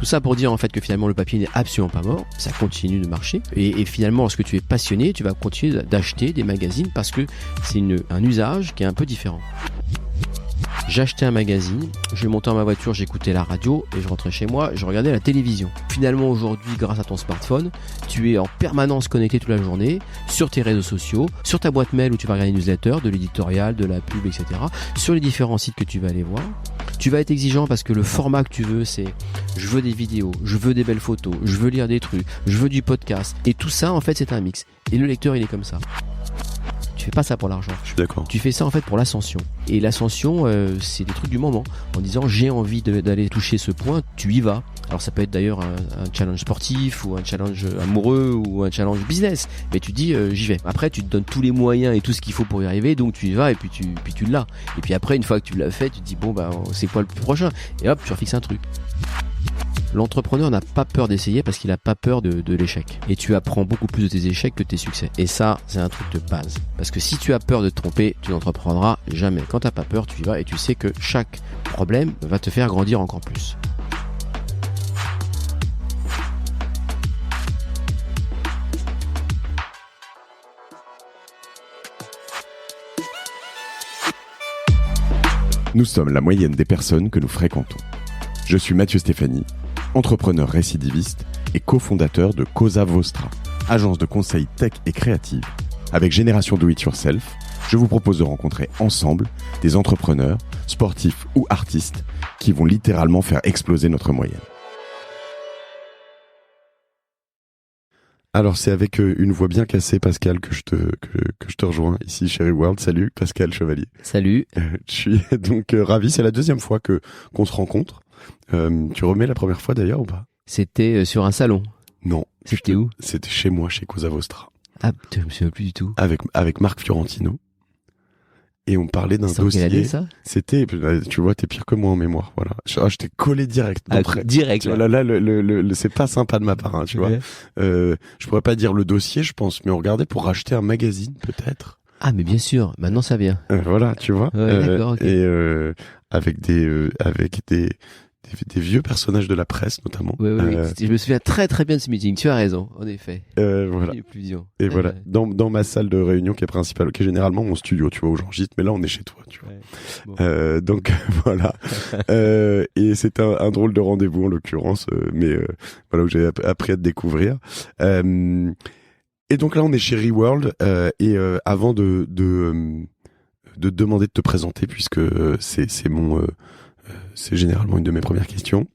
ça pour dire en fait que finalement le papier n'est absolument pas mort, ça continue de marcher et finalement lorsque tu es passionné, tu vas continuer d'acheter des magazines parce que c'est un usage qui est un peu différent. J'achetais un magazine, je montais dans ma voiture, j'écoutais la radio et je rentrais chez moi, je regardais la télévision. Finalement aujourd'hui, grâce à ton smartphone, tu es en permanence connecté toute la journée sur tes réseaux sociaux, sur ta boîte mail où tu vas regarder les newsletters, de l'éditorial, de la pub, etc. Sur les différents sites que tu vas aller voir. Tu vas être exigeant parce que le format que tu veux, c'est je veux des vidéos, je veux des belles photos, je veux lire des trucs, je veux du podcast. Et tout ça, en fait, c'est un mix. Et le lecteur, il est comme ça. Tu fais pas ça pour l'argent. Je suis d'accord. Tu fais ça en fait pour l'ascension. Et l'ascension, c'est des trucs du moment. En disant j'ai envie d'aller toucher ce point, tu y vas. Alors ça peut être d'ailleurs un challenge sportif ou un challenge amoureux ou un challenge business. Mais tu dis j'y vais. Après tu te donnes tous les moyens et tout ce qu'il faut pour y arriver. Donc tu y vas et puis tu l'as. Et puis après une fois que tu l'as fait, tu te dis bon bah c'est quoi le plus prochain. Et hop tu refixes un truc. L'entrepreneur n'a pas peur d'essayer parce qu'il n'a pas peur de l'échec. Et tu apprends beaucoup plus de tes échecs que de tes succès. Et ça, c'est un truc de base. Parce que si tu as peur de te tromper, tu n'entreprendras jamais. Quand tu n'as pas peur, tu y vas et tu sais que chaque problème va te faire grandir encore plus. Nous sommes la moyenne des personnes que nous fréquentons. Je suis Mathieu Stéphanie, entrepreneur récidiviste et cofondateur de Cosa Vostra, agence de conseil tech et créative. Avec Génération Do It Yourself, je vous propose de rencontrer ensemble des entrepreneurs, sportifs ou artistes qui vont littéralement faire exploser notre moyenne. Alors c'est avec une voix bien cassée, Pascal, que je te rejoins ici chez Reworld. Salut Pascal Chevalier. Salut. Je suis donc ravi, c'est la deuxième fois qu'on se rencontre. Tu remets la première fois d'ailleurs ou pas? C'était sur un salon. Non. C'était où? C'était chez moi, chez Cosa Vostra. Ah, je me souviens plus du tout. Avec Marc Fiorentino. Et on parlait d'un dossier. Quelle année, ça? C'était, tu vois, t'es pire que moi en mémoire, voilà. Je t'ai collé direct. Direct, là. Là, c'est pas sympa de ma part, hein, tu vois. Je pourrais pas dire le dossier, je pense, mais on regardait pour racheter un magazine, peut-être. Ah, mais bien sûr, maintenant ça vient. Voilà, tu vois. Ouais, d'accord, okay. Et avec des vieux personnages de la presse, notamment. Oui. Je me souviens très très bien de ce meeting. Tu as raison, en effet. Voilà. Et voilà, dans ma salle de réunion qui est principale, qui est généralement mon studio, tu vois, où j'enregistre, mais là on est chez toi, tu vois. Ouais, bon. Donc voilà. Et c'est un drôle de rendez-vous en l'occurrence, mais voilà, où j'ai appris à te découvrir. Et donc là on est chez Reworld, et avant de demander de te présenter, puisque c'est généralement une de mes premières questions.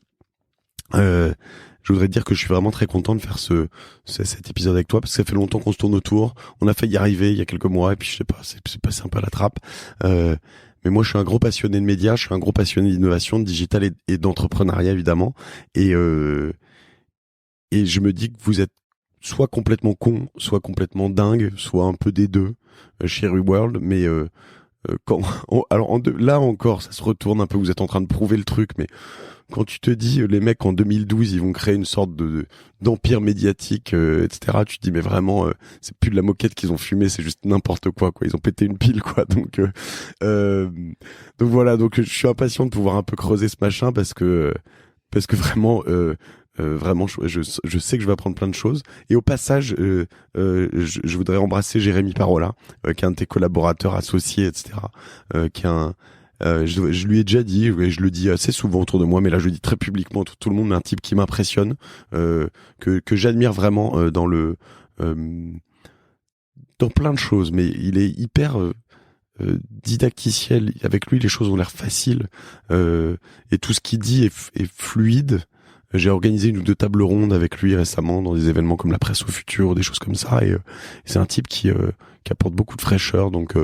Je voudrais te dire que je suis vraiment très content de faire cet épisode avec toi, parce que ça fait longtemps qu'on se tourne autour. On a failli y arriver il y a quelques mois, et puis je sais pas, c'est passé un peu à la trappe. Mais moi, je suis un gros passionné de médias, je suis un gros passionné d'innovation, de digital et d'entrepreneuriat, évidemment. Et je me dis que vous êtes soit complètement con, soit complètement dingue, soit un peu des deux chez Reworld, mais là encore, ça se retourne un peu, vous êtes en train de prouver le truc, mais quand tu te dis, les mecs en 2012, ils vont créer une sorte d'empire médiatique, etc., tu te dis, mais vraiment, c'est plus de la moquette qu'ils ont fumé, c'est juste n'importe quoi, ils ont pété une pile, quoi, donc voilà, donc je suis impatient de pouvoir un peu creuser ce machin, parce que vraiment, vraiment, je sais que je vais apprendre plein de choses. Et au passage, je voudrais embrasser Jérémy Parola, qui est un de tes collaborateurs associés, etc. Qui est je lui ai déjà dit, et je le dis assez souvent autour de moi, mais là je le dis très publiquement, tout le monde, mais un type qui m'impressionne, que j'admire vraiment dans plein de choses. Mais il est hyper didacticiel. Avec lui, les choses ont l'air faciles, et tout ce qu'il dit est fluide. J'ai organisé 1 ou 2 tables rondes avec lui récemment dans des événements comme la Presse au Futur, des choses comme ça, et c'est un type qui apporte beaucoup de fraîcheur, donc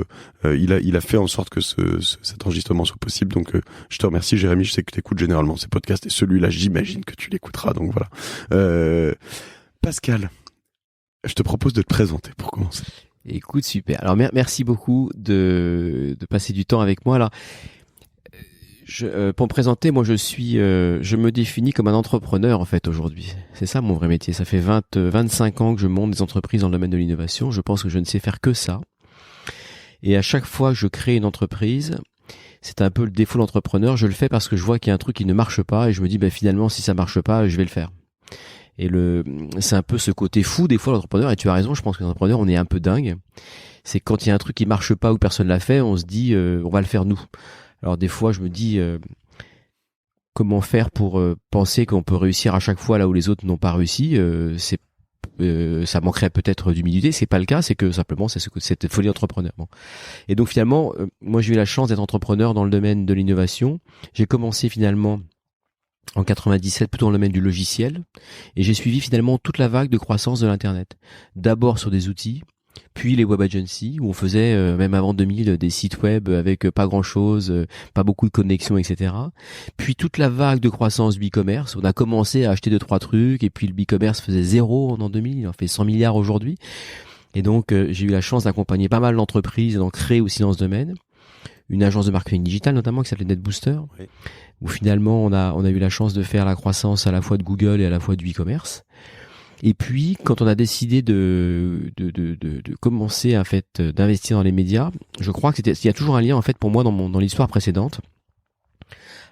il a fait en sorte que cet enregistrement soit possible, donc je te remercie Jérémy, je sais que tu écoutes généralement ces podcasts, et celui-là j'imagine que tu l'écouteras, donc voilà. Pascal, je te propose de te présenter pour commencer. Écoute, super. Alors merci beaucoup de passer du temps avec moi. Alors, pour me présenter, moi je me définis comme un entrepreneur en fait aujourd'hui. C'est ça mon vrai métier. Ça fait 25 ans que je monte des entreprises dans le domaine de l'innovation. Je pense que je ne sais faire que ça. Et à chaque fois que je crée une entreprise, c'est un peu le défaut de l'entrepreneur. Je le fais parce que je vois qu'il y a un truc qui ne marche pas et je me dis, finalement, si ça marche pas, je vais le faire. Et c'est un peu ce côté fou des fois l'entrepreneur. Et tu as raison, je pense que l'entrepreneur, on est un peu dingue. C'est quand il y a un truc qui marche pas ou personne l'a fait, on se dit, on va le faire nous. Alors des fois, je me dis, comment faire pour penser qu'on peut réussir à chaque fois là où les autres n'ont pas réussi. Ça manquerait peut-être d'humilité. C'est pas le cas, c'est que simplement c'est cette folie entrepreneur. Bon. Et donc finalement, moi j'ai eu la chance d'être entrepreneur dans le domaine de l'innovation. J'ai commencé finalement en 97 plutôt dans le domaine du logiciel et j'ai suivi finalement toute la vague de croissance de l'internet. D'abord sur des outils, puis les web agencies où on faisait même avant 2000 des sites web avec pas grand chose, pas beaucoup de connexions, etc. Puis toute la vague de croissance du e-commerce, on a commencé à acheter 2-3 trucs et puis le e-commerce faisait 0 en 2000, il en fait 100 milliards aujourd'hui. Et donc j'ai eu la chance d'accompagner pas mal d'entreprises et d'en créer aussi dans ce domaine. Une agence de marketing digital notamment qui s'appelait NetBooster, oui. Où finalement on a eu la chance de faire la croissance à la fois de Google et à la fois du e-commerce. Et puis quand on a décidé de commencer en fait d'investir dans les médias, je crois que il y a toujours un lien en fait pour moi dans l'histoire précédente.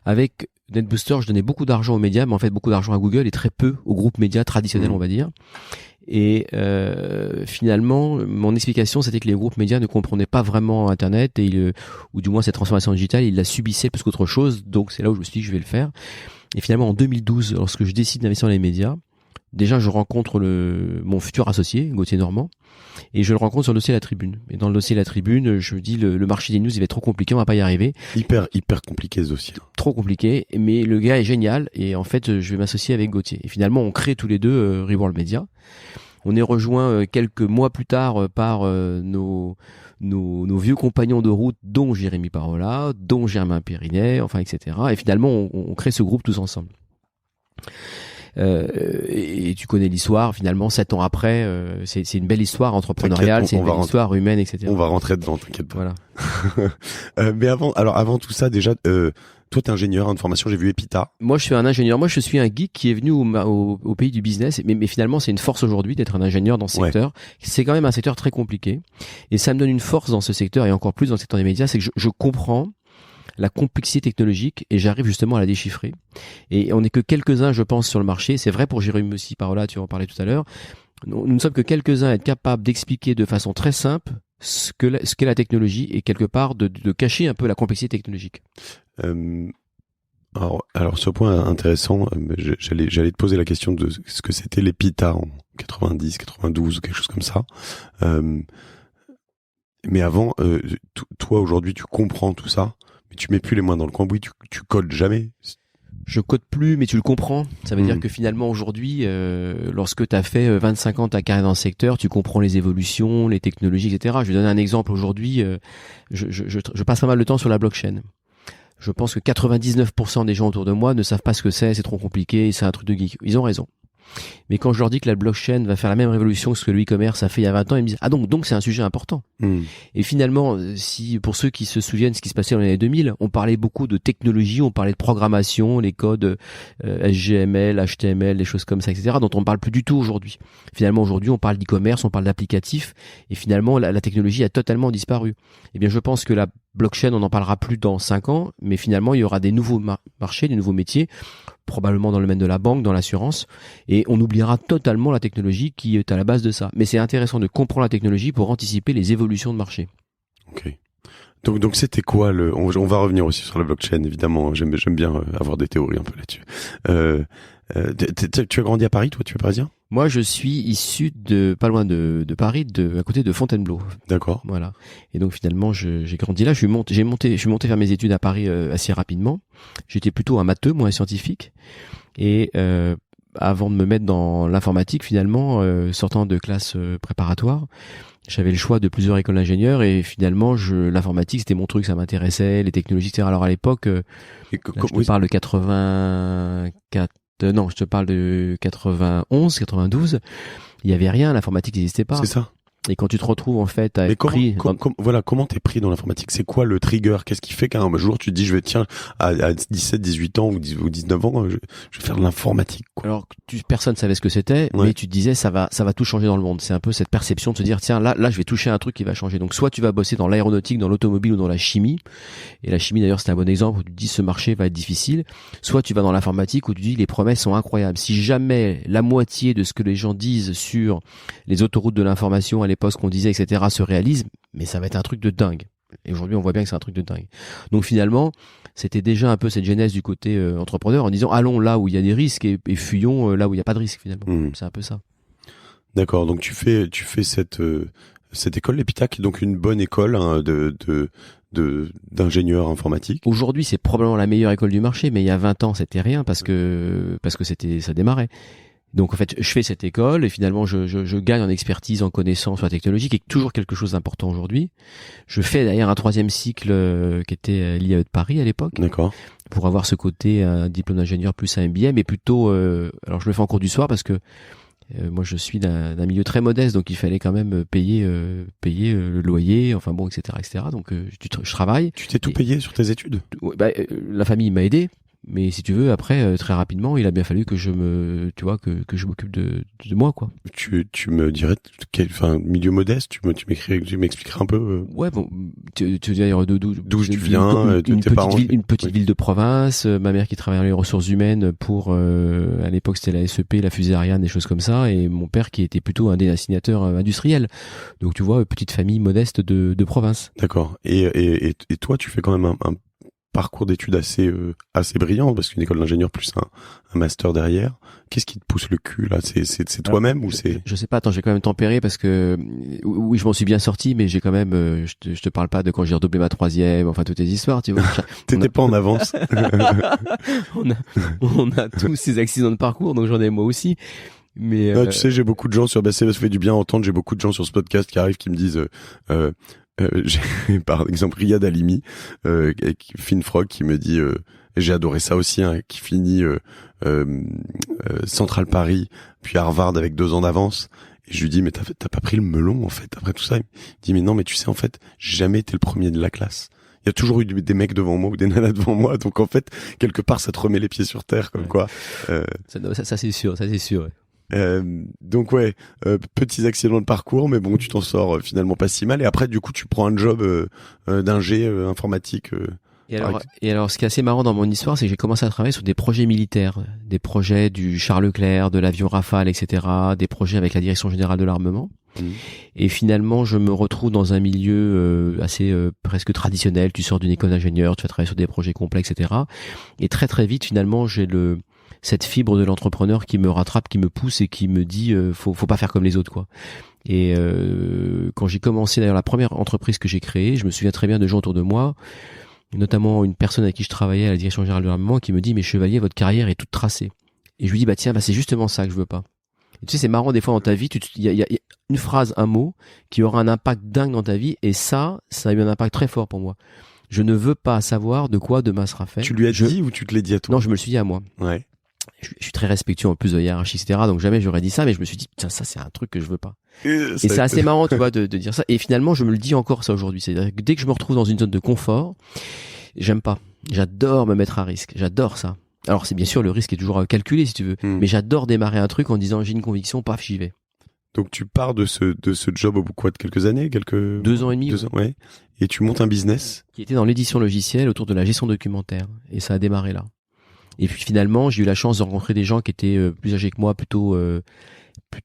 Avec NetBooster, je donnais beaucoup d'argent aux médias, mais en fait beaucoup d'argent à Google et très peu aux groupes médias traditionnels, on va dire. Et finalement, mon explication, c'était que les groupes médias ne comprenaient pas vraiment Internet ou du moins cette transformation digitale, ils la subissaient plus qu'autre chose. Donc c'est là où je me suis dit que je vais le faire. Et finalement, en 2012, lorsque je décide d'investir dans les médias, déjà je rencontre mon futur associé, Gauthier Normand, et je le rencontre sur le dossier de la Tribune. Et dans le dossier de la Tribune, je me dis le marché des news, il va être trop compliqué, on va pas y arriver. Hyper compliqué ce dossier. Trop compliqué, mais le gars est génial et en fait, je vais m'associer avec Gauthier. Et finalement, on crée tous les deux Reworld Media. On est rejoint quelques mois plus tard par nos vieux compagnons de route, dont Jérémy Parola, dont Germain Périnet, enfin, etc. Et finalement, on crée ce groupe tous ensemble. Et tu connais l'histoire, finalement, 7 ans après, c'est une belle histoire entrepreneuriale, c'est une belle histoire humaine, etc. On va rentrer dedans, t'inquiète pas. Voilà. Mais avant tout ça, déjà, toi, t'es ingénieur de formation, j'ai vu Epita. Moi, je suis un ingénieur. Moi, je suis un geek qui est venu au pays du business. Mais finalement, c'est une force aujourd'hui d'être un ingénieur dans ce secteur. C'est quand même un secteur très compliqué. Et ça me donne une force dans ce secteur et encore plus dans le secteur des médias, c'est que je comprends la complexité technologique et j'arrive justement à la déchiffrer. Et on n'est que quelques-uns, je pense, sur le marché. C'est vrai pour Jérémy aussi, Parola, tu en parlais tout à l'heure. Nous ne sommes que quelques-uns à être capables d'expliquer de façon très simple ce qu'est la technologie et quelque part de cacher un peu la complexité technologique. Alors ce point intéressant, j'allais te poser la question de ce que c'était l'Epita en 90, 92 ou quelque chose comme ça. Mais avant, toi aujourd'hui tu comprends tout ça, mais tu mets plus les mains dans le cambouis, tu codes jamais. Je code plus, mais tu le comprends. Ça veut dire que finalement aujourd'hui, lorsque tu as fait 25 ans ta carrière dans le secteur, tu comprends les évolutions, les technologies, etc. Je vais donner un exemple aujourd'hui. Je passe pas mal de temps sur la blockchain. Je pense que 99% des gens autour de moi ne savent pas ce que c'est trop compliqué, c'est un truc de geek. Ils ont raison. Mais quand je leur dis que la blockchain va faire la même révolution que ce que le e-commerce a fait il y a 20 ans, ils me disent « Ah donc c'est un sujet important ». Et finalement, si pour ceux qui se souviennent ce qui se passait dans les années 2000, on parlait beaucoup de technologie, on parlait de programmation, les codes SGML, HTML, des choses comme ça, etc., dont on ne parle plus du tout aujourd'hui. Finalement, aujourd'hui, on parle d'e-commerce, on parle d'applicatifs, et finalement, la technologie a totalement disparu. Eh bien, je pense que la blockchain, on n'en parlera plus dans 5 ans, mais finalement, il y aura des nouveaux marchés, des nouveaux métiers, probablement dans le domaine de la banque, dans l'assurance, et on oubliera totalement la technologie qui est à la base de ça. Mais c'est intéressant de comprendre la technologie pour anticiper les évolutions de marché. Ok. Donc c'était quoi on va revenir aussi sur la blockchain, évidemment. J'aime bien avoir des théories un peu là-dessus. Tu as grandi à Paris, toi? Tu es parisien? Moi, je suis issu pas loin de Paris, à côté de Fontainebleau. D'accord. Voilà. Et donc finalement, j'ai grandi là. Je suis monté faire mes études à Paris assez rapidement. J'étais plutôt un matheux, moi, un scientifique. Et avant de me mettre dans l'informatique, finalement, sortant de classe préparatoire, j'avais le choix de plusieurs écoles d'ingénieurs et finalement, l'informatique, c'était mon truc, ça m'intéressait, les technologies, etc. Alors à l'époque, je te parle de 84. Non, je te parle de 91, 92. Il y avait rien, l'informatique n'existait pas. C'est ça. Et quand tu te retrouves en fait à Mais être pris, comment t'es pris dans l'informatique? C'est quoi le trigger? Qu'est-ce qui fait qu'un jour tu te dis, à 17, 18 ans ou 19 ans, je vais faire de l'informatique, quoi. alors personne savait ce que c'était, Ouais. mais tu te disais ça va tout changer dans le monde. C'est un peu cette perception de se dire tiens là je vais toucher à un truc qui va changer. Donc soit tu vas bosser dans l'aéronautique, dans l'automobile ou dans la chimie. Et la chimie d'ailleurs c'est un bon exemple où tu te dis ce marché va être difficile. Soit tu vas dans l'informatique où tu te dis les promesses sont incroyables. Si jamais la moitié de ce que les gens disent sur les autoroutes de l'information à l'époque qu'on disait etc se réalise, mais ça va être un truc de dingue. Et aujourd'hui on voit bien que c'est un truc de dingue. Donc finalement c'était déjà un peu cette genèse du côté entrepreneur en disant allons là où il y a des risques et fuyons là où il n'y a pas de risque finalement. C'est un peu ça. D'accord. Donc tu fais cette école, l'Epita, qui est donc une bonne école hein, d'ingénieur informatique. Aujourd'hui, c'est probablement la meilleure école du marché, mais il y a 20 ans, c'était rien parce que ça démarrait. Donc en fait, je fais cette école et finalement je gagne en expertise, en connaissance, en technologie, qui est toujours quelque chose d'important aujourd'hui. Je fais d'ailleurs un 3e cycle qui était l'IAE de Paris à l'époque. D'accord. Pour avoir ce côté un diplôme d'ingénieur plus un MBA, mais plutôt alors je le fais en cours du soir parce que moi je suis d'un milieu très modeste, donc il fallait quand même payer le loyer, enfin bon, etc. Donc je travaille. Tu t'es tout payé sur tes études? La famille m'a aidé, mais si tu veux, après très rapidement, il a bien fallu que je m'occupe de moi, quoi. Tu me dirais milieu modeste, tu m'expliquerais un peu. Ouais, bon, tu veux dire d'où tu viens, une petite ville de province, ma mère qui travaillait dans les ressources humaines pour à l'époque c'était la SEP, la fusée Ariane, des choses comme ça, et mon père qui était plutôt un dessinateurs industriel. Donc tu vois, petite famille modeste de province. D'accord. Et toi, tu fais quand même un parcours d'études assez brillant, parce qu'une école d'ingénieur plus un master derrière. Qu'est-ce qui te pousse le cul là? C'est toi-même ou c'est? Je sais pas. Attends, j'ai quand même tempéré parce que oui, je m'en suis bien sorti, mais j'ai quand même. Je te parle pas de quand j'ai redoublé ma 3e, enfin toutes les histoires, tu vois. T'étais pas en avance. on a tous ces accidents de parcours, donc j'en ai moi aussi. Mais tu sais, j'ai beaucoup de gens ça fait du bien à entendre. J'ai beaucoup de gens sur ce podcast qui arrivent, qui me disent. J'ai par exemple Riyad Halimi, Finfrog, qui me dit, j'ai adoré ça aussi, hein, qui finit Central Paris, puis Harvard avec 2 ans d'avance. Et je lui dis, mais t'as pas pris le melon en fait après tout ça? Il me dit, mais non, mais tu sais en fait, j'ai jamais été le premier de la classe. Il y a toujours eu des mecs devant moi ou des nanas devant moi, donc en fait quelque part ça te remet les pieds sur terre, comme quoi. Ça c'est sûr, ça c'est sûr. Ouais. Donc ouais, petits accidents de parcours, mais bon, tu t'en sors finalement pas si mal. Et après, du coup, tu prends un job d'ingé informatique. Et alors, ce qui est assez marrant dans mon histoire, c'est que j'ai commencé à travailler sur des projets militaires, des projets du Charles Leclerc, de l'avion Rafale, etc., des projets avec la Direction Générale de l'Armement. Et finalement, je me retrouve dans un milieu assez presque traditionnel. Tu sors d'une école d'ingénieur, tu vas travailler sur des projets complexes, etc. Et très très vite, finalement, j'ai cette fibre de l'entrepreneur qui me rattrape, qui me pousse et qui me dit faut pas faire comme les autres, quoi. Et quand j'ai commencé d'ailleurs la première entreprise que j'ai créée, je me souviens très bien de gens autour de moi, notamment une personne avec qui je travaillais à la Direction Générale de l'Armement qui me dit mais Chevalier, votre carrière est toute tracée. Et je lui dis tiens, c'est justement ça que je veux pas. Et tu sais, c'est marrant des fois dans ta vie, il y a une phrase, un mot qui aura un impact dingue dans ta vie, et ça a eu un impact très fort pour moi. Je ne veux pas savoir de quoi demain sera fait. Tu lui as dit ou tu te l'as dit à toi? Non, je me le suis dit à moi. Ouais. Je suis très respectueux en plus de hiérarchie, etc. Donc jamais j'aurais dit ça, mais je me suis dit, putain, ça c'est un truc que je veux pas. Et c'est assez marrant, tu vois, de dire ça. Et finalement, je me le dis encore ça aujourd'hui. C'est-à-dire que dès que je me retrouve dans une zone de confort, j'aime pas. J'adore me mettre à risque. J'adore ça. Alors c'est bien sûr, le risque est toujours calculé si tu veux, mais j'adore démarrer un truc en disant j'ai une conviction, paf, j'y vais. Donc tu pars de ce job au bout de quelques années, 2 ans et demi. 2 ans, ouais. Et tu montes un business qui était dans l'édition logicielle autour de la gestion documentaire. Et ça a démarré là. Et puis finalement, j'ai eu la chance de rencontrer des gens qui étaient plus âgés que moi, plutôt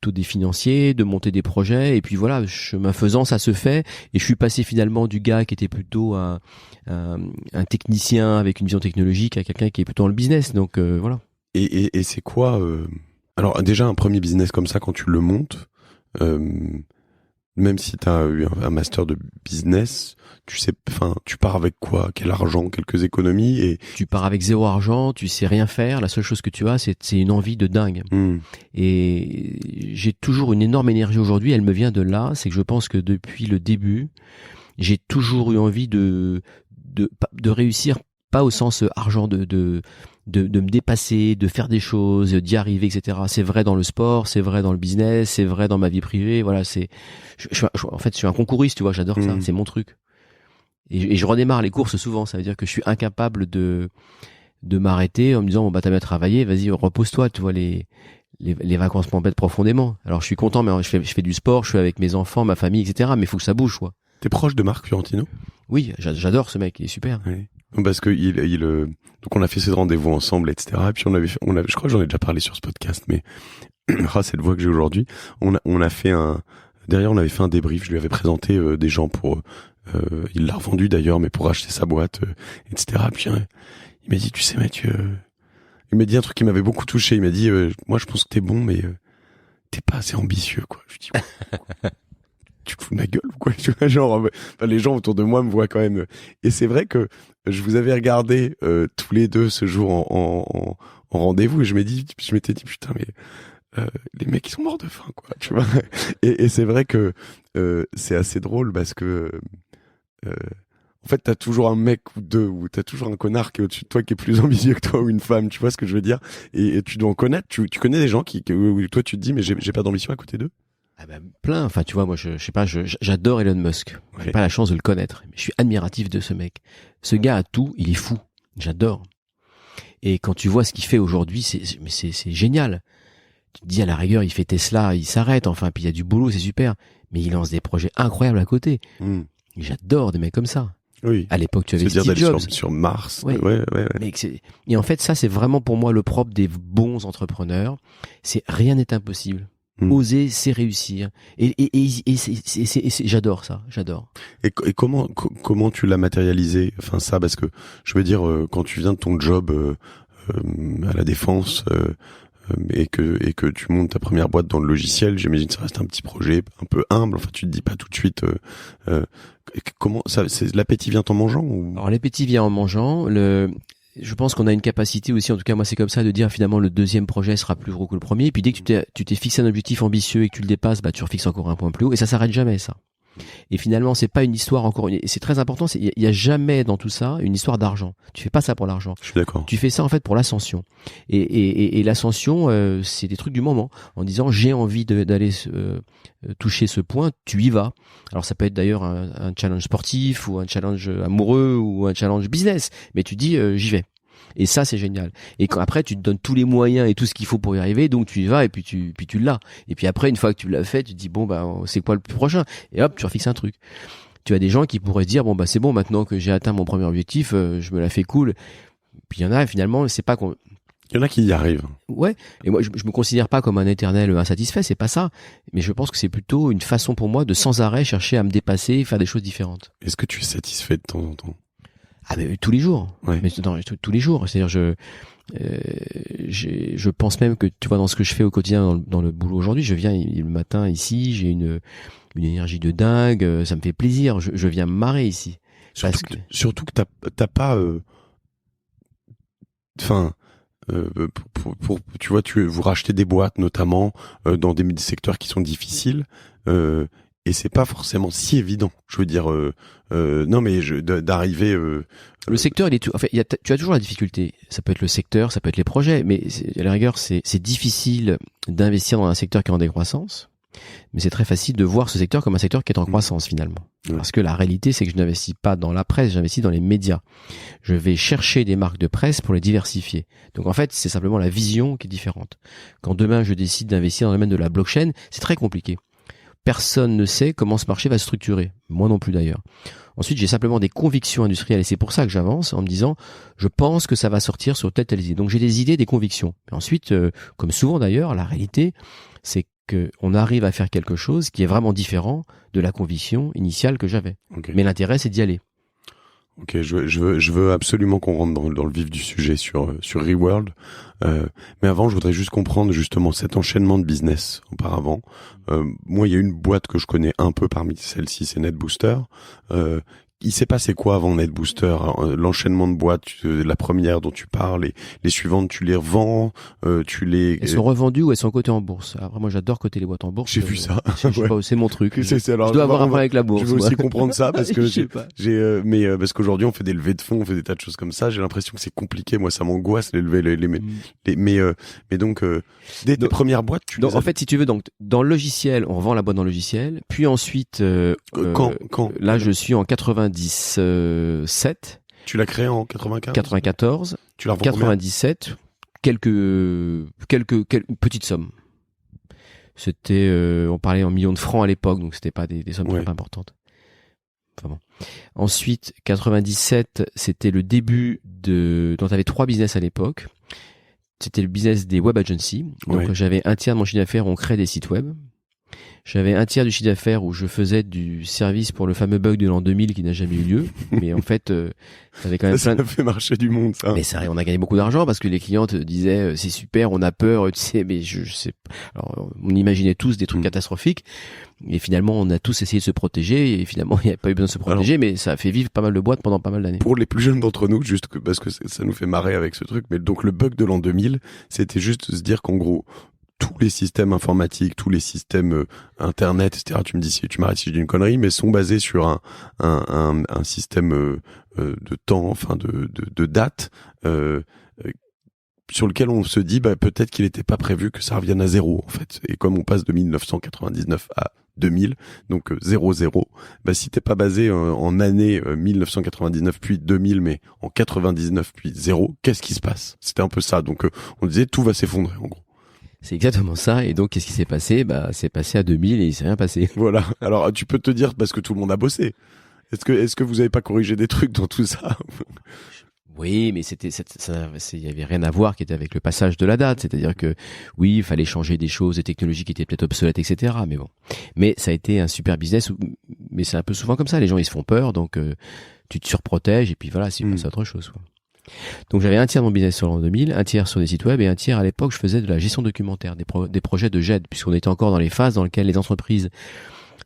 des financiers, de monter des projets. Et puis voilà, chemin faisant, ça se fait. Et je suis passé finalement du gars qui était plutôt un technicien avec une vision technologique à quelqu'un qui est plutôt dans le business. Donc voilà. Et c'est quoi alors déjà un premier business comme ça, quand tu le montes, même si tu as eu un master de business, tu pars avec quoi? Quel argent? Quelques économies? Et tu pars avec 0 argent, tu sais rien faire. La seule chose que tu as, c'est une envie de dingue. Et j'ai toujours une énorme énergie aujourd'hui. Elle me vient de là. C'est que je pense que depuis le début, j'ai toujours eu envie de réussir, pas au sens argent de de me dépasser, de faire des choses, d'y arriver, etc. C'est vrai dans le sport, c'est vrai dans le business, c'est vrai dans ma vie privée. Voilà, en fait, je suis un concouriste, tu vois, j'adore ça, c'est mon truc. Et je redémarre les courses souvent, ça veut dire que je suis incapable de m'arrêter en me disant, bon, bah, t'as bien travaillé, vas-y, repose-toi, tu vois, les vacances m'embêtent profondément. Alors, je suis content, mais je fais du sport, je suis avec mes enfants, ma famille, etc. Mais il faut que ça bouge, quoi. T'es proche de Marc Fiorentino? Oui, j'adore ce mec, il est super. Oui. Parce que donc on a fait ces rendez-vous ensemble, etc. Et puis on avait, je crois que j'en ai déjà parlé sur ce podcast, mais cette voix que j'ai aujourd'hui, on a fait derrière on avait fait un débrief. Je lui avais présenté des gens pour, il l'a revendu d'ailleurs, mais pour acheter sa boîte, etc. Puis il m'a dit, tu sais Mathieu, il m'a dit un truc qui m'avait beaucoup touché. Il m'a dit, moi je pense que t'es bon, mais t'es pas assez ambitieux, quoi. Je lui dis, tu te fous de ma gueule ou quoi? Tu vois, genre, les gens autour de moi me voient quand même. Et c'est vrai que je vous avais regardé tous les deux ce jour en rendez-vous et je m'étais dit putain mais les mecs ils sont morts de faim, quoi, tu vois. Et c'est vrai que c'est assez drôle parce que en fait t'as toujours un mec ou deux, ou t'as toujours un connard qui est au-dessus de toi qui est plus ambitieux que toi, ou une femme, tu vois ce que je veux dire. Et tu dois en connaître. Tu connais des gens où toi tu te dis mais j'ai pas d'ambition à côté d'eux. Ah ben, plein. Enfin, tu vois, moi, je sais pas, j'adore Elon Musk. J'ai pas la chance de le connaître, mais je suis admiratif de ce mec. Ce gars a tout, il est fou. J'adore. Et quand tu vois ce qu'il fait aujourd'hui, c'est génial. Tu te dis, à la rigueur, il fait Tesla, il s'arrête, enfin, puis il y a du boulot, c'est super. Mais il lance des projets incroyables à côté. J'adore des mecs comme ça. Oui. À l'époque, tu avais Steve Jobs. Sur Mars. Ouais. Mais et en fait, ça, c'est vraiment pour moi le propre des bons entrepreneurs. Rien n'est impossible. Oser, c'est réussir. Et j'adore ça, j'adore. Et comment tu l'as matérialisé? Enfin, ça, parce que, je veux dire, quand tu viens de ton job, à la Défense, et que tu montes ta première boîte dans le logiciel, j'imagine que ça reste un petit projet un peu humble. Enfin, tu te dis pas tout de suite, comment ça, l'appétit vient en mangeant ou... Alors, l'appétit vient en mangeant. Je pense qu'on a une capacité aussi, en tout cas moi c'est comme ça, de dire finalement le deuxième projet sera plus gros que le premier. Et puis dès que tu t'es fixé un objectif ambitieux et que tu le dépasses, bah tu refixes encore un point plus haut et ça s'arrête jamais, ça. Et finalement c'est pas une histoire c'est très important, il y a jamais dans tout ça une histoire d'argent. Tu fais pas ça pour l'argent. Je suis d'accord. Tu fais ça en fait pour l'ascension. Et l'ascension, c'est des trucs du moment. En disant j'ai envie d'aller toucher ce point, tu y vas. Alors ça peut être d'ailleurs un challenge sportif ou un challenge amoureux ou un challenge business, mais tu dis j'y vais. Et ça c'est génial. Et après tu te donnes tous les moyens et tout ce qu'il faut pour y arriver, donc tu y vas et puis tu l'as. Et puis après une fois que tu l'as fait, tu te dis bon bah c'est quoi le prochain? Et hop, tu refixes un truc. Tu as des gens qui pourraient se dire bon bah c'est bon, maintenant que j'ai atteint mon premier objectif, je me la fais cool. Puis il y en a finalement, c'est pas qu'on... Il y en a qui y arrivent. Ouais. Et moi, je me considère pas comme un éternel insatisfait, c'est pas ça. Mais je pense que c'est plutôt une façon pour moi de sans arrêt chercher à me dépasser, faire des choses différentes. Est-ce que tu es satisfait de temps en temps? Ah, mais tous les jours. Ouais. Mais tous les jours. C'est-à-dire, je pense même que, tu vois, dans ce que je fais au quotidien, dans le boulot aujourd'hui, je viens le matin ici, j'ai une énergie de dingue, ça me fait plaisir. Je viens me marrer ici. Surtout que t'as pas, enfin, tu vois, vous rachetez des boîtes notamment dans des secteurs qui sont difficiles, et c'est pas forcément si évident. Je veux dire, non, mais d'arriver. Le secteur, il est tout. En fait, tu as toujours la difficulté. Ça peut être le secteur, ça peut être les projets, mais à la rigueur, c'est difficile d'investir dans un secteur qui est en décroissance. Mais c'est très facile de voir ce secteur comme un secteur qui est en croissance finalement. Parce que la réalité, c'est que je n'investis pas dans la presse, j'investis dans les médias. Je vais chercher des marques de presse pour les diversifier. Donc en fait, c'est simplement la vision qui est différente. Quand demain je décide d'investir dans le domaine de la blockchain, c'est très compliqué. Personne ne sait comment ce marché va se structurer. Moi non plus d'ailleurs. Ensuite, j'ai simplement des convictions industrielles et c'est pour ça que j'avance en me disant, je pense que ça va sortir sur telle idée. Donc j'ai des idées, des convictions. Et ensuite, comme souvent d'ailleurs, la réalité, c'est qu'on arrive à faire quelque chose qui est vraiment différent de la conviction initiale que j'avais. Okay. Mais l'intérêt, c'est d'y aller. Ok, je veux absolument qu'on rentre dans le vif du sujet sur Reworld. Mais avant, je voudrais juste comprendre justement cet enchaînement de business auparavant. Moi, il y a une boîte que je connais un peu parmi celles-ci, c'est NetBooster, il s'est passé quoi avant NetBooster? L'enchaînement de boîtes, la première dont tu parles, les suivantes, tu les revends, Elles sont revendues ou elles sont cotées en bourse. Après, moi, j'adore coter les boîtes en bourse. J'ai vu ça. C'est mon truc. Alors, je dois avoir un problème avec la bourse. Je veux aussi comprendre ça parce que parce qu'aujourd'hui on fait des levées de fonds, on fait des tas de choses comme ça. J'ai l'impression que c'est compliqué. Moi, ça m'angoisse mais donc dès tes premières boîtes, en fait, si tu veux, donc dans le logiciel, on revend la boîte dans le logiciel, puis ensuite, quand là, je suis en 97. Tu l'as créé en 95? 94. Tu l'as revendu 97. Quelques petites sommes. C'était, on parlait en millions de francs à l'époque, donc c'était pas des sommes très importantes. Enfin bon. Ensuite, 97, c'était le début donc t'avais 3 business à l'époque. C'était le business des web agencies. Donc j'avais un tiers de mon chiffre d'affaires où on crée des sites web. J'avais un tiers du chiffre d'affaires où je faisais du service pour le fameux bug de l'an 2000 qui n'a jamais eu lieu. Mais en fait, t'avais quand même ça fait marcher du monde, ça. Mais ça, on a gagné beaucoup d'argent parce que les clients te disaient c'est super, on a peur, tu sais, mais je sais. Alors, on imaginait tous des trucs catastrophiques. Et finalement, on a tous essayé de se protéger. Et finalement, il n'y a pas eu besoin de se protéger, mais ça a fait vivre pas mal de boîtes pendant pas mal d'années. Pour les plus jeunes d'entre nous, juste parce que ça nous fait marrer avec ce truc, mais donc le bug de l'an 2000, c'était juste de se dire qu'en gros, tous les systèmes informatiques, tous les systèmes internet, etc. Tu me dis si tu m'arrêtes si je dis une connerie, mais sont basés sur un système de temps, enfin de date, sur lequel on se dit peut-être qu'il n'était pas prévu que ça revienne à zéro en fait. Et comme on passe de 1999 à 2000, donc 00, si t'es pas basé en année 1999 puis 2000, mais en 99 puis 0, qu'est-ce qui se passe? C'était un peu ça. Donc on disait tout va s'effondrer en gros. C'est exactement ça. Et donc, qu'est-ce qui s'est passé? C'est passé à 2000 et il s'est rien passé. Voilà. Alors, tu peux te dire parce que tout le monde a bossé. Est-ce que vous avez pas corrigé des trucs dans tout ça? Oui, mais il y avait rien à voir qui était avec le passage de la date. C'est-à-dire que, oui, il fallait changer des choses, des technologies qui étaient peut-être obsolètes, etc. Mais bon. Mais ça a été un super business. Mais c'est un peu souvent comme ça. Les gens, ils se font peur. Donc, tu te surprotèges et puis voilà, c'est passe à autre chose, quoi. Donc j'avais un tiers de mon business sur l'an 2000, un tiers sur des sites web et un tiers à l'époque je faisais de la gestion documentaire, des projets de GED, puisqu'on était encore dans les phases dans lesquelles les entreprises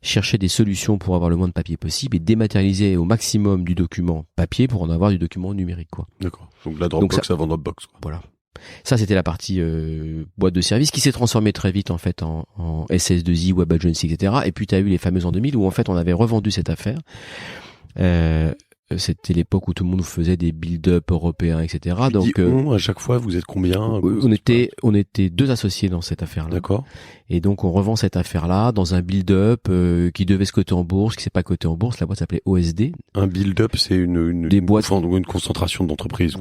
cherchaient des solutions pour avoir le moins de papier possible et dématérialiser au maximum du document papier pour en avoir du document numérique, quoi. D'accord. Donc la Dropbox avant Dropbox, quoi. Voilà. Ça c'était la partie boîte de service qui s'est transformée très vite en fait en SS2I, Web Agency, etc. Et puis tu as eu les fameux en 2000 où en fait on avait revendu cette affaire. C'était l'époque où tout le monde faisait des build-up européens, etc. Donc, à chaque fois, vous êtes combien? On était 2 associés dans cette affaire-là. D'accord. Et donc, on revend cette affaire-là dans un build-up qui devait se coter en bourse, qui s'est pas coté en bourse. La boîte s'appelait OSD. Un build-up, c'est une une concentration d'entreprises,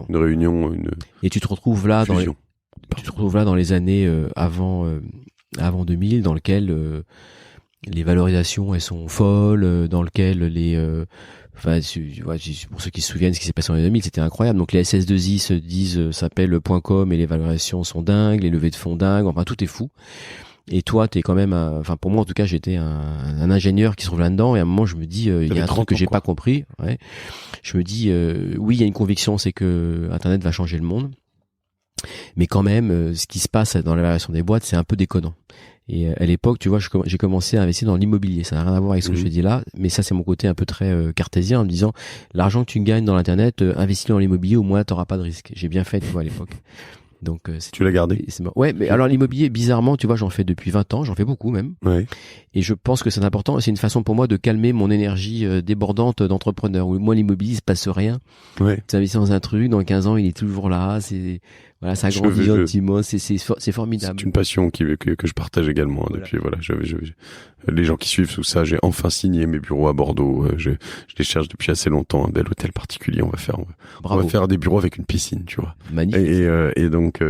une réunion, Et tu te retrouves là dans les années avant 2000, dans lequel les valorisations elles sont folles, dans lequel les pour ceux qui se souviennent ce qui s'est passé en 2000, c'était incroyable. Donc les SS2I s'appellent .com et les valorisations sont dingues, les levées de fonds dingues, enfin tout est fou. Et toi, t'es quand même, pour moi en tout cas, j'étais un ingénieur qui se trouve là-dedans. Et à un moment, je me dis, il y a un truc que j'ai pas compris. Ouais. Je me dis, oui, il y a une conviction, c'est que Internet va changer le monde. Mais quand même, ce qui se passe dans la variation des boîtes, c'est un peu déconnant. Et à l'époque, tu vois, j'ai commencé à investir dans l'immobilier. Ça n'a rien à voir avec ce que je te dis là, mais ça, c'est mon côté un peu très cartésien en me disant, l'argent que tu gagnes dans l'internet, investis dans l'immobilier, au moins t'auras pas de risque. J'ai bien fait, tu vois, à l'époque. Donc, tu l'as gardé? Ouais, mais alors l'immobilier, bizarrement, tu vois, j'en fais depuis 20 ans, j'en fais beaucoup même. Ouais. Et je pense que c'est important. C'est une façon pour moi de calmer mon énergie débordante d'entrepreneur. Où moi, l'immobilier, il se passe rien. Ouais. Tu investis dans un truc, dans 15 ans, il est toujours là. Voilà, ça grandit gentiment, c'est formidable. C'est une passion que je partage également. Voilà. Depuis, voilà, les gens qui suivent tout ça, j'ai enfin signé mes bureaux à Bordeaux. Je les cherche depuis assez longtemps. Un bel hôtel particulier. On va faire des bureaux avec une piscine, tu vois. Magnifique. Et donc,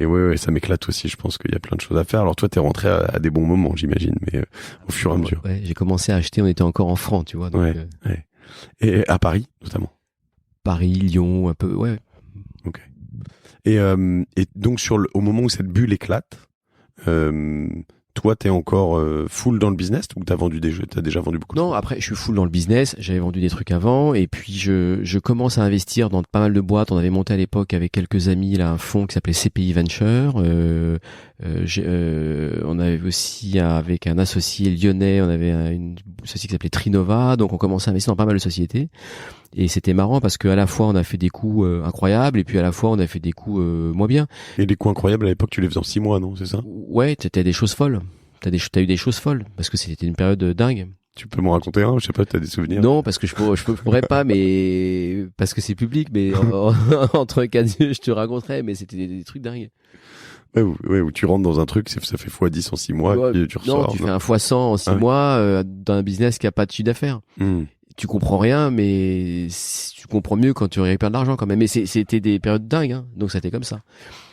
ouais, ça m'éclate aussi. Je pense qu'il y a plein de choses à faire. Alors toi, t'es rentré à des bons moments, j'imagine, mais au fur et à mesure. Ouais, j'ai commencé à acheter. On était encore en francs, tu vois. Donc, ouais. Et à Paris, notamment. Paris, Lyon, un peu, ouais. Et donc au moment où cette bulle éclate, toi, t'es encore full dans le business ou t'as déjà vendu beaucoup de Non, choses? après, je suis full dans le business. J'avais vendu des trucs avant, et puis je commence à investir dans pas mal de boîtes. On avait monté à l'époque avec quelques amis là un fonds qui s'appelait CPI Venture. On avait aussi avec un associé lyonnais, on avait une société qui s'appelait Trinova. Donc on commençait à investir dans pas mal de sociétés. Et c'était marrant parce qu'à la fois on a fait des coups incroyables, et puis à la fois on a fait des coups moins bien. Et les coups incroyables à l'époque, tu les faisais en 6 mois, non? C'est ça? Ouais, t'as des choses folles. T'as eu des choses folles parce que c'était une période dingue. Tu peux m'en raconter un? Je sais pas, t'as des souvenirs? Non, parce que je pourrais pas, mais parce que c'est public. Mais entre quatre yeux, je te raconterai. Mais c'était des trucs dingues. Ouais, où tu rentres dans un truc, ça fait x10 en 6 mois, Ouais, puis tu ressors. non, tu fais un x100 en 6 mois dans un business qui a pas de chiffre d'affaires. Tu comprends rien, mais tu comprends mieux quand tu récupères de l'argent quand même. Mais c'était des périodes dingues, hein. Donc c'était comme ça.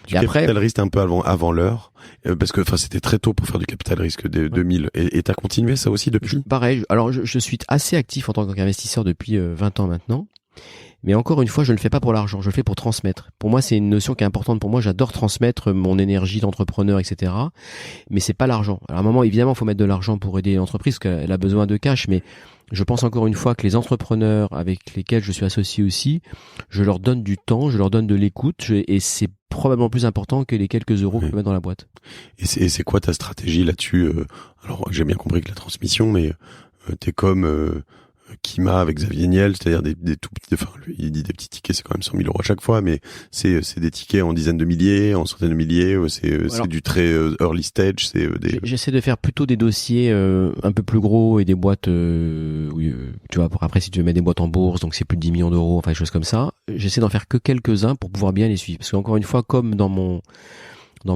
Du et capital après, risque un peu avant l'heure, parce que c'était très tôt pour faire du capital risque de 2000. Et t'as continué ça aussi depuis? Pareil. Alors je suis assez actif en tant qu'investisseur depuis 20 ans maintenant. Mais encore une fois, je ne le fais pas pour l'argent, je le fais pour transmettre. Pour moi, c'est une notion qui est importante pour moi. J'adore transmettre mon énergie d'entrepreneur, etc. Mais c'est pas l'argent. Alors à un moment, évidemment, il faut mettre de l'argent pour aider l'entreprise, parce qu'elle a besoin de cash. Mais je pense encore une fois que les entrepreneurs avec lesquels je suis associé aussi, je leur donne du temps, je leur donne de l'écoute, et c'est probablement plus important que les quelques euros que je mets dans la boîte. Et c'est quoi ta stratégie là-dessus? Alors, j'ai bien compris que la transmission, mais t'es comme Kima avec Xavier Niel, c'est-à-dire des tout petits, enfin, lui, il dit des petits tickets, c'est quand même 100 000 euros à chaque fois, mais c'est des tickets en dizaines de milliers, en centaines de milliers, c'est du très early stage, J'essaie de faire plutôt des dossiers un peu plus gros et des boîtes, tu vois, pour après si tu veux mettre des boîtes en bourse, donc c'est plus de 10 millions d'euros, enfin des choses comme ça. J'essaie d'en faire que quelques-uns pour pouvoir bien les suivre, parce qu'encore une fois, comme dans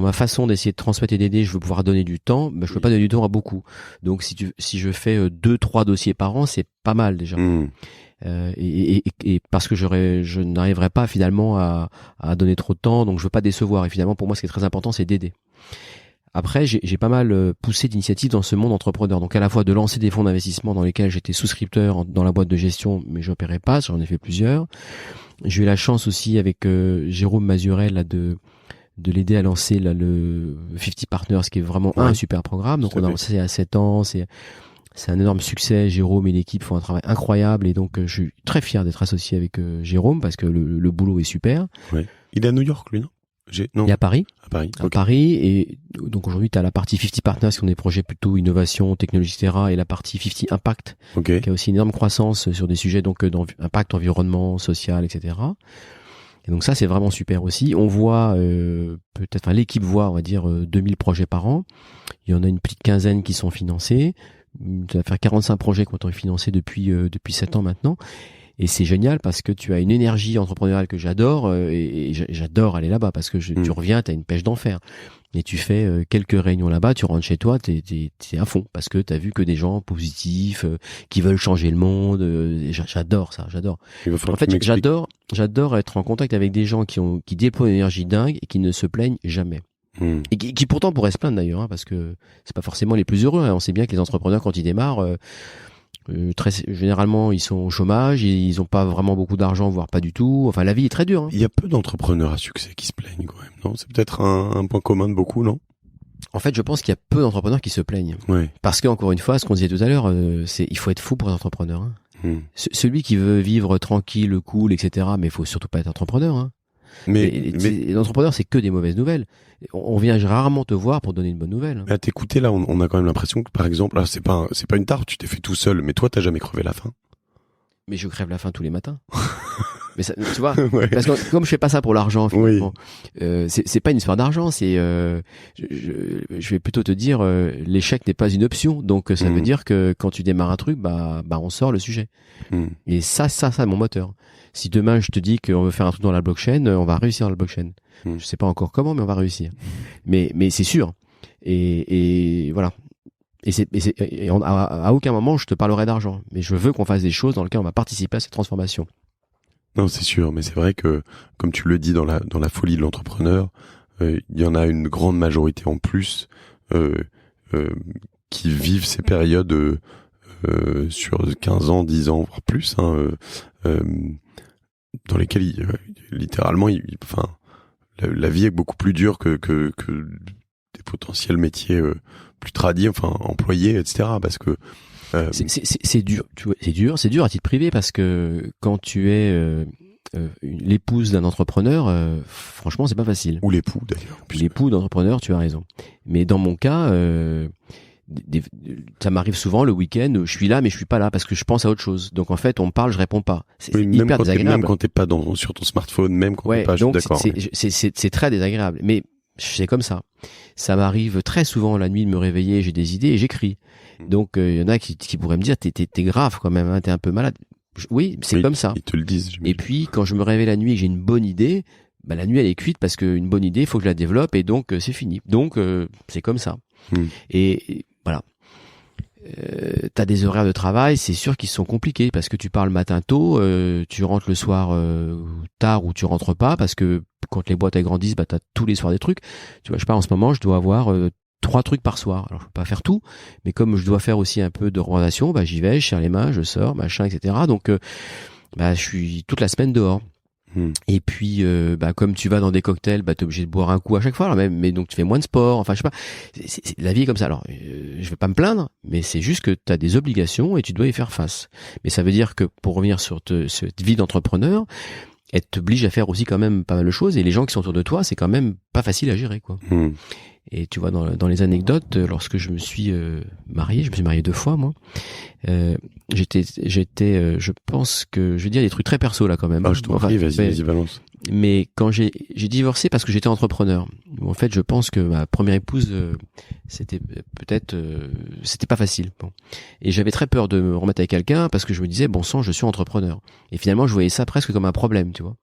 ma façon d'essayer de transmettre et d'aider, je veux pouvoir donner du temps, mais je peux pas donner du temps à beaucoup. Donc si je fais 2-3 dossiers par an, c'est pas mal déjà. Et parce que je n'arriverai pas finalement à donner trop de temps, donc je veux pas décevoir. Et finalement, pour moi, ce qui est très important, c'est d'aider. Après, j'ai pas mal poussé d'initiatives dans ce monde entrepreneur. Donc à la fois de lancer des fonds d'investissement dans lesquels j'étais souscripteur dans la boîte de gestion, mais je n'opérais pas, j'en ai fait plusieurs. J'ai eu la chance aussi avec Jérôme Mazurel là, de l'aider à lancer là, le 50 Partners, qui est vraiment un super programme. Donc on a lancé à 7 ans, c'est un énorme succès. Jérôme et l'équipe font un travail incroyable, et donc je suis très fier d'être associé avec Jérôme, parce que le boulot est super. Ouais. Il est à New York, lui, non? Non. Il est à Paris. À Paris. Et donc aujourd'hui, tu as la partie 50 Partners, qui sont des projets plutôt innovation, technologie, etc. Et la partie 50 Impact, qui a aussi une énorme croissance sur des sujets donc d'impact environnement, social, etc. Et donc ça, c'est vraiment super aussi. On voit l'équipe voit, on va dire, 2000 projets par an. Il y en a une petite quinzaine qui sont financés. Ça va faire 45 projets qui ont été financés depuis 7 ans maintenant. Et c'est génial parce que tu as une énergie entrepreneuriale que j'adore, et j'adore aller là-bas parce que tu reviens, tu as une pêche d'enfer. Et tu fais quelques réunions là-bas, tu rentres chez toi, t'es à fond parce que t'as vu que des gens positifs qui veulent changer le monde. J'adore ça, j'adore. En fait, j'adore être en contact avec des gens qui déploient une énergie dingue et qui ne se plaignent jamais. Et qui pourtant pourraient se plaindre d'ailleurs, hein, parce que c'est pas forcément les plus heureux. Hein. On sait bien que les entrepreneurs, quand ils démarrent, très généralement ils sont au chômage, ils ont pas vraiment beaucoup d'argent, voire pas du tout. Enfin, la vie est très dure. Hein. Il y a peu d'entrepreneurs à succès qui se plaignent quand même, non? C'est peut-être un point commun de beaucoup, non? En fait, je pense qu'il y a peu d'entrepreneurs qui se plaignent. Ouais. Parce que encore une fois, ce qu'on disait tout à l'heure, il faut être fou pour être entrepreneur. Hein. Celui qui veut vivre tranquille, cool, etc. Mais il faut surtout pas être entrepreneur. Hein. Mais l'entrepreneur, c'est que des mauvaises nouvelles. On vient rarement te voir pour donner une bonne nouvelle. Mais à t'écouter là, on a quand même l'impression que, par exemple, là, c'est pas une tarte, tu t'es fait tout seul, mais toi, t'as jamais crevé la faim. Mais je crève la faim tous les matins. Mais ça, tu vois, parce que comme je fais pas ça pour l'argent, finalement, c'est pas une histoire d'argent. C'est, je vais plutôt te dire, l'échec n'est pas une option. Donc ça veut dire que quand tu démarres un truc, bah on sort le sujet. Et ça, c'est mon moteur. Si demain je te dis qu'on veut faire un truc dans la blockchain, on va réussir dans la blockchain. Je sais pas encore comment, mais on va réussir. Mais c'est sûr. Et voilà. Et à aucun moment je te parlerai d'argent. Mais je veux qu'on fasse des choses dans lesquelles on va participer à cette transformation. Non, c'est sûr, mais c'est vrai que, comme tu le dis, dans la folie de l'entrepreneur, il y en a une grande majorité en plus qui vivent ces périodes sur 15 ans, 10 ans, voire plus, hein, dans lesquelles littéralement, la vie est beaucoup plus dure que potentiels métiers plus tradis, enfin employés, etc. Parce que c'est dur, tu vois, c'est dur à titre privé parce que quand tu es l'épouse d'un entrepreneur, franchement, c'est pas facile. Ou l'époux d'ailleurs. L'époux d'entrepreneur, tu as raison. Mais dans mon cas, ça m'arrive souvent le week-end, je suis là mais je suis pas là parce que je pense à autre chose. Donc en fait, on me parle, je réponds pas. C'est hyper désagréable. Même quand t'es pas sur ton smartphone, même quand t'es pas, donc je suis d'accord. c'est très désagréable. Mais c'est comme ça. Ça m'arrive très souvent la nuit de me réveiller, j'ai des idées et j'écris. Donc il y en a qui pourraient me dire t'es grave quand même, hein, t'es un peu malade. Oui, c'est comme ça. Ils te le disent. Et puis quand je me réveille la nuit et que j'ai une bonne idée, bah la nuit elle est cuite parce qu'une bonne idée, il faut que je la développe et donc c'est fini. Donc c'est comme ça. Et voilà. T'as des horaires de travail, c'est sûr qu'ils sont compliqués parce que tu pars le matin tôt, tu rentres le soir tard ou tu rentres pas parce que quand les boîtes agrandissent, bah t'as tous les soirs des trucs. Tu vois, je sais pas, en ce moment, je dois avoir 3 trucs par soir. Alors je peux pas faire tout, mais comme je dois faire aussi un peu de rotation, bah j'y vais, je serre les mains, je sors, machin, etc. Donc bah je suis toute la semaine dehors. Et puis bah comme tu vas dans des cocktails, bah t'es obligé de boire un coup à chaque fois, alors même, mais donc tu fais moins de sport, enfin je sais pas, la vie est comme ça. Alors je vais pas me plaindre, mais c'est juste que t'as des obligations et tu dois y faire face. Mais ça veut dire que pour revenir sur cette vie d'entrepreneur, elle t'oblige à faire aussi quand même pas mal de choses et les gens qui sont autour de toi, c'est quand même pas facile à gérer quoi. Et tu vois, dans les anecdotes, lorsque je me suis marié 2 fois, moi, j'étais, je pense que, je vais dire des trucs très perso là quand même. Ah, je t'en prie, vas-y, balance. Mais quand j'ai divorcé parce que j'étais entrepreneur. En fait, je pense que ma première épouse, c'était pas facile. Bon. Et j'avais très peur de me remettre avec quelqu'un parce que je me disais, bon sang, je suis entrepreneur. Et finalement, je voyais ça presque comme un problème, tu vois.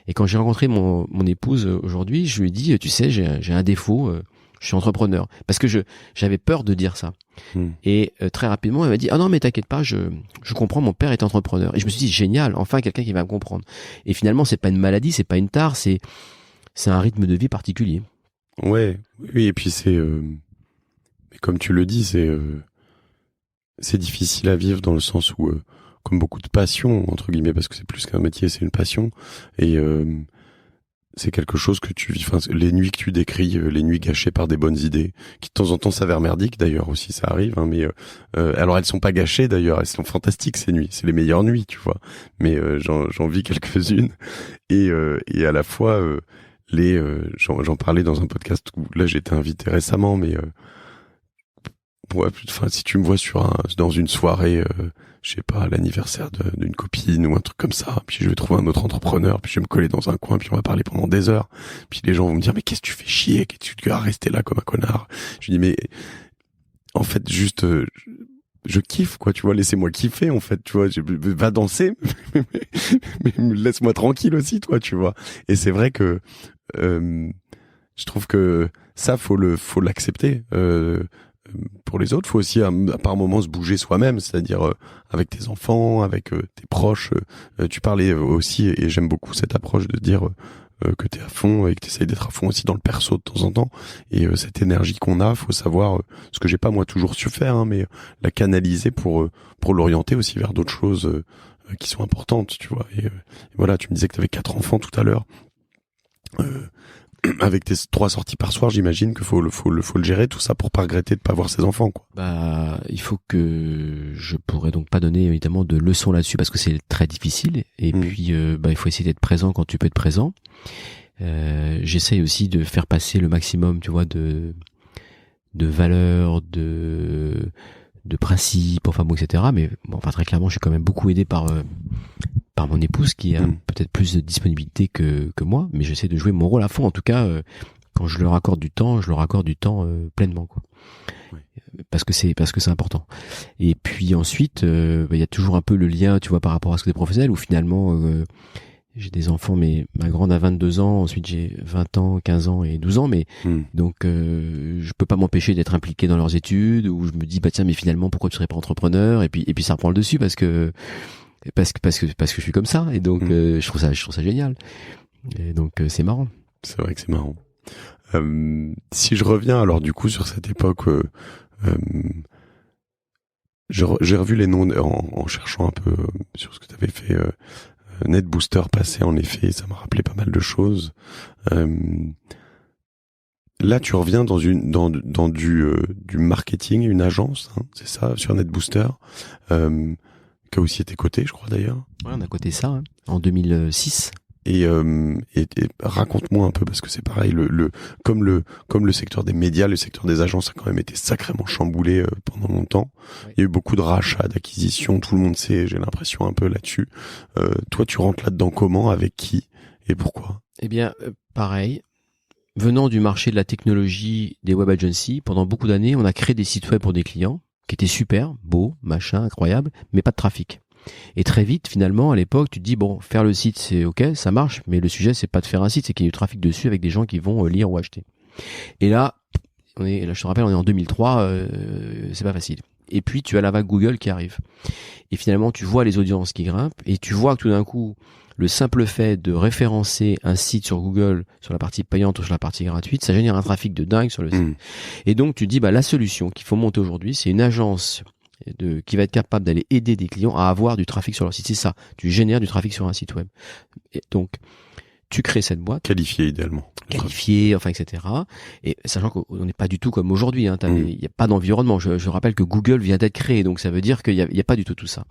Et quand j'ai rencontré mon épouse aujourd'hui, je lui ai dit, tu sais, j'ai un défaut. Je suis entrepreneur parce que j'avais peur de dire ça. Et très rapidement elle m'a dit ah non mais t'inquiète pas, je comprends, mon père est entrepreneur. Et je me suis dit génial, enfin quelqu'un qui va me comprendre. Et finalement c'est pas une maladie, c'est pas une tare, c'est un rythme de vie particulier. Ouais, oui, et puis c'est comme tu le dis, c'est difficile à vivre dans le sens où comme beaucoup de passions entre guillemets, parce que c'est plus qu'un métier, c'est une passion, et c'est quelque chose que tu vis, enfin, les nuits que tu décris, les nuits gâchées par des bonnes idées, qui de temps en temps s'avèrent merdiques d'ailleurs aussi, ça arrive, hein, mais alors elles sont pas gâchées d'ailleurs, elles sont fantastiques ces nuits, c'est les meilleures nuits, tu vois, mais j'en vis quelques-unes, et à la fois j'en parlais dans un podcast où là j'ai été invité récemment, mais ouais, enfin si tu me vois dans une soirée, je sais pas, l'anniversaire d'une copine ou un truc comme ça, puis je vais trouver un autre entrepreneur, puis je vais me coller dans un coin, puis on va parler pendant des heures, puis les gens vont me dire mais qu'est-ce que tu fais chier, qu'est-ce que tu vas rester là comme un connard. Je dis mais en fait juste je kiffe quoi, tu vois, laissez-moi kiffer en fait, tu vois, va danser mais laisse-moi tranquille aussi toi, tu vois. Et c'est vrai que je trouve que ça faut l'accepter. Pour les autres, faut aussi par moments se bouger soi-même, c'est-à-dire avec tes enfants, avec tes proches. Tu parlais aussi, et j'aime beaucoup cette approche de dire que t'es à fond et que t'essayes d'être à fond aussi dans le perso de temps en temps. Et cette énergie qu'on a, faut savoir, ce que j'ai pas moi toujours su faire, hein, mais la canaliser pour l'orienter aussi vers d'autres choses qui sont importantes, tu vois. Et voilà, tu me disais que t'avais 4 enfants tout à l'heure. Avec tes 3 sorties par soir, j'imagine qu'il faut le gérer tout ça pour pas regretter de pas voir ses enfants, quoi. Bah, il faut que je pourrais donc pas donner évidemment de leçons là-dessus parce que c'est très difficile. Et puis, bah, il faut essayer d'être présent quand tu peux être présent. J'essaye aussi de faire passer le maximum, tu vois, de valeurs, de principes, enfin bon, etc. Mais bon, enfin très clairement, je suis quand même beaucoup aidé par mon épouse qui a peut-être plus de disponibilité que moi, mais j'essaie de jouer mon rôle à fond. En tout cas, quand je leur accorde du temps, pleinement, quoi. Oui. Parce que c'est important. Et puis ensuite, il y a toujours un peu le lien, tu vois, par rapport à ce que des professionnels, où finalement, j'ai des enfants, mais ma grande a 22 ans, ensuite j'ai 20 ans, 15 ans et 12 ans, mais donc je peux pas m'empêcher d'être impliqué dans leurs études, où je me dis bah tiens, mais finalement pourquoi tu serais pas entrepreneur, et puis ça reprend le dessus parce que je suis comme ça, et donc je trouve ça génial, et donc c'est marrant. C'est vrai que c'est marrant. Si je reviens alors du coup sur cette époque, j'ai revu les noms en cherchant un peu sur ce que tu avais fait. NetBooster passé, en effet, ça m'a rappelé pas mal de choses. là, tu reviens dans du marketing, une agence, hein, c'est ça, sur NetBooster, qui a aussi été coté, je crois d'ailleurs. Ouais, on a coté ça hein, en 2006. Et raconte-moi un peu, parce que c'est pareil, comme le secteur des médias, le secteur des agences a quand même été sacrément chamboulé pendant longtemps. Oui. Il y a eu beaucoup de rachats, d'acquisitions, tout le monde sait, j'ai l'impression un peu là-dessus. Toi, tu rentres là-dedans comment, avec qui et pourquoi? Eh bien, pareil. Venant du marché de la technologie, des web agencies, pendant beaucoup d'années, on a créé des sites web pour des clients qui étaient super, beaux, machin, incroyables, mais pas de trafic. Et très vite, finalement, à l'époque, tu te dis, bon, faire le site, c'est ok, ça marche, mais le sujet, c'est pas de faire un site, c'est qu'il y ait du trafic dessus avec des gens qui vont lire ou acheter. Et là, je te rappelle, on est en 2003, c'est pas facile. Et puis, tu as la vague Google qui arrive. Et finalement, tu vois les audiences qui grimpent, et tu vois que tout d'un coup, le simple fait de référencer un site sur Google, sur la partie payante ou sur la partie gratuite, ça génère un trafic de dingue sur le site. Et donc, tu te dis, la solution qu'il faut monter aujourd'hui, c'est une agence qui va être capable d'aller aider des clients à avoir du trafic sur leur site. C'est ça, tu génères du trafic sur un site web. Et donc, tu crées cette boîte. Qualifiée idéalement. Qualifiée, enfin, etc. Et sachant qu'on n'est pas du tout comme aujourd'hui, hein, il n'y a pas d'environnement. Je rappelle que Google vient d'être créé, donc ça veut dire qu'il n'y a pas du tout ça.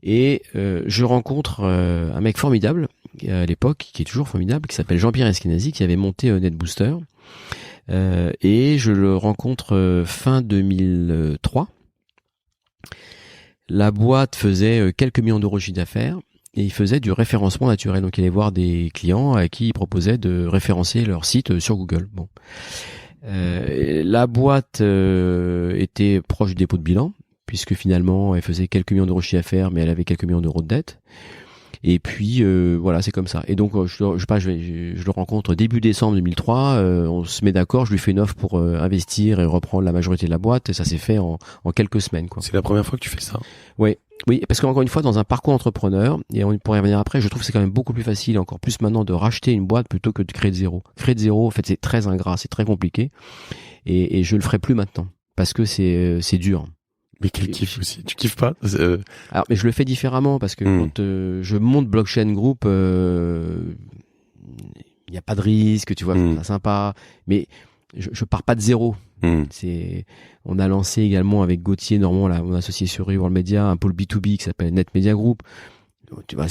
Et je rencontre un mec formidable, à l'époque, qui est toujours formidable, qui s'appelle Jean-Pierre Eskenazi, qui avait monté NetBooster. Et je le rencontre fin 2003. La boîte faisait quelques millions d'euros de chiffre d'affaires et il faisait du référencement naturel. Donc il allait voir des clients à qui il proposait de référencer leur site sur Google. Bon, la boîte était proche du dépôt de bilan puisque finalement elle faisait quelques millions d'euros de chiffre d'affaires, mais elle avait quelques millions d'euros de dette. Et puis voilà, c'est comme ça. Et donc je le rencontre début décembre 2003. On se met d'accord. Je lui fais une offre pour investir et reprendre la majorité de la boîte. Et ça s'est fait en quelques semaines, quoi. C'est la première fois que tu fais ça? Oui, parce qu'encore une fois, dans un parcours entrepreneur, et on pourrait y revenir après, je trouve que c'est quand même beaucoup plus facile, encore plus maintenant, de racheter une boîte plutôt que de créer de zéro. Créer de zéro, en fait, c'est très ingrat, c'est très compliqué. Et je le ferai plus maintenant parce que c'est dur. Mais quel kiff aussi, tu kiffes pas? Alors, mais je le fais différemment parce que quand je monte Blockchain Group, il n'y a pas de risque, tu vois, c'est sympa, mais je pars pas de zéro. On a lancé également avec Gauthier Normand, là, mon associé sur World Media, un pôle B2B qui s'appelle Net Media Group. Donc, tu vois,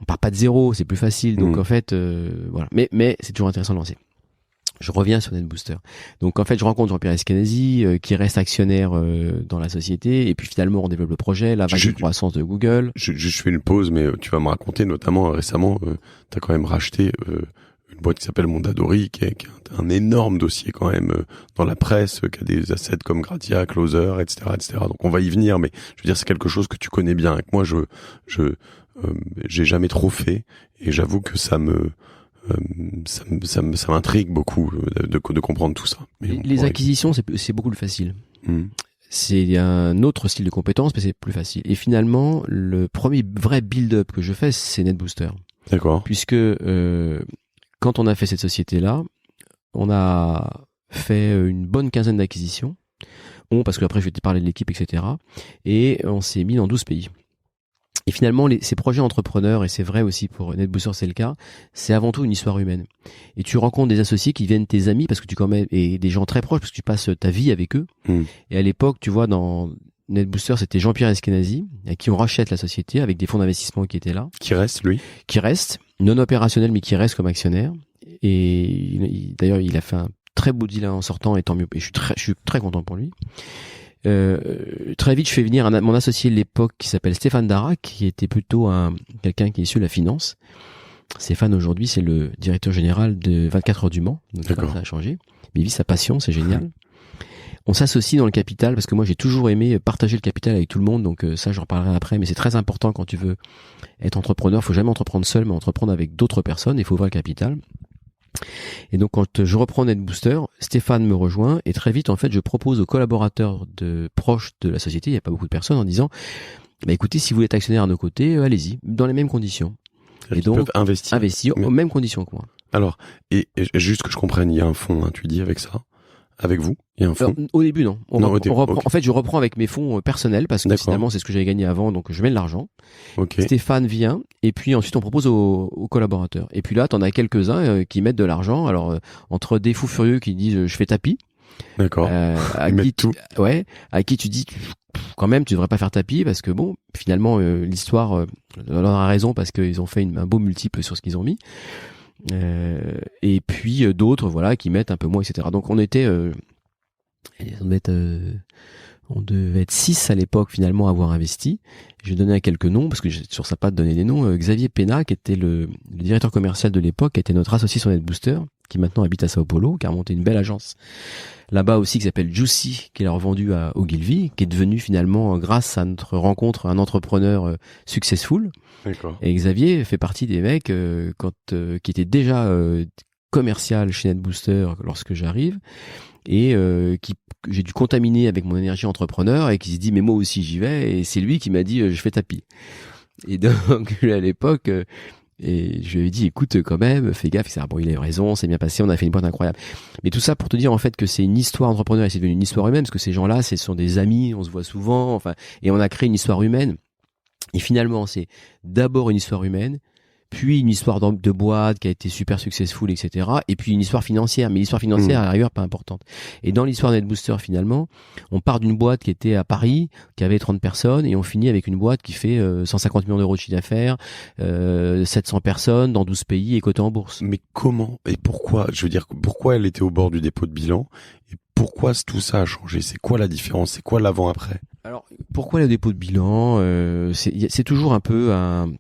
on part pas de zéro, c'est plus facile. Donc en fait, voilà. Mais c'est toujours intéressant de lancer. Je reviens sur NetBooster. Donc en fait, je rencontre Jean-Pierre Eskenazi qui reste actionnaire dans la société et puis finalement on développe le projet, la vague de croissance de Google. Je fais une pause, mais tu vas me raconter notamment récemment, tu as quand même racheté une boîte qui s'appelle Mondadori, qui est un énorme dossier quand même dans la presse, qui a des assets comme Gratia, Closer, etc., etc. Donc on va y venir, mais je veux dire c'est quelque chose que tu connais bien. Avec moi, j'ai jamais trop fait et j'avoue que ça m'intrigue beaucoup de comprendre tout ça. Mais les acquisitions, c'est beaucoup plus facile. C'est un autre style de compétence, mais c'est plus facile. Et finalement, le premier vrai build-up que je fais, c'est NetBooster. D'accord. Puisque quand on a fait cette société-là, on a fait une bonne quinzaine d'acquisitions. Parce que après, je vais te parler de l'équipe, etc. Et on s'est mis dans 12 pays. Et finalement, ces projets entrepreneurs, et c'est vrai aussi pour NetBooster, c'est le cas, c'est avant tout une histoire humaine. Et tu rencontres des associés qui viennent tes amis parce que et des gens très proches parce que tu passes ta vie avec eux. Et à l'époque, tu vois, dans NetBooster, c'était Jean-Pierre Eskenazi, à qui on rachète la société avec des fonds d'investissement qui étaient là. Qui reste, lui? Qui reste, non opérationnel, mais qui reste comme actionnaire. Et d'ailleurs, il a fait un très beau deal en sortant, et tant mieux. Et je suis très content pour lui. Très vite, je fais venir mon associé de l'époque qui s'appelle Stéphane Darac, qui était plutôt quelqu'un qui est issu de la finance. Stéphane, aujourd'hui, c'est le directeur général de 24 heures du Mans. Donc, ça a changé. Mais il vit sa passion, c'est génial. On s'associe dans le capital parce que moi, j'ai toujours aimé partager le capital avec tout le monde. Donc, ça, j'en reparlerai après. Mais c'est très important quand tu veux être entrepreneur. Faut jamais entreprendre seul, mais entreprendre avec d'autres personnes. Il faut ouvrir le capital. Et donc quand je reprends NetBooster, Stéphane me rejoint et très vite en fait je propose aux collaborateurs proches de la société, il n'y a pas beaucoup de personnes, en disant écoutez, si vous êtes actionnaire à nos côtés, allez-y, dans les mêmes conditions. Et donc investir aux mêmes conditions que moi. Alors, et juste que je comprenne, il y a un fonds, tu dis avec ça. avec vous et un fonds? Au début, non. Non, On reprend. ok. En fait, je reprends avec mes fonds personnels parce que D'accord. finalement, c'est ce que j'avais gagné avant, donc je mets de l'argent. Ok. Stéphane vient et puis ensuite on propose aux collaborateurs. Et puis là, t'en as quelques-uns qui mettent de l'argent. Alors entre des fous furieux qui disent je fais tapis, D'accord. à Ils qui mettent tout. à qui tu dis quand même tu devrais pas faire tapis parce que bon, finalement l'histoire leur a raison parce qu'ils ont fait un beau multiple sur ce qu'ils ont mis. Et puis d'autres voilà qui mettent un peu moins, etc. Donc on devait être 6 à l'époque finalement à avoir investi. Je vais donner quelques noms parce que j'ai toujours ça pas de donner des noms. Xavier Pena, qui était le directeur commercial de l'époque, qui était notre associé sur NetBooster, qui maintenant habite à Sao Paulo, qui a monté une belle agence là-bas aussi qui s'appelle Juicy, qu'il a revendu à Ogilvy, qui est devenu finalement, grâce à notre rencontre, un entrepreneur successful. D'accord. Et Xavier fait partie des mecs qui étaient déjà commercial chez NetBooster lorsque j'arrive et que j'ai dû contaminer avec mon énergie entrepreneur et qui se dit mais moi aussi j'y vais, et c'est lui qui m'a dit je fais tapis. Et donc à l'époque et je lui ai dit écoute quand même fais gaffe, etc. Bon, il a raison, c'est bien passé, on a fait une boîte incroyable. Mais tout ça pour te dire en fait que c'est une histoire entrepreneur et c'est devenu une histoire humaine parce que ces gens-là ce sont des amis, on se voit souvent, enfin, et on a créé une histoire humaine. Et finalement c'est d'abord une histoire humaine, puis une histoire de boîte qui a été super successful, etc. Et puis une histoire financière, mais l'histoire financière à la rigueur pas importante. Et dans l'histoire de NetBooster finalement, on part d'une boîte qui était à Paris, qui avait 30 personnes, et on finit avec une boîte qui fait 150 millions d'euros de chiffre d'affaires, 700 personnes dans 12 pays et cotée en bourse. Mais comment et pourquoi? Je veux dire, pourquoi elle était au bord du dépôt de bilan et pourquoi tout ça a changé? C'est quoi la différence? C'est quoi l'avant-après? Alors, pourquoi le dépôt de bilan c'est toujours un peu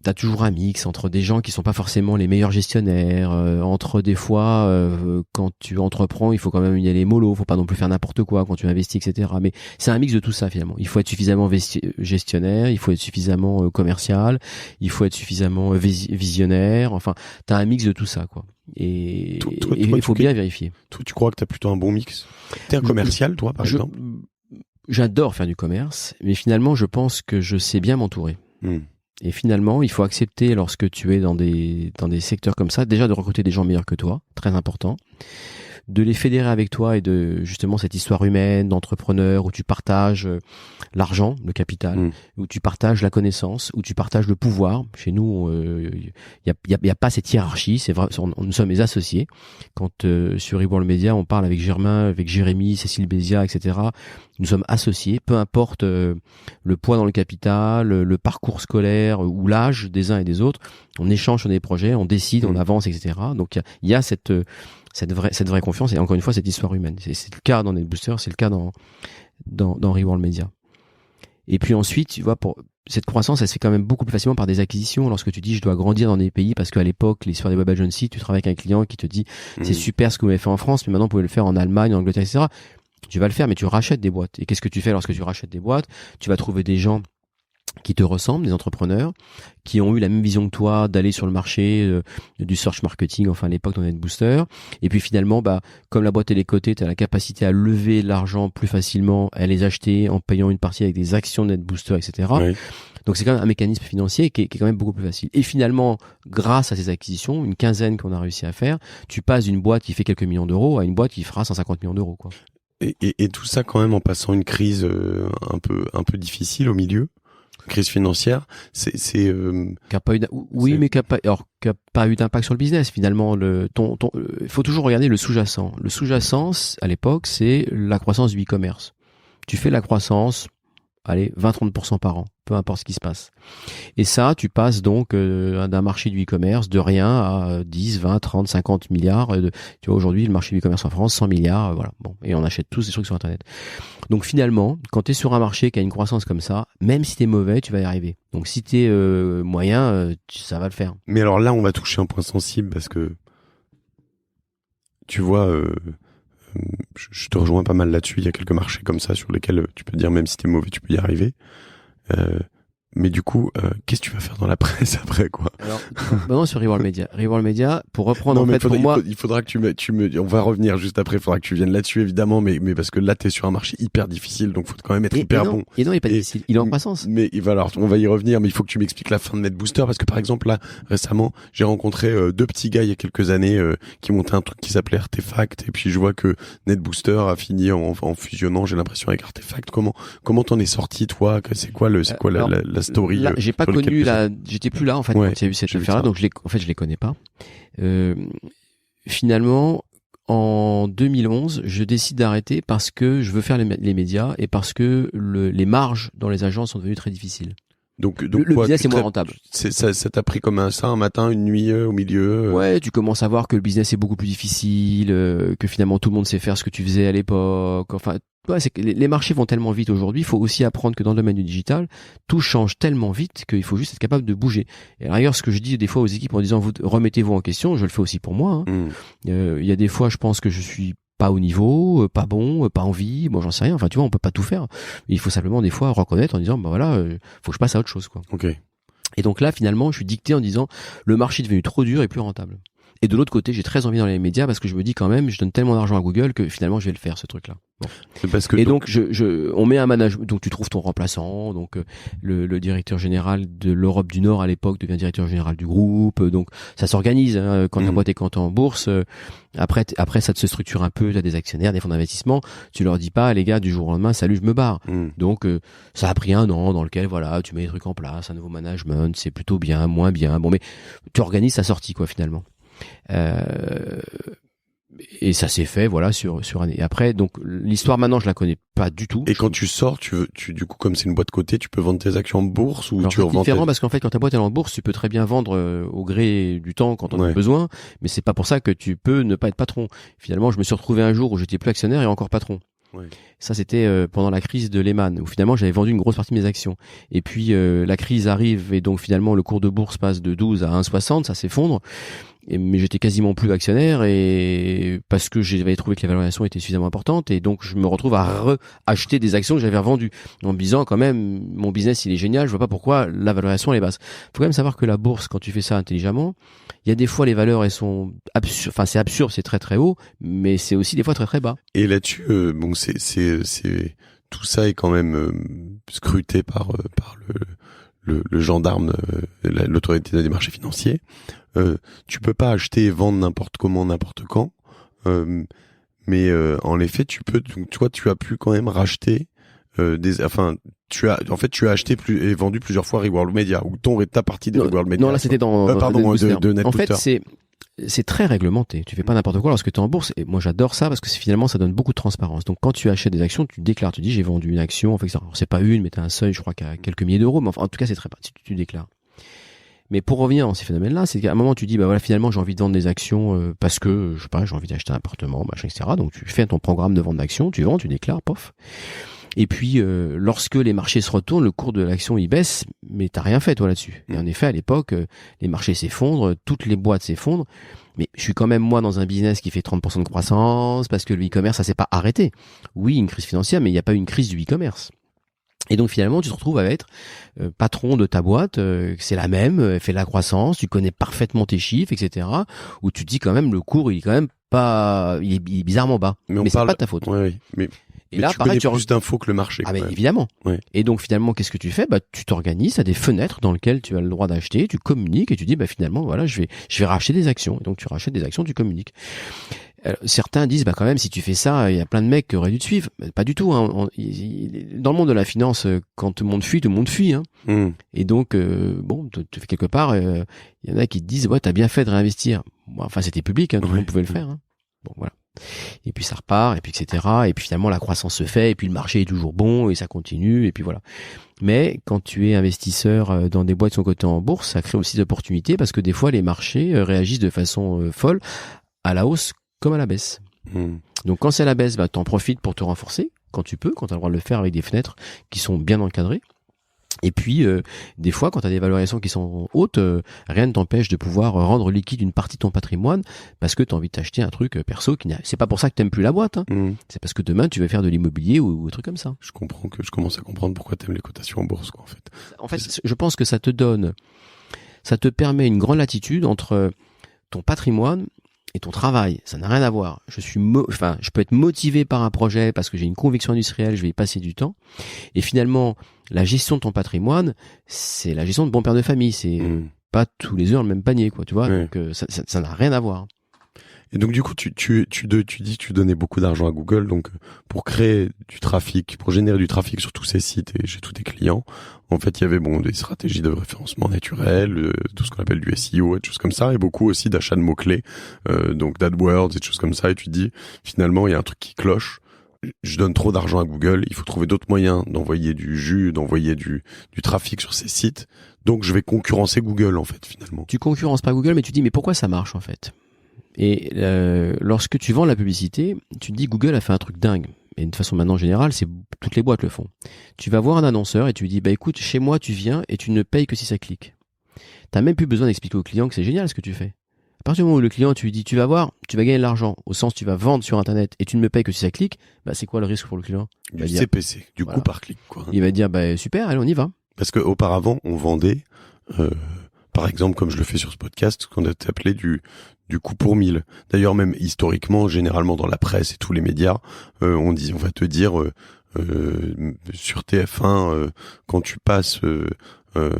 t'as toujours un mix entre des gens qui sont pas forcément les meilleurs gestionnaires, entre des fois quand tu entreprends, il faut quand même y aller mollo, faut pas non plus faire n'importe quoi quand tu investis, etc. Mais c'est un mix de tout ça finalement. Il faut être suffisamment gestionnaire, il faut être suffisamment commercial, il faut être suffisamment visionnaire. Enfin, t'as un mix de tout ça, quoi. Et il faut bien vérifier. Toi, tu crois que t'as plutôt un bon mix? T'es un commercial, toi, par exemple? J'adore faire du commerce, mais finalement, je pense que je sais bien m'entourer. Et finalement, il faut accepter lorsque tu es dans des secteurs comme ça, déjà de recruter des gens meilleurs que toi, très important, de les fédérer avec toi et de justement cette histoire humaine d'entrepreneur où tu partages l'argent, le capital, où tu partages la connaissance, où tu partages le pouvoir. Chez nous, il y a pas cette hiérarchie, c'est vrai, nous sommes les associés. Quand sur Reworld Media, on parle avec Germain, avec Jérémy, Cécile Bézia, etc. Nous sommes associés, peu importe le poids dans le capital, le parcours scolaire ou l'âge des uns et des autres. On échange sur des projets, on décide, on avance, etc. Donc il y a cette vraie confiance et encore une fois cette histoire humaine. C'est le cas dans NetBooster, c'est le cas dans Reworld Media. Et puis ensuite, tu vois, pour cette croissance, elle se fait quand même beaucoup plus facilement par des acquisitions. Lorsque tu dis je dois grandir dans des pays, parce qu'à l'époque, l'histoire des web agencies, tu travailles avec un client qui te dit c'est super ce que vous avez fait en France, mais maintenant vous pouvez le faire en Allemagne, en Angleterre, etc. Tu vas le faire, mais tu rachètes des boîtes. Et qu'est-ce que tu fais lorsque tu rachètes des boîtes? Tu vas trouver des gens qui te ressemblent, des entrepreneurs qui ont eu la même vision que toi d'aller sur le marché du search marketing, enfin à l'époque dans NetBooster. Et puis finalement, comme la boîte elle est cotée, tu as la capacité à lever de l'argent plus facilement, à les acheter en payant une partie avec des actions de NetBooster, etc. Oui. Donc c'est quand même un mécanisme financier qui est quand même beaucoup plus facile. Et finalement, grâce à ces acquisitions, une quinzaine qu'on a réussi à faire, tu passes d'une boîte qui fait quelques millions d'euros à une boîte qui fera 150 millions d'euros, quoi. Et tout ça quand même en passant une crise un peu difficile au milieu. Crise financière, c'est qui a pas eu mais qui a pas eu d'impact sur le business finalement. Il faut toujours regarder le sous-jacent. Le sous-jacent à l'époque, c'est la croissance du e-commerce. Tu fais la croissance, allez, 20-30% par an, peu importe ce qui se passe. Et ça, tu passes donc d'un marché du e-commerce de rien à 10, 20, 30, 50 milliards. Tu vois, aujourd'hui, le marché du e-commerce en France, 100 milliards, voilà. Bon, et on achète tous des trucs sur Internet. Donc finalement, quand tu es sur un marché qui a une croissance comme ça, même si tu es mauvais, tu vas y arriver. Donc si tu es moyen, ça va le faire. Mais alors là, on va toucher un point sensible parce que, tu vois... je te rejoins pas mal là-dessus. Il y a quelques marchés comme ça sur lesquels tu peux dire même si t'es mauvais, tu peux y arriver. Mais du coup, qu'est-ce que tu vas faire dans la presse après, quoi? Alors, maintenant sur Reworld Media. Reworld Media, pour reprendre, Non, en mais fait, pour moi. il faudra que on va revenir juste après, il faudra que tu viennes là-dessus, évidemment, mais parce que là, t'es sur un marché hyper difficile, donc faut quand même être hyper bon. Et non, il est pas difficile. Il est en croissance. Mais alors, on va y revenir, mais il faut que tu m'expliques la fin de NetBooster, parce que par exemple, là, récemment, j'ai rencontré deux petits gars il y a quelques années qui montaient un truc qui s'appelait Artefact, et puis je vois que NetBooster a fini en fusionnant, j'ai l'impression, avec Artefact. Comment t'en es sorti, toi? C'est quoi la story? Là, j'ai pas connu j'étais plus là, en fait, quand il y a eu cette affaire-là, donc je les connais pas. Finalement, en 2011, je décide d'arrêter parce que je veux faire les médias et parce que les marges dans les agences sont devenues très difficiles. Donc le business est moins rentable. Ça t'a pris comme un matin, une nuit, au milieu. Ouais, tu commences à voir que le business est beaucoup plus difficile, que finalement tout le monde sait faire ce que tu faisais à l'époque. Enfin, ouais, c'est que les marchés vont tellement vite aujourd'hui. Il faut aussi apprendre que dans le domaine du digital, tout change tellement vite qu'il faut juste être capable de bouger. Et à la rigueur, ce que je dis des fois aux équipes en disant, vous remettez-vous en question, je le fais aussi pour moi. Il y a des fois, je pense que je suis pas au niveau, pas bon, pas envie, bon j'en sais rien, enfin tu vois, on peut pas tout faire. Il faut simplement des fois reconnaître en disant voilà, faut que je passe à autre chose, quoi. OK. Et donc là finalement, je suis dicté en disant le marché est devenu trop dur et plus rentable. Et de l'autre côté, j'ai très envie dans les médias parce que je me dis quand même, je donne tellement d'argent à Google que finalement je vais le faire, ce truc-là. Bon. C'est parce que et donc on met un management, donc tu trouves ton remplaçant, donc le directeur général de l'Europe du Nord à l'époque devient directeur général du groupe, donc ça s'organise hein, quand la boîte est cotée en bourse. Après ça te se structure un peu, tu as des actionnaires, des fonds d'investissement, tu leur dis pas les gars du jour au lendemain salut je me barre. Donc ça a pris 1 an dans lequel voilà, tu mets les trucs en place, un nouveau management, c'est plutôt bien, moins bien. Bon mais tu organises sa sortie quoi finalement. Et ça s'est fait voilà sur année. Après donc l'histoire maintenant je la connais pas du tout. Et quand tu sors, tu du coup comme c'est une boîte cotée, tu peux vendre tes actions en bourse ou tu revends? C'est différent parce qu'en fait quand ta boîte est en bourse, tu peux très bien vendre au gré du temps quand on a besoin, mais c'est pas pour ça que tu peux ne pas être patron. Finalement, je me suis retrouvé un jour où j'étais plus actionnaire et encore patron. Ouais. Ça c'était pendant la crise de Lehman où finalement j'avais vendu une grosse partie de mes actions. Et puis la crise arrive et donc finalement le cours de bourse passe de 12 à 1,60, ça s'effondre. Mais j'étais quasiment plus actionnaire et parce que j'avais trouvé que la valorisation était suffisamment importante et donc je me retrouve à acheter des actions que j'avais revendues en me disant quand même mon business il est génial, je vois pas pourquoi la valorisation elle est basse. Faut quand même savoir que la bourse quand tu fais ça intelligemment, il y a des fois les valeurs elles sont absurdes, enfin c'est absurde, c'est très très haut, mais c'est aussi des fois très très bas. Et là-dessus bon c'est tout ça est quand même scruté par le gendarme, l'autorité des marchés financiers. Tu peux pas acheter et vendre n'importe comment, n'importe quand. Mais en effet, tu peux. Donc, toi, tu as pu quand même racheter tu as acheté et vendu plusieurs fois Reworld Media ou ta partie de Reworld Media. Non, là c'était dans de NetBooster. En fait, c'est très réglementé. Tu fais pas n'importe quoi lorsque tu es en bourse. Et moi, j'adore ça parce que finalement, ça donne beaucoup de transparence. Donc, quand tu achètes des actions, tu déclares. Tu dis, j'ai vendu une action. En fait, c'est pas une, mais t'as un seuil, je crois, qu'à quelques milliers d'euros. Mais enfin, en tout cas, c'est très pratique. Tu déclares. Mais pour revenir à ces phénomènes-là, c'est qu'à un moment, tu dis, bah voilà, finalement, j'ai envie de vendre des actions parce que, je sais pas, j'ai envie d'acheter un appartement, machin, etc. Donc, tu fais ton programme de vente d'actions, tu vends, tu déclares, pof. Et puis, lorsque les marchés se retournent, le cours de l'action, il baisse, mais t'as rien fait, toi, là-dessus. Et en effet, à l'époque, les marchés s'effondrent, toutes les boîtes s'effondrent. Mais je suis quand même, moi, dans un business qui fait 30% de croissance, parce que le e-commerce, ça s'est pas arrêté. Oui, une crise financière, mais il n'y a pas eu une crise du e-commerce. Et donc, finalement, tu te retrouves à être patron de ta boîte, c'est la même, elle fait de la croissance, tu connais parfaitement tes chiffres, etc. Où tu te dis quand même, le cours, il est quand même pas, il est bizarrement bas. Mais c'est pas de ta faute. Oui, et là, tu connais plus d'infos que le marché. Ah, mais évidemment. Ouais. Et donc, finalement, qu'est-ce que tu fais? Bah, tu t'organises à des fenêtres dans lesquelles tu as le droit d'acheter, tu communiques et tu dis, bah, finalement, voilà, je vais racheter des actions. Et donc, tu rachètes des actions, tu communiques. Alors, certains disent, bah, quand même, si tu fais ça, il y a plein de mecs qui auraient dû te suivre. Mais pas du tout, hein. Dans le monde de la finance, quand tout le monde fuit, hein. Et donc, bon, tu fais quelque part, il y en a qui te disent, ouais, t'as bien fait de réinvestir. Bon, enfin, c'était public, hein, tout le monde pouvait le faire, hein. Bon, voilà. Et puis ça repart, et puis etc. Et puis finalement la croissance se fait, et puis le marché est toujours bon, et ça continue, et puis voilà. Mais quand tu es investisseur dans des boîtes qui sont cotées en bourse, ça crée aussi des opportunités parce que des fois les marchés réagissent de façon folle à la hausse comme à la baisse. Donc quand c'est à la baisse, bah t'en profites pour te renforcer quand tu peux, quand t'as le droit de le faire avec des fenêtres qui sont bien encadrées. Et puis, des fois, quand tu as des valorisations qui sont hautes, rien ne t'empêche de pouvoir rendre liquide une partie de ton patrimoine parce que tu as envie d'acheter un truc perso c'est pas pour ça que tu n'aimes plus la boîte. Hein. C'est parce que demain, tu veux faire de l'immobilier ou un truc comme ça. Je commence à comprendre pourquoi tu aimes les cotations en bourse, quoi, en fait. En fait, je pense que ça te permet une grande latitude entre ton patrimoine et ton travail. Ça n'a rien à voir. Je peux être motivé par un projet parce que j'ai une conviction industrielle, je vais y passer du temps. Et finalement, la gestion de ton patrimoine, c'est la gestion de bon père de famille. C'est pas tous les œufs dans le même panier, quoi. Tu vois. Ouais. Donc ça n'a rien à voir. Et donc du coup, tu dis que tu donnais beaucoup d'argent à Google, donc pour créer du trafic, pour générer du trafic sur tous ces sites et chez tous tes clients. En fait, il y avait des stratégies de référencement naturel, tout ce qu'on appelle du SEO et des choses comme ça, et beaucoup aussi d'achats de mots-clés, donc d'AdWords et des choses comme ça. Et tu dis, finalement, il y a un truc qui cloche. Je donne trop d'argent à Google, il faut trouver d'autres moyens d'envoyer du jus, d'envoyer du trafic sur ces sites. Donc je vais concurrencer Google, en fait, finalement. Tu concurrences pas Google, mais tu dis, mais pourquoi ça marche, en fait? Et lorsque tu vends la publicité, tu te dis Google a fait un truc dingue. Et de façon maintenant générale, toutes les boîtes le font. Tu vas voir un annonceur et tu lui dis, bah écoute, chez moi tu viens et tu ne payes que si ça clique. T'as même plus besoin d'expliquer au client que c'est génial ce que tu fais. À partir du moment où le client, tu lui dis, tu vas voir, tu vas gagner de l'argent, au sens tu vas vendre sur Internet et tu ne me payes que si ça clique, bah c'est quoi le risque pour le client? Du CPC, du coup par clic, quoi. Il va dire, bah super, allez on y va. Parce que auparavant, on vendait, par exemple, comme je le fais sur ce podcast, ce qu'on a appelé du coup pour 1000. D'ailleurs, même historiquement, généralement dans la presse et tous les médias, on va te dire sur TF1, quand tu passes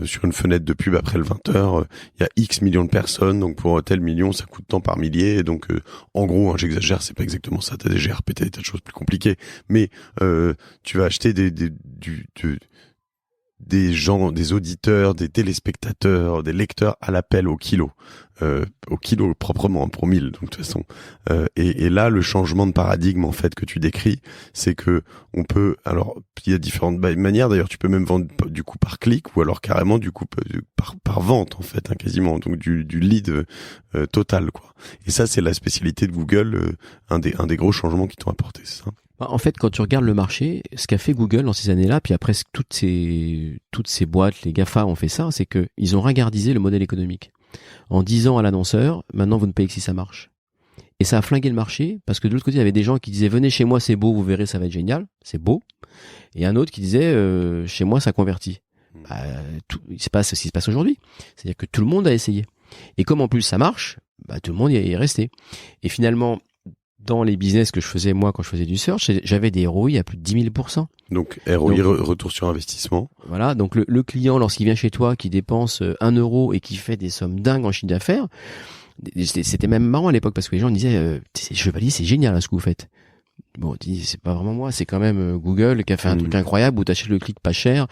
sur une fenêtre de pub après le 20h, il y a X millions de personnes, donc pour tel million, ça coûte tant par millier. Et donc, en gros, hein, j'exagère, c'est pas exactement ça. T'as des GRPT, t'as des tas de choses plus compliquées, mais tu vas acheter des gens, des auditeurs, des téléspectateurs, des lecteurs à l'appel au kilo proprement, pour 1000, donc de toute façon. Et là, le changement de paradigme en fait que tu décris, c'est que on peut, alors il y a différentes manières. D'ailleurs, tu peux même vendre du coup par clic ou alors carrément du coup par vente en fait, hein, quasiment. Donc du lead total, quoi. Et ça, c'est la spécialité de Google, un des gros changements qu'ils t'ont apporté, c'est ça. En fait, quand tu regardes le marché, ce qu'a fait Google dans ces années-là, puis après toutes ces boîtes, les GAFA ont fait ça, c'est que ils ont ringardisé le modèle économique. En disant à l'annonceur, maintenant vous ne payez que si ça marche. Et ça a flingué le marché, parce que de l'autre côté, il y avait des gens qui disaient, venez chez moi, c'est beau, vous verrez, ça va être génial, c'est beau. Et un autre qui disait, chez moi, ça convertit. Bah, c'est pas ce qui se passe aujourd'hui. C'est-à-dire que tout le monde a essayé. Et comme en plus ça marche, bah, tout le monde y est resté. Et finalement, dans les business que je faisais moi quand je faisais du search, j'avais des ROI à plus de 10 000%. Donc ROI, retour sur investissement. Voilà, donc le client, lorsqu'il vient chez toi, qui dépense 1 euro et qui fait des sommes dingues en chiffre d'affaires, c'était même marrant à l'époque parce que les gens disaient Chevalier, c'est génial hein, ce que vous faites. Bon, c'est pas vraiment moi, c'est quand même Google qui a fait un truc incroyable où t'achètes le clic pas cher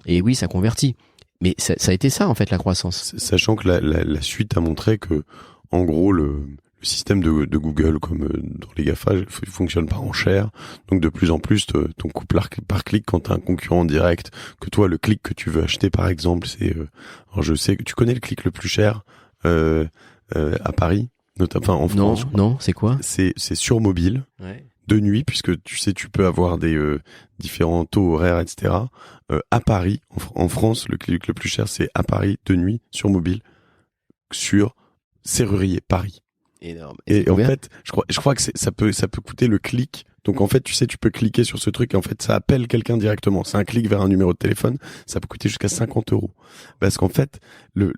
et oui, ça convertit. Mais ça a été ça en fait la croissance. Sachant que la suite a montré que en gros le système de Google, comme dans les GAFA, fonctionne par enchère. Donc de plus en plus, ton coût par clic, quand tu as un concurrent direct, que toi, le clic que tu veux acheter, par exemple, c'est... alors je sais que tu connais le clic le plus cher à Paris, notamment en France. Non, c'est quoi? C'est sur mobile, ouais. De nuit, puisque tu sais, tu peux avoir des différents taux horaires, etc. À Paris, en France, le clic le plus cher, c'est à Paris, de nuit, sur mobile, sur Serrurier Paris. Énorme. Et en fait, je crois que ça peut coûter le clic. Donc en fait, tu sais, tu peux cliquer sur ce truc et en fait, ça appelle quelqu'un directement. C'est un clic vers un numéro de téléphone. Ça peut coûter jusqu'à 50 €. Parce qu'en fait, la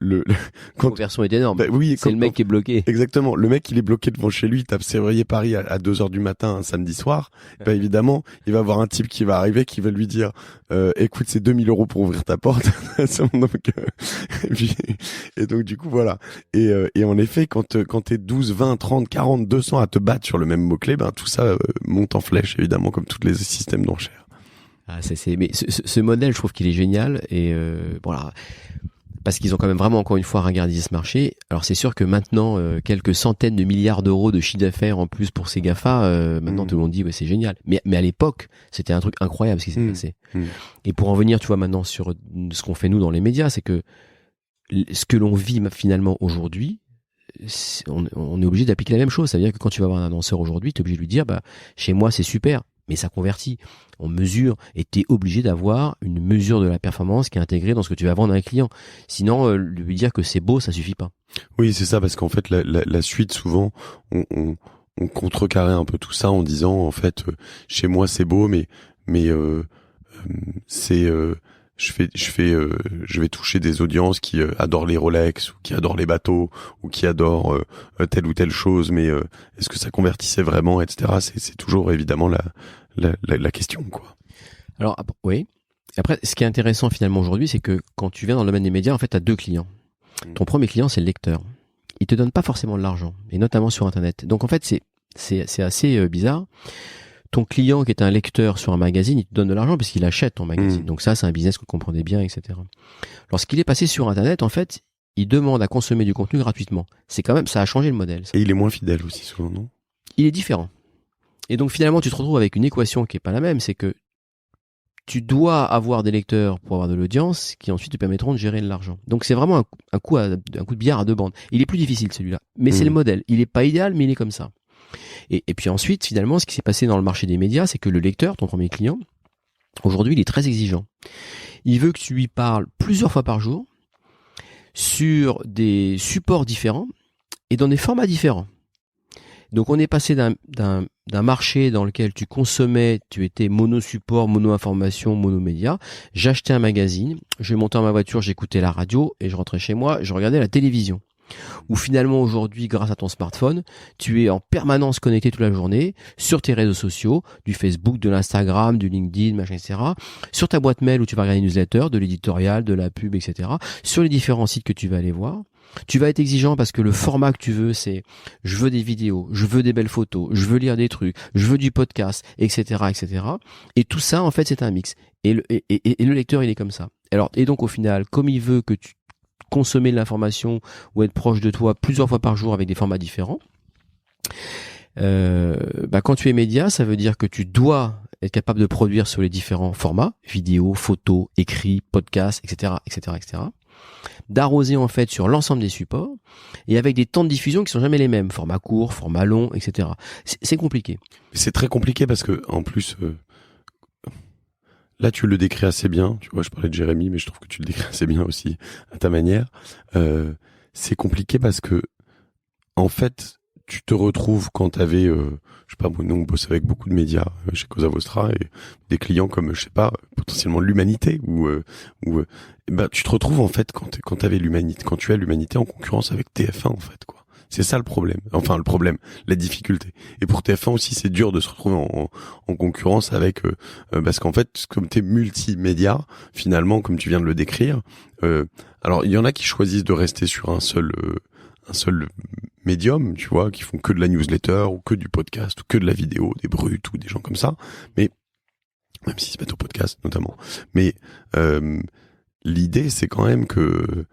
conversion est énorme. Bah, oui, c'est le mec qui est bloqué. Exactement. Le mec, il est bloqué devant chez lui. Il tape Serrurier Paris à 2h du matin un samedi soir. Bah, évidemment, il va avoir un type qui va arriver, qui va lui dire, écoute, c'est 2000 € pour ouvrir ta porte. et donc, du coup, voilà. Et en effet, quand t'es 12, 20, 30, 40, 200 à te battre sur le même mot-clé, ben, tout ça monte en flèche, évidemment, comme tous les systèmes d'enchères. Ah, mais ce modèle, je trouve qu'il est génial et voilà, parce qu'ils ont quand même vraiment encore une fois ringardisé ce marché. Alors c'est sûr que maintenant, quelques centaines de milliards d'euros de chiffre d'affaires en plus pour ces GAFA, maintenant tout le monde dit ouais c'est génial. Mais à l'époque, c'était un truc incroyable ce qui s'est passé. Et pour en venir, tu vois, maintenant sur ce qu'on fait nous dans les médias, c'est que ce que l'on vit finalement aujourd'hui, on est obligé d'appliquer la même chose. Ça veut dire que quand tu vas voir un annonceur aujourd'hui, tu es obligé de lui dire, bah, chez moi, c'est super. mais ça convertit. On mesure, et tu es obligé d'avoir une mesure de la performance qui est intégrée dans ce que tu vas vendre à un client. Sinon, lui dire que c'est beau, ça suffit pas. Oui, c'est ça, parce qu'en fait, la suite, souvent, on contrecarrait un peu tout ça en disant, en fait, chez moi, c'est beau, mais c'est je vais toucher des audiences qui adorent les Rolex, ou qui adorent les bateaux, ou qui adorent telle ou telle chose, mais est-ce que ça convertissait vraiment, etc. C'est toujours évidemment la question, quoi. Alors oui. Après, ce qui est intéressant finalement aujourd'hui, c'est que quand tu viens dans le domaine des médias, en fait, tu as 2 clients. Ton premier client, c'est le lecteur. Il te donne pas forcément de l'argent, et notamment sur Internet. Donc en fait, c'est assez bizarre. Ton client qui est un lecteur sur un magazine, il te donne de l'argent parce qu'il achète ton magazine. Donc ça, c'est un business que vous comprenez bien, etc. Lorsqu'il est passé sur Internet, en fait, il demande à consommer du contenu gratuitement. C'est quand même, ça a changé le modèle. Ça. Et il est moins fidèle aussi souvent, non? Il est différent. Et donc finalement, tu te retrouves avec une équation qui est pas la même. C'est que tu dois avoir des lecteurs pour avoir de l'audience qui ensuite te permettront de gérer de l'argent. Donc c'est vraiment un coup de billard à 2 bandes. Il est plus difficile celui-là. Mais c'est le modèle. Il est pas idéal, mais il est comme ça. Et puis ensuite, finalement, ce qui s'est passé dans le marché des médias, c'est que le lecteur, ton premier client, aujourd'hui, il est très exigeant. Il veut que tu lui parles plusieurs fois par jour, sur des supports différents et dans des formats différents. Donc on est passé d'un marché dans lequel tu consommais, tu étais mono-support, mono-information, mono-média. J'achetais un magazine, je montais dans ma voiture, j'écoutais la radio et je rentrais chez moi, je regardais la télévision. Où finalement aujourd'hui, grâce à ton smartphone, tu es en permanence connecté toute la journée sur tes réseaux sociaux, du Facebook, de l'Instagram, du LinkedIn, machin, etc. Sur ta boîte mail où tu vas regarder une newsletter, de l'éditorial, de la pub, etc. Sur les différents sites que tu vas aller voir. Tu vas être exigeant parce que le format que tu veux, c'est je veux des vidéos, je veux des belles photos, je veux lire des trucs, je veux du podcast, etc., etc. Et tout ça, en fait, c'est un mix. Et le lecteur, il est comme ça. Alors, et donc au final, comme il veut que tu consommer de l'information ou être proche de toi plusieurs fois par jour avec des formats différents, quand tu es média, ça veut dire que tu dois être capable de produire sur les différents formats, vidéo, photos, écrits, podcasts, etc., etc., etc., d'arroser en fait sur l'ensemble des supports et avec des temps de diffusion qui sont jamais les mêmes, format court, format long, etc. C'est compliqué. C'est très compliqué parce que en plus là, tu le décris assez bien. Tu vois, je parlais de Jérémy, mais je trouve que tu le décris assez bien aussi à ta manière. C'est compliqué parce que, en fait, tu te retrouves quand t'avais, je sais pas, nous on bosse avec beaucoup de médias chez Cosa Vostra et des clients comme, je sais pas, potentiellement l'Humanité ou tu te retrouves en fait quand t'avais l'Humanité, quand tu as l'Humanité en concurrence avec TF1 en fait quoi. C'est ça le problème. Enfin, le problème, la difficulté. Et pour TF1 aussi, c'est dur de se retrouver en concurrence avec, parce qu'en fait, comme t'es multimédia, finalement, comme tu viens de le décrire, alors il y en a qui choisissent de rester sur un seul médium, tu vois, qui font que de la newsletter ou que du podcast ou que de la vidéo, des brutes ou des gens comme ça. Mais même s'ils se mettent au podcast notamment. Mais l'idée, c'est quand même que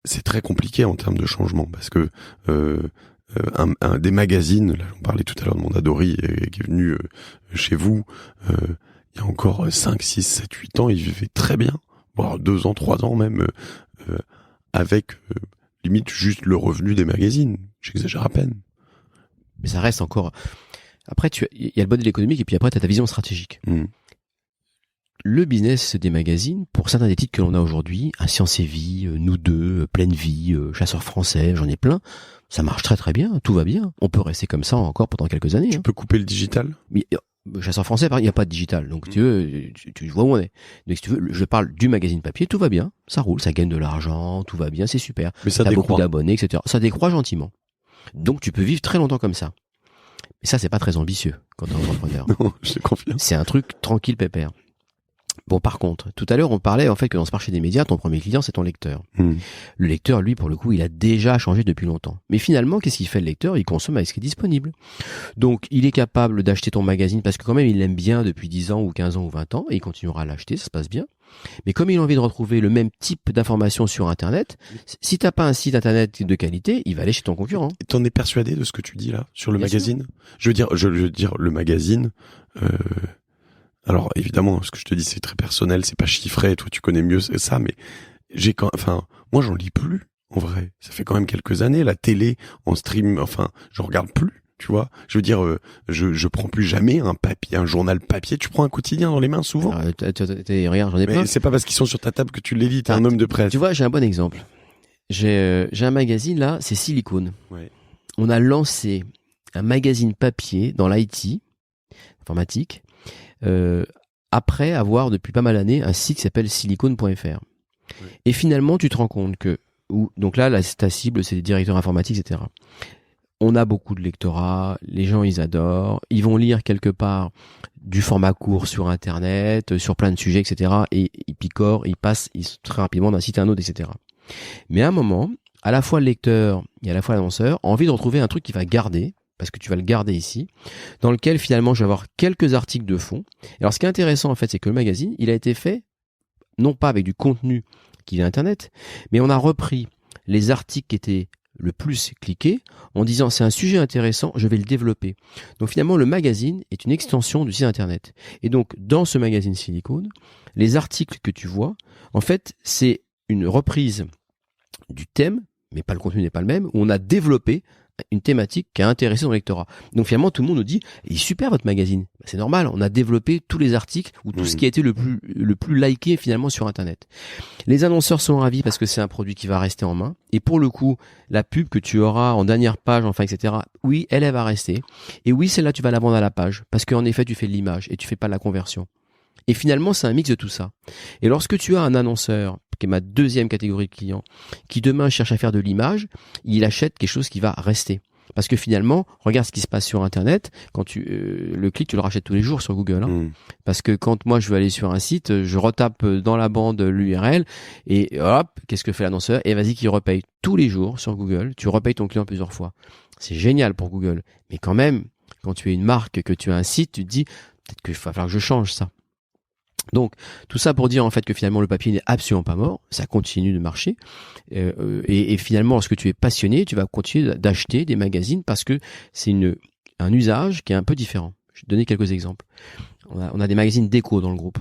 c'est très compliqué en termes de changement parce que un des magazines, là j'en parlais tout à l'heure de mon Adori qui est venu chez vous il y a encore 5, 6, 7, 8 ans, il vivait très bien, voire 2 ans, 3 ans même avec limite juste le revenu des magazines, j'exagère à peine. Mais ça reste encore... Après, il y a le modèle économique et puis après tu as ta vision stratégique. Le business des magazines, pour certains des titres que l'on a aujourd'hui, Un Science et Vie, Nous deux, Pleine Vie, Chasseurs français, j'en ai plein, ça marche très très bien, tout va bien. On peut rester comme ça encore pendant quelques années. Tu peux couper le digital ? Mais Chasseurs français, il n'y a pas de digital, donc tu vois où on est. Donc si tu veux, je parle du magazine papier, tout va bien, ça roule, ça gagne de l'argent, tout va bien, c'est super. Mais ça t'as décroît. Beaucoup d'abonnés, etc. Ça décroît gentiment. Donc tu peux vivre très longtemps comme ça. Mais ça, c'est pas très ambitieux quand t'es entrepreneur. Non, je te confirme. C'est un truc tranquille, pépère. Bon, par contre, tout à l'heure, on parlait en fait que dans ce marché des médias, ton premier client, c'est ton lecteur. Le lecteur, lui, pour le coup, il a déjà changé depuis longtemps. Mais finalement, qu'est-ce qu'il fait le lecteur ? Il consomme avec ce qui est disponible. Donc, il est capable d'acheter ton magazine parce que quand même, il l'aime bien depuis 10 ans ou 15 ans ou 20 ans et il continuera à l'acheter, ça se passe bien. Mais comme il a envie de retrouver le même type d'informations sur Internet, si t'as pas un site Internet de qualité, il va aller chez ton concurrent. Et t'en es persuadé de ce que tu dis là, sur le Bien magazine ? Je veux dire, le magazine... Alors évidemment, ce que je te dis, c'est très personnel, c'est pas chiffré. Toi, tu connais mieux ça, mais moi, j'en lis plus. En vrai, ça fait quand même quelques années. La télé en stream, j'en regarde plus. Tu vois, je veux dire, je prends plus jamais un journal papier. Tu prends un quotidien dans les mains souvent. Alors, regarde, j'en ai plein. Mais c'est pas parce qu'ils sont sur ta table que tu les lis. T'es un homme de presse. Tu vois, j'ai un bon exemple. J'ai un magazine là, c'est Silicon. Ouais. On a lancé un magazine papier dans l'IT, informatique, après avoir depuis pas mal d'années un site qui s'appelle silicon.fr. Ouais. Et finalement, tu te rends compte que, donc là, ta cible, c'est les directeurs informatiques, etc. On a beaucoup de lectorat, les gens ils adorent, ils vont lire quelque part du format court sur internet, sur plein de sujets, etc. Et ils picorent, ils passent très rapidement d'un site à un autre, etc. Mais à un moment, à la fois le lecteur et à la fois l'annonceur ont envie de retrouver un truc qui va garder, parce que tu vas le garder ici, dans lequel finalement je vais avoir quelques articles de fond. Alors ce qui est intéressant en fait, c'est que le magazine, il a été fait non pas avec du contenu qui vient internet, mais on a repris les articles qui étaient le plus cliqués en disant c'est un sujet intéressant, je vais le développer. Donc finalement le magazine est une extension du site internet. Et donc dans ce magazine Silicon, les articles que tu vois, en fait c'est une reprise du thème, mais pas le contenu n'est pas le même, où on a développé une thématique qui a intéressé son lectorat. Donc finalement tout le monde nous dit il est super votre magazine. C'est normal, on a développé tous les articles ou tout ce qui a été le plus liké finalement sur internet. Les annonceurs sont ravis parce que c'est un produit qui va rester en main et pour le coup la pub que tu auras en dernière page enfin etc. Oui elle va rester et oui celle-là tu vas la vendre à la page parce qu'en effet tu fais de l'image et tu fais pas de la conversion. Et finalement, c'est un mix de tout ça. Et lorsque tu as un annonceur, qui est ma deuxième catégorie de clients, qui demain cherche à faire de l'image, il achète quelque chose qui va rester. Parce que finalement, regarde ce qui se passe sur Internet. Quand le clic, tu le rachètes tous les jours sur Google. Hein. Parce que quand moi, je veux aller sur un site, je retape dans la bande l'URL et hop, qu'est-ce que fait l'annonceur? Et vas-y, qu'il repaye tous les jours sur Google. Tu repayes ton client plusieurs fois. C'est génial pour Google. Mais quand même, quand tu es une marque, que tu as un site, tu te dis, peut-être qu'il va falloir que je change ça. Donc tout ça pour dire en fait que finalement le papier n'est absolument pas mort, ça continue de marcher et finalement lorsque tu es passionné, tu vas continuer d'acheter des magazines parce que c'est un usage qui est un peu différent. Je vais te donner quelques exemples. On a des magazines déco dans le groupe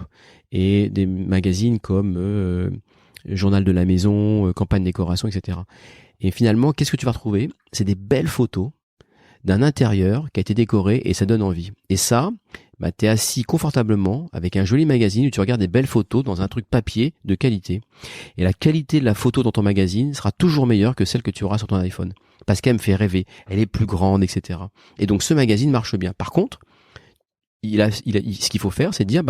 et des magazines comme Journal de la maison, Campagne décoration, etc. Et finalement, qu'est-ce que tu vas retrouver? C'est des belles photos d'un intérieur qui a été décoré et ça donne envie. Et ça, t'es assis confortablement avec un joli magazine où tu regardes des belles photos dans un truc papier de qualité. Et la qualité de la photo dans ton magazine sera toujours meilleure que celle que tu auras sur ton iPhone. Parce qu'elle me fait rêver. Elle est plus grande, etc. Et donc ce magazine marche bien. Par contre, ce qu'il faut faire, c'est dire,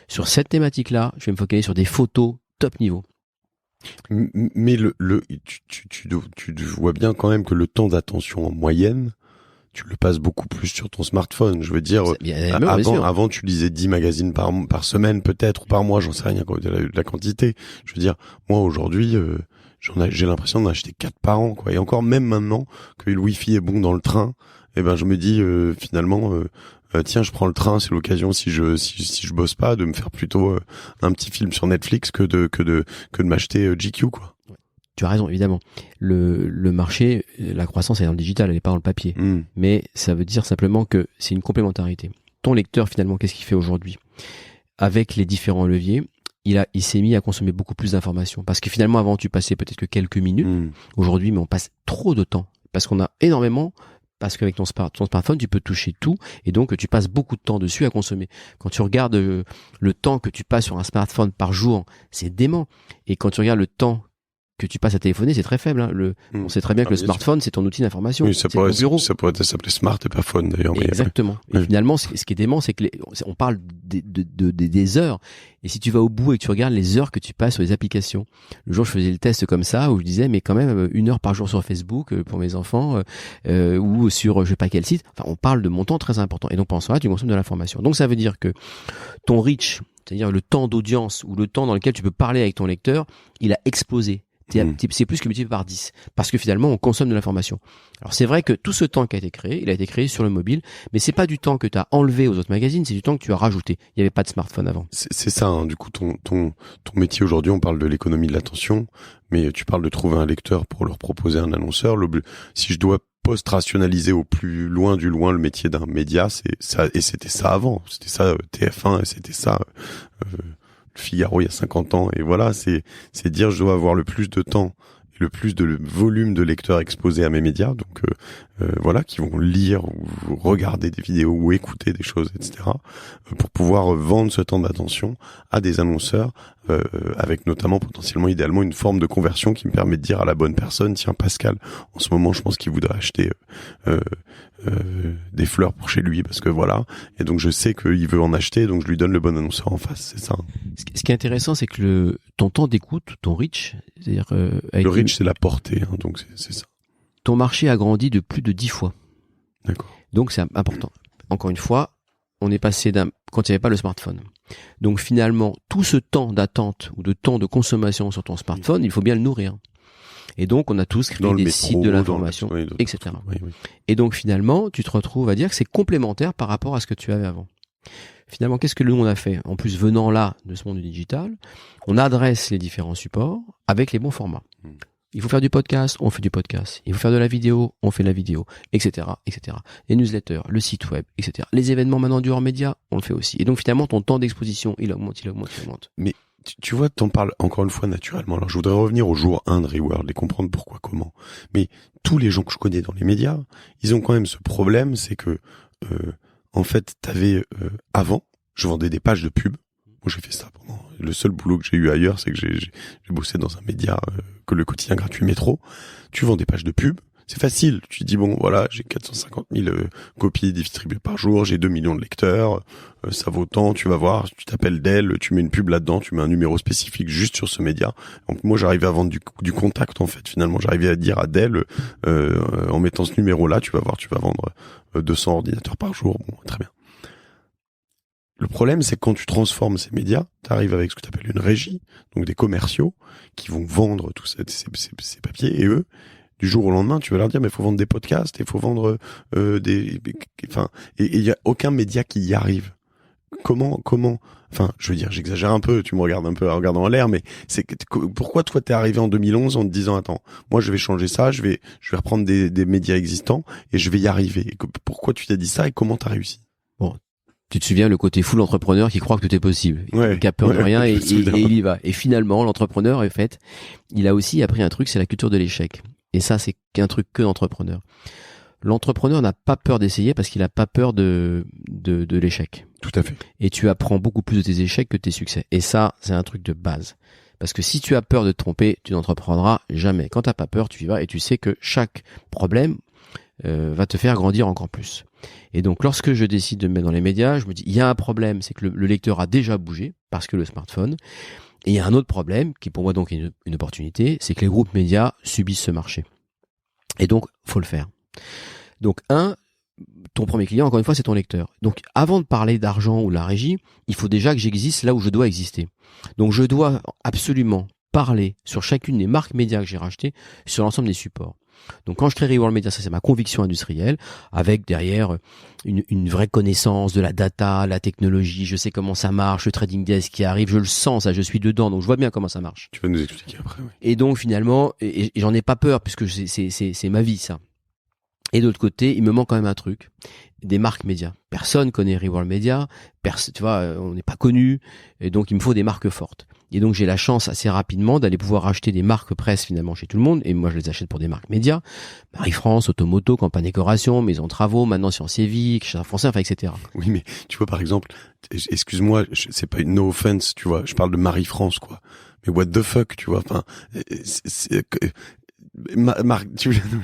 sur cette thématique-là, je vais me focaliser sur des photos top niveau. Mais tu vois bien quand même que le temps d'attention en moyenne, tu le passes beaucoup plus sur ton smartphone. Je veux dire, avant tu lisais 10 magazines par semaine peut-être, ou par mois, j'en sais rien de la quantité. Je veux dire, moi aujourd'hui, j'ai l'impression d'en acheter 4 par an, quoi. Et encore même maintenant que le Wi-Fi est bon dans le train, je me dis finalement, tiens, je prends le train, c'est l'occasion si je bosse pas de me faire plutôt un petit film sur Netflix que de m'acheter GQ, quoi. Tu as raison, évidemment. Le marché, la croissance est dans le digital, elle n'est pas dans le papier. Mais ça veut dire simplement que c'est une complémentarité. Ton lecteur, finalement, qu'est-ce qu'il fait aujourd'hui? Avec les différents leviers, il s'est mis à consommer beaucoup plus d'informations. Parce que finalement, avant, tu passais peut-être que quelques minutes. Aujourd'hui, mais on passe trop de temps. Parce qu'on a énormément... Parce qu'avec ton smartphone, tu peux toucher tout et donc tu passes beaucoup de temps dessus à consommer. Quand tu regardes le temps que tu passes sur un smartphone par jour, c'est dément. Et quand tu regardes le temps que tu passes à téléphoner, c'est très faible. Hein. On sait très bien que le smartphone, c'est ton outil d'information. Oui, ça pourrait s'appeler Smart et pas Phone d'ailleurs. Exactement. Et finalement, ce qui est dément, c'est que on parle des heures. Et si tu vas au bout et que tu regardes les heures que tu passes sur les applications. Le jour, je faisais le test comme ça, où je disais, mais quand même, 1 heure par jour sur Facebook pour mes enfants, ou sur je sais pas quel site. Enfin, on parle de montants très importants. Et donc, pendant ce temps-là, tu consommes de l'information. Donc, ça veut dire que ton reach, c'est-à-dire le temps d'audience ou le temps dans lequel tu peux parler avec ton lecteur, il a explosé. C'est plus que multiplié par 10. Parce que finalement, on consomme de l'information. Alors, c'est vrai que tout ce temps qui a été créé, il a été créé sur le mobile, mais c'est pas du temps que tu as enlevé aux autres magazines, c'est du temps que tu as rajouté. Il n'y avait pas de smartphone avant. C'est ça, hein. Du coup, ton métier aujourd'hui, on parle de l'économie de l'attention, mais tu parles de trouver un lecteur pour leur proposer un annonceur. Si je dois post-rationaliser au plus loin du loin le métier d'un média, c'est ça, et c'était ça avant. C'était ça, TF1, et c'était ça, Figaro il y a 50 ans, et voilà, c'est dire je dois avoir le plus de temps et le plus de volume de lecteurs exposés à mes médias, donc voilà, qui vont lire ou regarder des vidéos ou écouter des choses, etc., pour pouvoir vendre ce temps d'attention à des annonceurs, avec notamment potentiellement, idéalement, une forme de conversion qui me permet de dire à la bonne personne, tiens Pascal, en ce moment je pense qu'il voudrait acheter des fleurs pour chez lui, parce que voilà, et donc je sais qu'il veut en acheter, donc je lui donne le bon annonceur en face, c'est ça. Ce qui est intéressant, c'est que ton temps d'écoute, ton reach, c'est-à-dire le reach, c'est la portée, hein, donc c'est ça. Ton marché a grandi de plus de 10 fois. D'accord. Donc c'est important. Encore une fois, on est passé quand il n'y avait pas le smartphone. Donc finalement, tout ce temps d'attente ou de temps de consommation sur ton smartphone, il faut bien le nourrir. Et donc on a tous créé des sites de l'information, etc. Oui. Et donc finalement, tu te retrouves à dire que c'est complémentaire par rapport à ce que tu avais avant. Finalement, qu'est-ce que nous on a fait? En plus, venant là de ce monde du digital, on adresse les différents supports avec les bons formats. Il faut faire du podcast, on fait du podcast. Il faut faire de la vidéo, on fait de la vidéo, etc., etc. Les newsletters, le site web, etc. Les événements maintenant du hors-média, on le fait aussi. Et donc finalement, ton temps d'exposition, il augmente. Mais tu vois, t'en parles encore une fois naturellement. Alors je voudrais revenir au jour 1 de Reworld et comprendre pourquoi, comment. Mais tous les gens que je connais dans les médias, ils ont quand même ce problème, c'est que en fait, t'avais avant, je vendais des pages de pub. Moi, j'ai fait ça pendant. Le seul boulot que j'ai eu ailleurs, c'est que j'ai bossé dans un média que le quotidien gratuit Métro. Tu vends des pages de pub, c'est facile. Tu te dis bon, voilà, j'ai 450 000 copies distribuées par jour, j'ai 2 millions de lecteurs, ça vaut tant. Tu vas voir, tu t'appelles Dell, tu mets une pub là-dedans, tu mets un numéro spécifique juste sur ce média. Donc moi, j'arrivais à vendre du contact en fait. Finalement, j'arrivais à dire à Dell, en mettant ce numéro-là, tu vas voir, tu vas vendre 200 ordinateurs par jour. Bon, très bien. Le problème, c'est que quand tu transformes ces médias, tu arrives avec ce que tu appelles une régie, donc des commerciaux qui vont vendre tous ces papiers, et eux, du jour au lendemain, tu vas leur dire, mais il faut vendre des podcasts, il faut vendre et il y a aucun média qui y arrive. Comment, enfin, je veux dire, j'exagère un peu, tu me regardes un peu en regardant en l'air, mais pourquoi toi t'es arrivé en 2011 en te disant, attends, moi je vais changer ça, je vais reprendre des médias existants et je vais y arriver. Pourquoi tu t'es dit ça et comment t'as réussi? Bon. Tu te souviens, le côté full entrepreneur qui croit que tout est possible, qui a peur de rien et il y va. Et finalement, l'entrepreneur, en fait, il a aussi appris un truc, c'est la culture de l'échec. Et ça, c'est qu'un truc que d'entrepreneur. L'entrepreneur n'a pas peur d'essayer parce qu'il a pas peur de l'échec. Tout à fait. Et tu apprends beaucoup plus de tes échecs que de tes succès. Et ça, c'est un truc de base. Parce que si tu as peur de te tromper, tu n'entreprendras jamais. Quand t'as pas peur, tu y vas et tu sais que chaque problème va te faire grandir encore plus. Et donc, lorsque je décide de me mettre dans les médias, je me dis, il y a un problème, c'est que le lecteur a déjà bougé, parce que le smartphone. Et il y a un autre problème, qui pour moi donc est une opportunité, c'est que les groupes médias subissent ce marché. Et donc, faut le faire. Donc, ton premier client, encore une fois, c'est ton lecteur. Donc, avant de parler d'argent ou de la régie, il faut déjà que j'existe là où je dois exister. Donc, je dois absolument parler sur chacune des marques médias que j'ai rachetées, sur l'ensemble des supports. Donc quand je crée Reworld Media, ça c'est ma conviction industrielle, avec derrière une vraie connaissance de la data, la technologie, je sais comment ça marche, le trading desk qui arrive, je le sens, ça, je suis dedans, donc je vois bien comment ça marche. Tu vas nous expliquer après, oui. Et donc finalement, et j'en ai pas peur, puisque c'est ma vie ça. Et de l'autre côté, il me manque quand même un truc, des marques médias. Personne connaît Reworld Media, tu vois, on n'est pas connu, et donc il me faut des marques fortes. Et donc j'ai la chance assez rapidement d'aller pouvoir acheter des marques presse finalement chez tout le monde, et moi je les achète pour des marques médias, Marie-France, Automoto, Campagne Décoration, Maison de Travaux, maintenant Sciences et Vie, Chat Français, enfin etc. Oui, mais tu vois par exemple, excuse-moi, c'est pas une no offense, tu vois, je parle de Marie-France quoi, mais what the fuck, tu vois, enfin,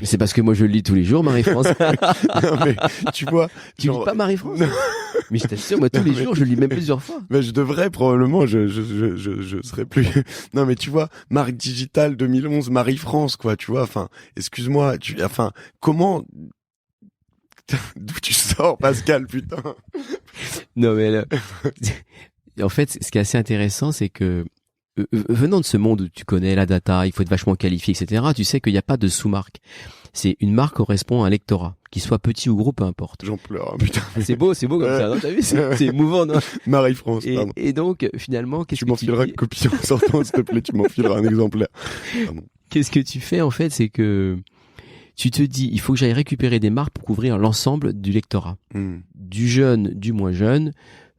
c'est parce que moi je le lis tous les jours, Marie-France. Non, mais, tu vois, tu lis pas Marie-France? Mais je t'assure, moi tous les jours je le lis même plusieurs fois. Mais je devrais probablement, je serais plus. Non mais tu vois, marque digitale 2011, Marie-France quoi, tu vois. Enfin, excuse-moi, comment d'où tu sors, Pascal, putain. Non mais là, en fait, ce qui est assez intéressant, c'est que venant de ce monde où tu connais la data, il faut être vachement qualifié, etc., tu sais qu'il n'y a pas de sous-marque. C'est une marque correspond à un lectorat, qu'il soit petit ou gros, peu importe. J'en pleure, putain. C'est beau comme ça, non? T'as vu? C'est émouvant, non? Marie-France, pardon. Et donc, finalement, qu'est-ce que tu m'enfileras une copie en sortant, s'il te plaît, tu m'enfileras un exemplaire. Pardon. Qu'est-ce que tu fais, en fait, c'est que tu te dis, il faut que j'aille récupérer des marques pour couvrir l'ensemble du lectorat. Du jeune, du moins jeune,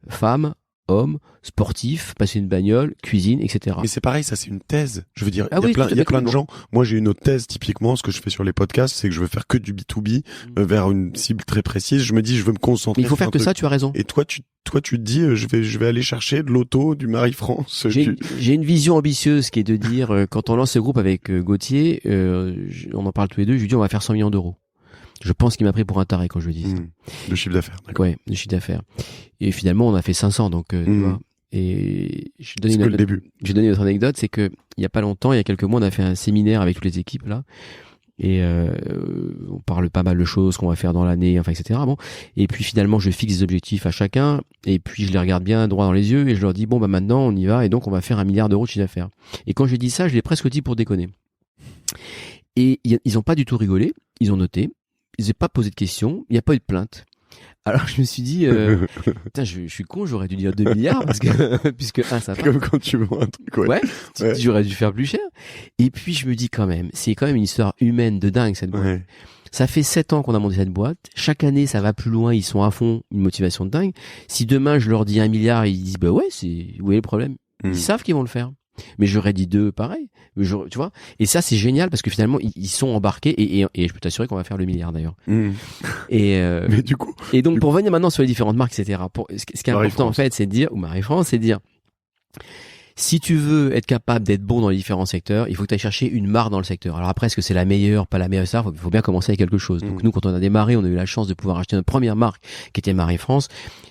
femme, homme, sportif, passionné de bagnole, cuisine, etc. Mais c'est pareil, ça c'est une thèse. Je veux dire, Ah il oui, y a plein de gens. Moi, j'ai une autre thèse typiquement. Ce que je fais sur les podcasts, c'est que je veux faire que du B2B vers une cible très précise. Je me dis, je veux me concentrer. Mais il faut sur faire un que truc. ça. Tu as raison. Et toi, tu te dis, je vais aller chercher de l'auto, du Marie-France. J'ai une vision ambitieuse qui est de dire, quand on lance ce groupe avec Gauthier, on en parle tous les deux. Je lui dis, on va faire 100 millions d'euros. Je pense qu'il m'a pris pour un taré quand je lui dis ça. De chiffre d'affaires. D'accord. Ouais, de chiffre d'affaires. Et finalement, on a fait 500, donc tu vois. Et je vais C'est que le début. Je vais donner une autre anecdote, c'est que il y a pas longtemps, il y a quelques mois, on a fait un séminaire avec toutes les équipes là, et on parle pas mal de choses qu'on va faire dans l'année, enfin etc. Bon, et puis finalement, je fixe des objectifs à chacun, et puis je les regarde bien droit dans les yeux, et je leur dis bon bah maintenant on y va, et donc on va faire 1 milliard d'euros de chiffre d'affaires. Et quand j'ai dit ça, je l'ai presque dit pour déconner. Et ils ont pas du tout rigolé, ils ont noté, ils n'ont pas posé de questions, il n'y a pas eu de plainte. Alors je me suis dit, putain, je suis con, j'aurais dû dire 2 milliards parce que puisque ça va. Comme quand tu vends un truc, ouais. J'aurais dû faire plus cher. Et puis je me dis quand même, c'est quand même une histoire humaine de dingue cette boîte. Ouais. Ça fait 7 ans qu'on a monté cette boîte. Chaque année, ça va plus loin, ils sont à fond, une motivation de dingue. Si demain je leur dis 1 milliard, ils disent bah ouais, où est le problème? Ils savent qu'ils vont le faire. Mais j'aurais dit 2, pareil. Tu vois. Et ça, c'est génial parce que finalement, ils sont embarqués et je peux t'assurer qu'on va faire le milliard d'ailleurs. Mais du coup. Et donc, pour revenir maintenant sur les différentes marques, etc. Ce qui est important, en fait, c'est de dire, ou Marie-France, c'est de dire, si tu veux être capable d'être bon dans les différents secteurs, il faut que tu ailles chercher une marque dans le secteur. Alors après, est-ce que c'est la meilleure, pas la meilleure, ça, il faut bien commencer avec quelque chose. Donc nous, quand on a démarré, on a eu la chance de pouvoir acheter notre première marque, qui était Marie-France.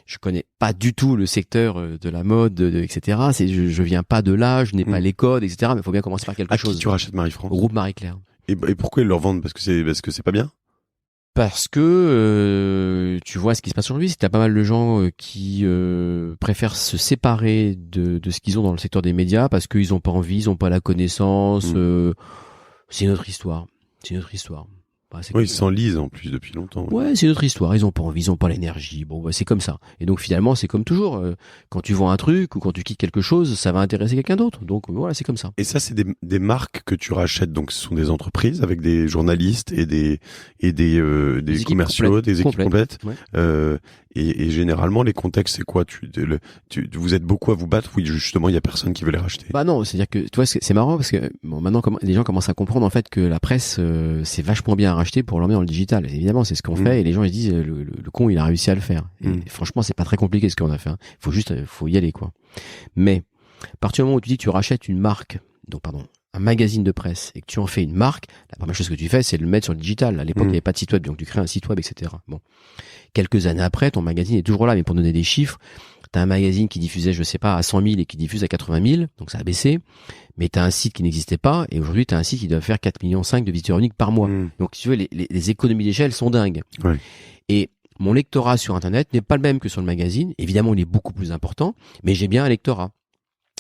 Je connais pas du tout le secteur de la mode, etc. Je viens pas de là, je n'ai pas les codes, etc. Mais il faut bien commencer par quelque chose. À qui tu rachètes Marie-France? Au groupe Marie-Claire. Et pourquoi ils leur vendent? Parce que c'est pas bien? Parce que tu vois ce qui se passe aujourd'hui, c'est que t'as pas mal de gens qui préfèrent se séparer de ce qu'ils ont dans le secteur des médias parce qu'ils ont pas envie, ils ont pas la connaissance. C'est une autre histoire. Bah, oui, ils s'enlisent en plus depuis longtemps. Ouais, c'est une autre histoire. Ils ont pas envie, ils ont pas l'énergie. Bon, bah, c'est comme ça. Et donc finalement, c'est comme toujours. Quand tu vends un truc ou quand tu quittes quelque chose, ça va intéresser quelqu'un d'autre. Donc voilà, c'est comme ça. Et ça, c'est des marques que tu rachètes. Donc ce sont des entreprises avec des journalistes et des commerciaux, des équipes complètes. Ouais. Et généralement, les contextes, c'est quoi? Vous êtes beaucoup à vous battre? Oui, justement, il y a personne qui veut les racheter. Bah non, c'est-à-dire que tu vois, c'est marrant parce que bon, maintenant, les gens commencent à comprendre en fait que la presse, c'est vachement bien à racheter pour l'emmener dans le digital. Et évidemment, c'est ce qu'on fait. Et les gens ils se disent, le con, il a réussi à le faire. Et franchement, c'est pas très compliqué ce qu'on a fait. Hein. Faut y aller quoi. Mais à partir du moment où tu dis que tu rachètes une marque, un magazine de presse et que tu en fais une marque, la première chose que tu fais, c'est de le mettre sur le digital. À l'époque, il n'y avait pas de site web, donc tu crées un site web, etc. Bon. Quelques années après, ton magazine est toujours là, mais pour donner des chiffres, t'as un magazine qui diffusait, je sais pas, à 100 000 et qui diffuse à 80 000, donc ça a baissé. Mais t'as un site qui n'existait pas, et aujourd'hui t'as un site qui doit faire 4,5 millions de visiteurs uniques par mois. Donc si tu veux, les économies d'échelle sont dingues. Ouais. Et mon lectorat sur Internet n'est pas le même que sur le magazine. Évidemment, il est beaucoup plus important, mais j'ai bien un lectorat.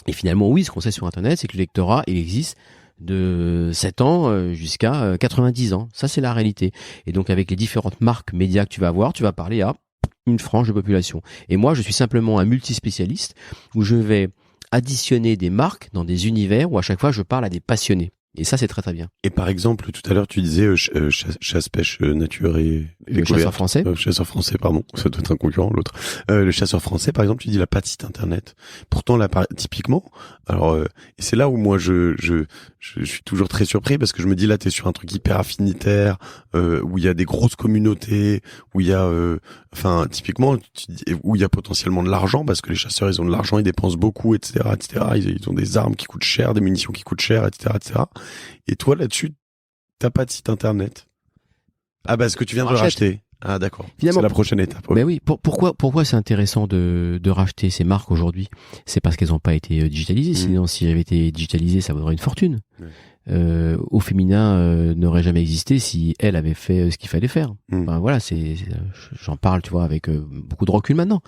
Et finalement, oui, ce qu'on sait sur Internet, c'est que le lectorat, il existe de 7 ans jusqu'à 90 ans. Ça, c'est la réalité. Et donc, avec les différentes marques médias que tu vas avoir, tu vas parler à une frange de population. Et moi, je suis simplement un multispécialiste où je vais additionner des marques dans des univers où à chaque fois, je parle à des passionnés. Et ça, c'est très très bien. Et par exemple, tout à l'heure, tu disais chasse, pêche, nature et le chasseur français. Chasseur français, pardon. Ça doit être un concurrent, l'autre. Le chasseur français, par exemple, tu dis, il a pas de site internet. Pourtant, là, typiquement, alors, et c'est là où moi, je suis toujours très surpris parce que je me dis, là, t'es sur un truc hyper affinitaire, où il y a des grosses communautés, où il y a, typiquement, où il y a potentiellement de l'argent parce que les chasseurs, ils ont de l'argent, ils dépensent beaucoup, etc., etc. Ils ont des armes qui coûtent cher, des munitions qui coûtent cher, etc., etc. Et toi, là-dessus, t'as pas de site internet. Ah, parce que tu viens de le racheter. Ah, d'accord. C'est la prochaine étape. Mais oui. Pourquoi c'est intéressant de racheter ces marques aujourd'hui? C'est parce qu'elles n'ont pas été digitalisées. Sinon, si elles avaient été digitalisées, ça vaudrait une fortune. Au féminin n'aurait jamais existé si elle avait fait ce qu'il fallait faire. Enfin, voilà, j'en parle, tu vois, avec beaucoup de recul maintenant.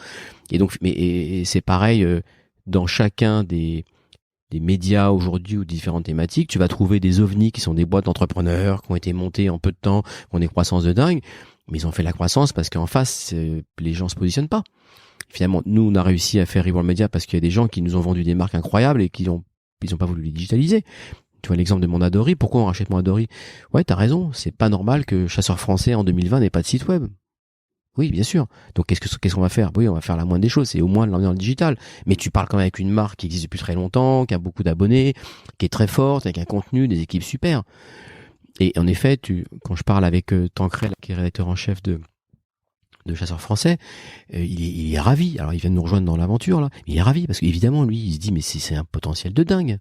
Et donc, et c'est pareil dans chacun des médias aujourd'hui ou différentes thématiques, tu vas trouver des ovnis qui sont des boîtes d'entrepreneurs qui ont été montées en peu de temps, qui ont des croissances de dingue, mais ils ont fait la croissance parce qu'en face, les gens se positionnent pas. Finalement, nous, on a réussi à faire Reward Media parce qu'il y a des gens qui nous ont vendu des marques incroyables et ils ont pas voulu les digitaliser. Tu vois l'exemple de Mondadori, pourquoi on rachète Mondadori? Ouais, t'as raison, c'est pas normal que Chasseur Français en 2020 n'ait pas de site web. Oui, bien sûr. Donc qu'est-ce qu'on va faire? Oui, on va faire la moindre des choses, c'est au moins de l'emmener dans le digital. Mais tu parles quand même avec une marque qui existe depuis très longtemps, qui a beaucoup d'abonnés, qui est très forte, avec un contenu, des équipes super. Et en effet, quand je parle avec Tancrel, qui est rédacteur en chef de Chasseurs Français, il est ravi. Alors il vient de nous rejoindre dans l'aventure là. Il est ravi parce qu'évidemment lui, il se dit mais c'est un potentiel de dingue.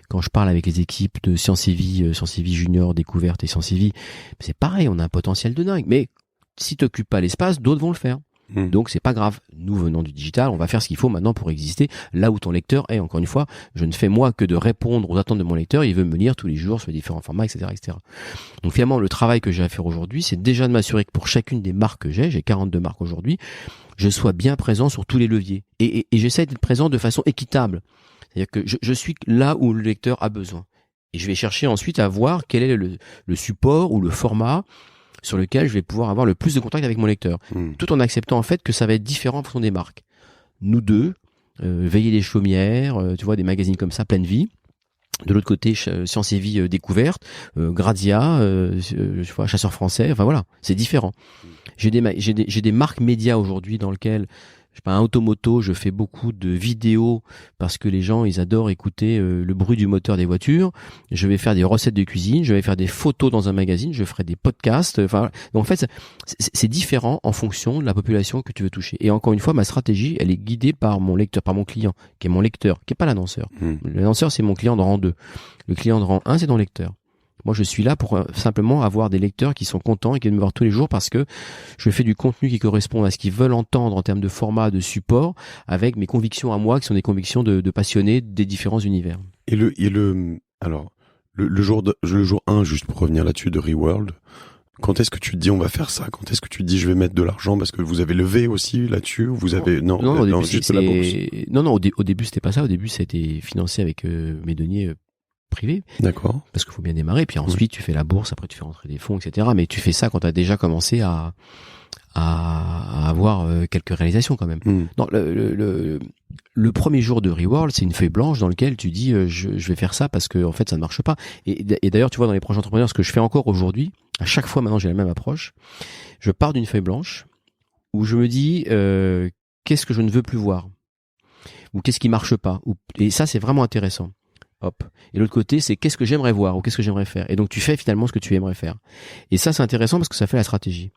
Quand je parle avec les équipes de Sciences et Vie Junior, Découverte et Sciences et Vie, c'est pareil, on a un potentiel de dingue. Mais si t'occupes pas l'espace, d'autres vont le faire. Donc c'est pas grave. Nous venons du digital, on va faire ce qu'il faut maintenant pour exister là où ton lecteur est. Encore une fois, je ne fais moi que de répondre aux attentes de mon lecteur. Il veut me lire tous les jours sur les différents formats, etc., etc. Donc finalement, le travail que j'ai à faire aujourd'hui, c'est déjà de m'assurer que pour chacune des marques que j'ai 42 marques aujourd'hui, je sois bien présent sur tous les leviers. Et j'essaie d'être présent de façon équitable. C'est-à-dire que je suis là où le lecteur a besoin. Et je vais chercher ensuite à voir quel est le support ou le format sur lequel je vais pouvoir avoir le plus de contact avec mon lecteur, tout en acceptant en fait que ça va être différent en fonction des marques. Nous deux, Veiller les Chaumières, tu vois, des magazines comme ça, Pleine Vie. De l'autre côté, Sciences et Vie Découverte, Grazia, je vois, Chasseurs Français, enfin voilà, c'est différent. J'ai des marques médias aujourd'hui dans lesquelles, je sais pas, un automoto, je fais beaucoup de vidéos parce que les gens, ils adorent écouter le bruit du moteur des voitures. Je vais faire des recettes de cuisine, je vais faire des photos dans un magazine, je ferai des podcasts. Enfin, donc en fait, c'est différent en fonction de la population que tu veux toucher. Et encore une fois, ma stratégie, elle est guidée par mon lecteur, par mon client, qui est mon lecteur, qui est pas l'annonceur. L'annonceur, c'est mon client de rang 2. Le client de rang 1, c'est ton lecteur. Moi, je suis là pour simplement avoir des lecteurs qui sont contents et qui viennent me voir tous les jours parce que je fais du contenu qui correspond à ce qu'ils veulent entendre en termes de format, de support, avec mes convictions à moi, qui sont des convictions de passionnés des différents univers. Alors, le jour 1, juste pour revenir là-dessus, de Reworld, quand est-ce que tu te dis on va faire ça? Quand est-ce que tu te dis je vais mettre de l'argent? Parce que vous avez levé aussi là-dessus? Vous avez, non, au début, juste la bourse. Non, au début, c'était pas ça. Au début, ça a été financé avec mes deniers privé. D'accord. Parce qu'il faut bien démarrer. Puis ensuite, tu fais la bourse, après tu fais rentrer des fonds, etc. Mais tu fais ça quand tu as déjà commencé à avoir quelques réalisations quand même. Non, le premier jour de Reworld, c'est une feuille blanche dans laquelle tu dis je vais faire ça parce que en fait ça ne marche pas. Et d'ailleurs, tu vois, dans les projets entrepreneurs, ce que je fais encore aujourd'hui, à chaque fois maintenant j'ai la même approche. Je pars d'une feuille blanche où je me dis qu'est-ce que je ne veux plus voir ou qu'est-ce qui marche pas. Et ça, c'est vraiment intéressant. Hop. Et l'autre côté, c'est qu'est-ce que j'aimerais voir ou qu'est-ce que j'aimerais faire. Et donc, tu fais finalement ce que tu aimerais faire. Et ça, c'est intéressant parce que ça fait la stratégie.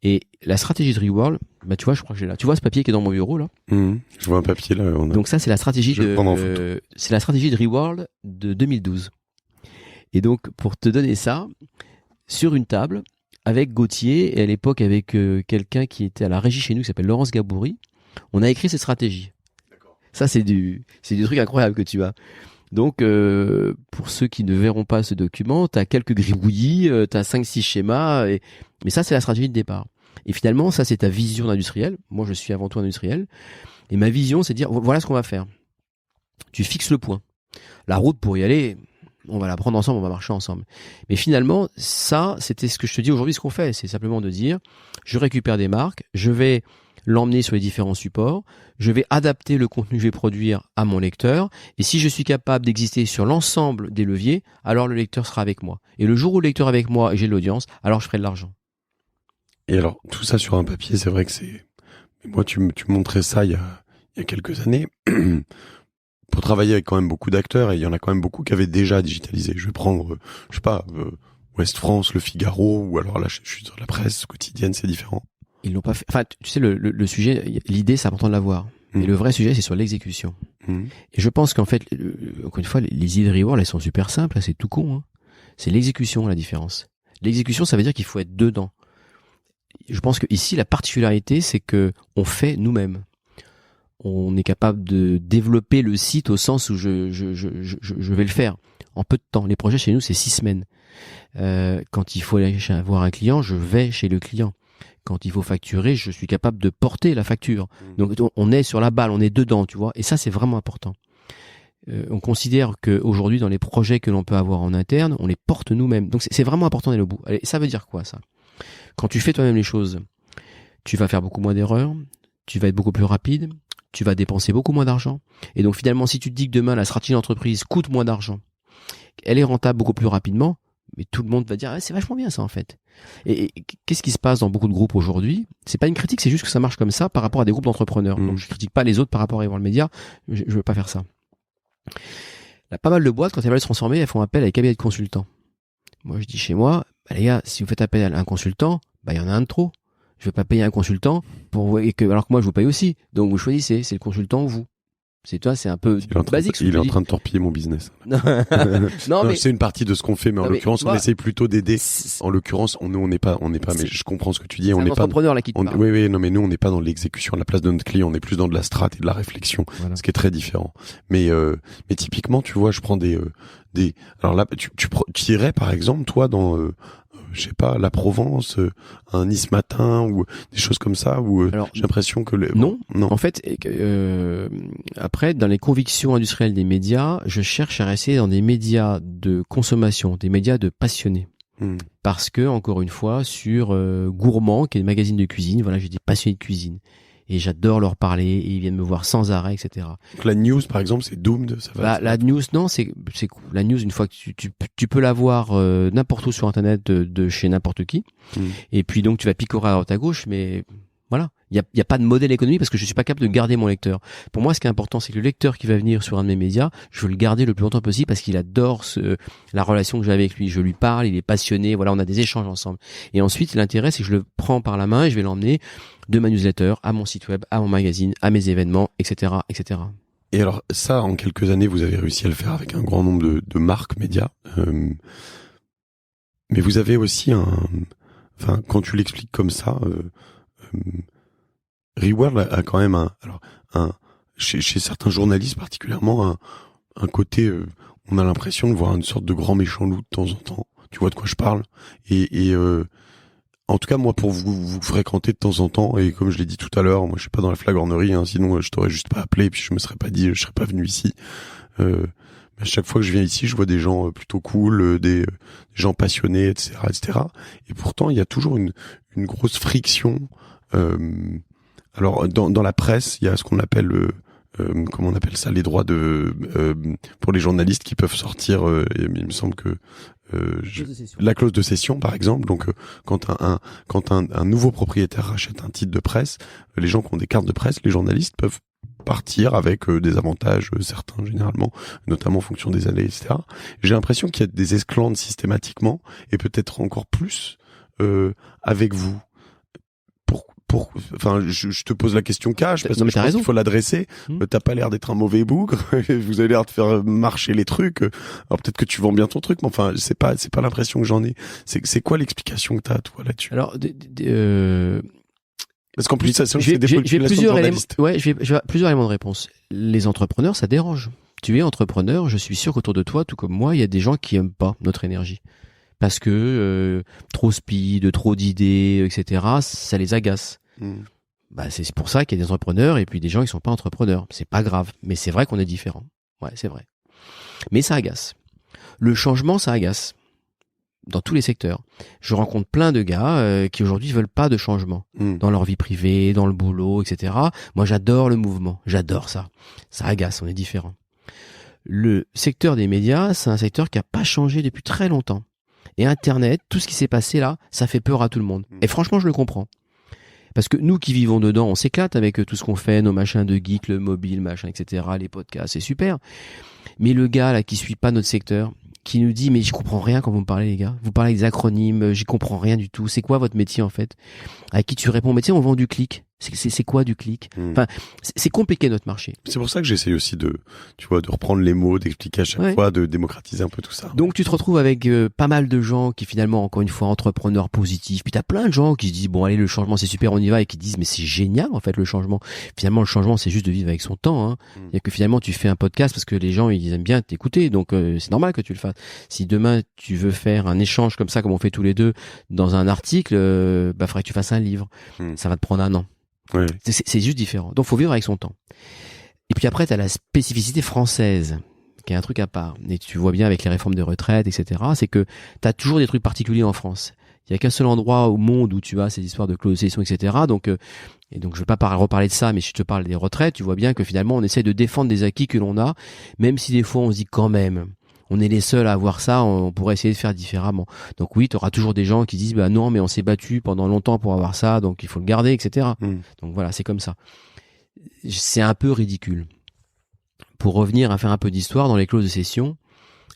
Et la stratégie de Reworld, bah, tu vois, je crois que j'ai là. Tu vois ce papier qui est dans mon bureau, là? Je vois un papier, là. Donc ça, c'est la stratégie c'est la stratégie de Reworld de 2012. Et donc, pour te donner ça, sur une table, avec Gauthier, et à l'époque, avec quelqu'un qui était à la régie chez nous, qui s'appelle Laurence Gaboury, on a écrit cette stratégie. D'accord. Ça, c'est du truc incroyable que tu as. Donc, pour ceux qui ne verront pas ce document, tu as quelques gribouillis, tu as 5-6 schémas, mais ça, c'est la stratégie de départ. Et finalement, ça, c'est ta vision d'industriel. Moi, je suis avant tout industriel. Et ma vision, c'est de dire, voilà ce qu'on va faire. Tu fixes le point. La route pour y aller, on va la prendre ensemble, on va marcher ensemble. Mais finalement, ça, c'était ce que je te dis aujourd'hui, ce qu'on fait. C'est simplement de dire, je récupère des marques, je vais l'emmener sur les différents supports, je vais adapter le contenu que je vais produire à mon lecteur, et si je suis capable d'exister sur l'ensemble des leviers, alors le lecteur sera avec moi. Et le jour où le lecteur est avec moi et j'ai de l'audience, alors je ferai de l'argent. Et alors, tout ça sur un papier, c'est vrai que c'est... Moi, tu me montrais ça il y a quelques années, pour travailler avec quand même beaucoup d'acteurs, et il y en a quand même beaucoup qui avaient déjà digitalisé. Je vais prendre, je sais pas, Ouest France, Le Figaro, ou alors là, je suis sur la presse quotidienne, c'est différent. Ils l'ont pas fait. Enfin, tu sais, le sujet, l'idée, c'est important de l'avoir. Et le vrai sujet, c'est sur l'exécution. Et je pense qu'en fait, encore une fois, les idées de Reworld, elles sont super simples, c'est tout con. Hein. C'est l'exécution, la différence. L'exécution, ça veut dire qu'il faut être dedans. Je pense que ici, la particularité, c'est que on fait nous-mêmes. On est capable de développer le site au sens où je vais le faire en peu de temps. Les projets chez nous, c'est 6 semaines. Quand il faut aller voir un client, je vais chez le client. Quand il faut facturer, je suis capable de porter la facture. Donc on est sur la balle, on est dedans, tu vois. Et ça, c'est vraiment important. On considère qu'aujourd'hui, dans les projets que l'on peut avoir en interne, on les porte nous-mêmes. Donc c'est vraiment important d'aller au bout. Allez, ça veut dire quoi, ça? Quand tu fais toi-même les choses, tu vas faire beaucoup moins d'erreurs, tu vas être beaucoup plus rapide, tu vas dépenser beaucoup moins d'argent. Et donc finalement, si tu te dis que demain, la stratégie d'entreprise coûte moins d'argent, elle est rentable beaucoup plus rapidement, Mais tout le monde va dire, c'est vachement bien ça en fait. Et qu'est-ce qui se passe dans beaucoup de groupes aujourd'hui? C'est pas une critique, c'est juste que ça marche comme ça par rapport à des groupes d'entrepreneurs. Donc je critique pas les autres par rapport à Evan Media, je veux pas faire ça. Là, pas mal de boîtes, quand elles veulent se transformer, elles font appel à des cabinets de consultants. Moi, je dis chez moi, les gars, si vous faites appel à un consultant, il y en a un de trop. Je vais pas payer un consultant alors que moi, je vous paye aussi. Donc, vous choisissez, c'est le consultant ou vous. C'est toi, c'est un peu basique. Il est en train de torpiller mon business. non, mais c'est une partie de ce qu'on fait, mais en l'occurrence, on essaye plutôt d'aider. En l'occurrence, on n'est pas, mais je comprends ce que tu dis. On n'est pas entrepreneur là qui te parle. Oui, non, mais nous, on n'est pas dans l'exécution à la place de notre client. On est plus dans de la strat et de la réflexion, ce qui est très différent. Mais typiquement, tu vois, je prends des. Alors là, tu irais par exemple, toi, dans je sais pas, la Provence, un Nice matin ou des choses comme ça où j'ai l'impression que non. En fait, après dans les convictions industrielles des médias, je cherche à rester dans des médias de consommation, des médias de passionnés. Parce que encore une fois, sur Gourmand, qui est le magazine de cuisine, voilà, j'ai des passionnés de cuisine. Et j'adore leur parler, et ils viennent me voir sans arrêt, etc. Donc la news, par exemple, c'est doomed, ça va. La news, non, c'est la news, une fois que tu peux la voir n'importe où sur Internet de chez n'importe qui. Et puis donc tu vas picorer à droite à gauche, mais voilà. Il y a pas de modèle économique parce que je suis pas capable de garder mon lecteur. Pour moi, ce qui est important, c'est que le lecteur qui va venir sur un de mes médias, je veux le garder le plus longtemps possible parce qu'il adore la relation que j'ai avec lui. Je lui parle, il est passionné, voilà, on a des échanges ensemble. Et ensuite, l'intérêt, c'est que je le prends par la main et je vais l'emmener de ma newsletter à mon site web, à mon magazine, à mes événements, etc., etc. Et alors, ça, en quelques années, vous avez réussi à le faire avec un grand nombre de marques médias. Mais vous avez aussi quand tu l'expliques comme ça, Reworld a quand même chez certains journalistes particulièrement un côté, on a l'impression de voir une sorte de grand méchant loup de temps en temps. Tu vois de quoi je parle? Et en tout cas, moi, pour vous fréquenter de temps en temps, et comme je l'ai dit tout à l'heure, moi, je suis pas dans la flagornerie, sinon je t'aurais juste pas appelé, puis je me serais pas dit, je serais pas venu ici. Mais à chaque fois que je viens ici, je vois des gens plutôt cool, des gens passionnés, etc., etc. Et pourtant, il y a toujours une grosse friction. Alors dans la presse, il y a ce qu'on appelle comment on appelle ça, les droits pour les journalistes qui peuvent sortir. Il me semble que la clause de cession, par exemple. Donc quand un nouveau propriétaire rachète un titre de presse, les gens qui ont des cartes de presse, les journalistes peuvent partir avec des avantages certains généralement, notamment en fonction des années, etc. J'ai l'impression qu'il y a des esclandres systématiquement et peut-être encore plus avec vous. Enfin, je te pose la question cash parce que je pense qu'il faut l'adresser. T'as pas l'air d'être un mauvais bougre. Vous avez l'air de faire marcher les trucs. Alors peut-être que tu vends bien ton truc, mais enfin, c'est pas l'impression que j'en ai. C'est quoi l'explication que t'as toi là-dessus? Alors, parce qu'en plus, ça, j'ai plusieurs éléments. Ouais, j'ai plusieurs éléments de réponse. Les entrepreneurs, ça dérange. Tu es entrepreneur, je suis sûr qu'autour de toi, tout comme moi, il y a des gens qui aiment pas notre énergie. Parce que trop speed, trop d'idées, etc., ça les agace. C'est pour ça qu'il y a des entrepreneurs et puis des gens qui sont pas entrepreneurs. C'est pas grave, mais c'est vrai qu'on est différents. Ouais, c'est vrai. Mais ça agace. Le changement, ça agace. Dans tous les secteurs. Je rencontre plein de gars qui aujourd'hui veulent pas de changement dans leur vie privée, dans le boulot, etc. Moi, j'adore le mouvement. J'adore ça. Ça agace, on est différents. Le secteur des médias, c'est un secteur qui a pas changé depuis très longtemps. Et Internet, tout ce qui s'est passé là, ça fait peur à tout le monde. Et franchement, je le comprends. Parce que nous qui vivons dedans, on s'éclate avec tout ce qu'on fait, nos machins de geek, le mobile, machin, etc., les podcasts, c'est super. Mais le gars là qui suit pas notre secteur, qui nous dit mais je comprends rien quand vous me parlez les gars, vous parlez avec des acronymes, j'y comprends rien du tout. C'est quoi votre métier en fait? À qui tu réponds? Mais tu sais, on vend du clic. C'est quoi du clic? Enfin, c'est compliqué notre marché. C'est pour ça que j'essaye aussi de reprendre les mots, d'expliquer à chaque fois, de démocratiser un peu tout ça. Donc tu te retrouves avec pas mal de gens qui finalement, encore une fois, entrepreneurs positifs. Puis t'as plein de gens qui se disent bon allez, le changement c'est super, on y va, et qui disent mais c'est génial en fait le changement. Finalement le changement c'est juste de vivre avec son temps. Il y a que finalement tu fais un podcast parce que les gens ils aiment bien t'écouter, donc c'est normal que tu le fasses. Si demain tu veux faire un échange comme ça, comme on fait tous les deux dans un article, faudrait que tu fasses un livre. Ça va te prendre un an. Ouais. C'est juste différent. Donc faut vivre avec son temps. Et puis après t'as la spécificité française qui est un truc à part. Et tu vois bien avec les réformes des retraites, etc. C'est que t'as toujours des trucs particuliers en France. Il y a qu'un seul endroit au monde où tu as ces histoires de clause de cession, etc. Donc je vais pas reparler de ça, mais si je te parle des retraites, tu vois bien que finalement on essaie de défendre des acquis que l'on a, même si des fois on se dit quand même, on est les seuls à avoir ça, on pourrait essayer de faire différemment. Donc oui, tu auras toujours des gens qui disent bah non, mais on s'est battu pendant longtemps pour avoir ça, donc il faut le garder, etc. Donc voilà, c'est comme ça. C'est un peu ridicule. Pour revenir à faire un peu d'histoire, dans les clauses de cession,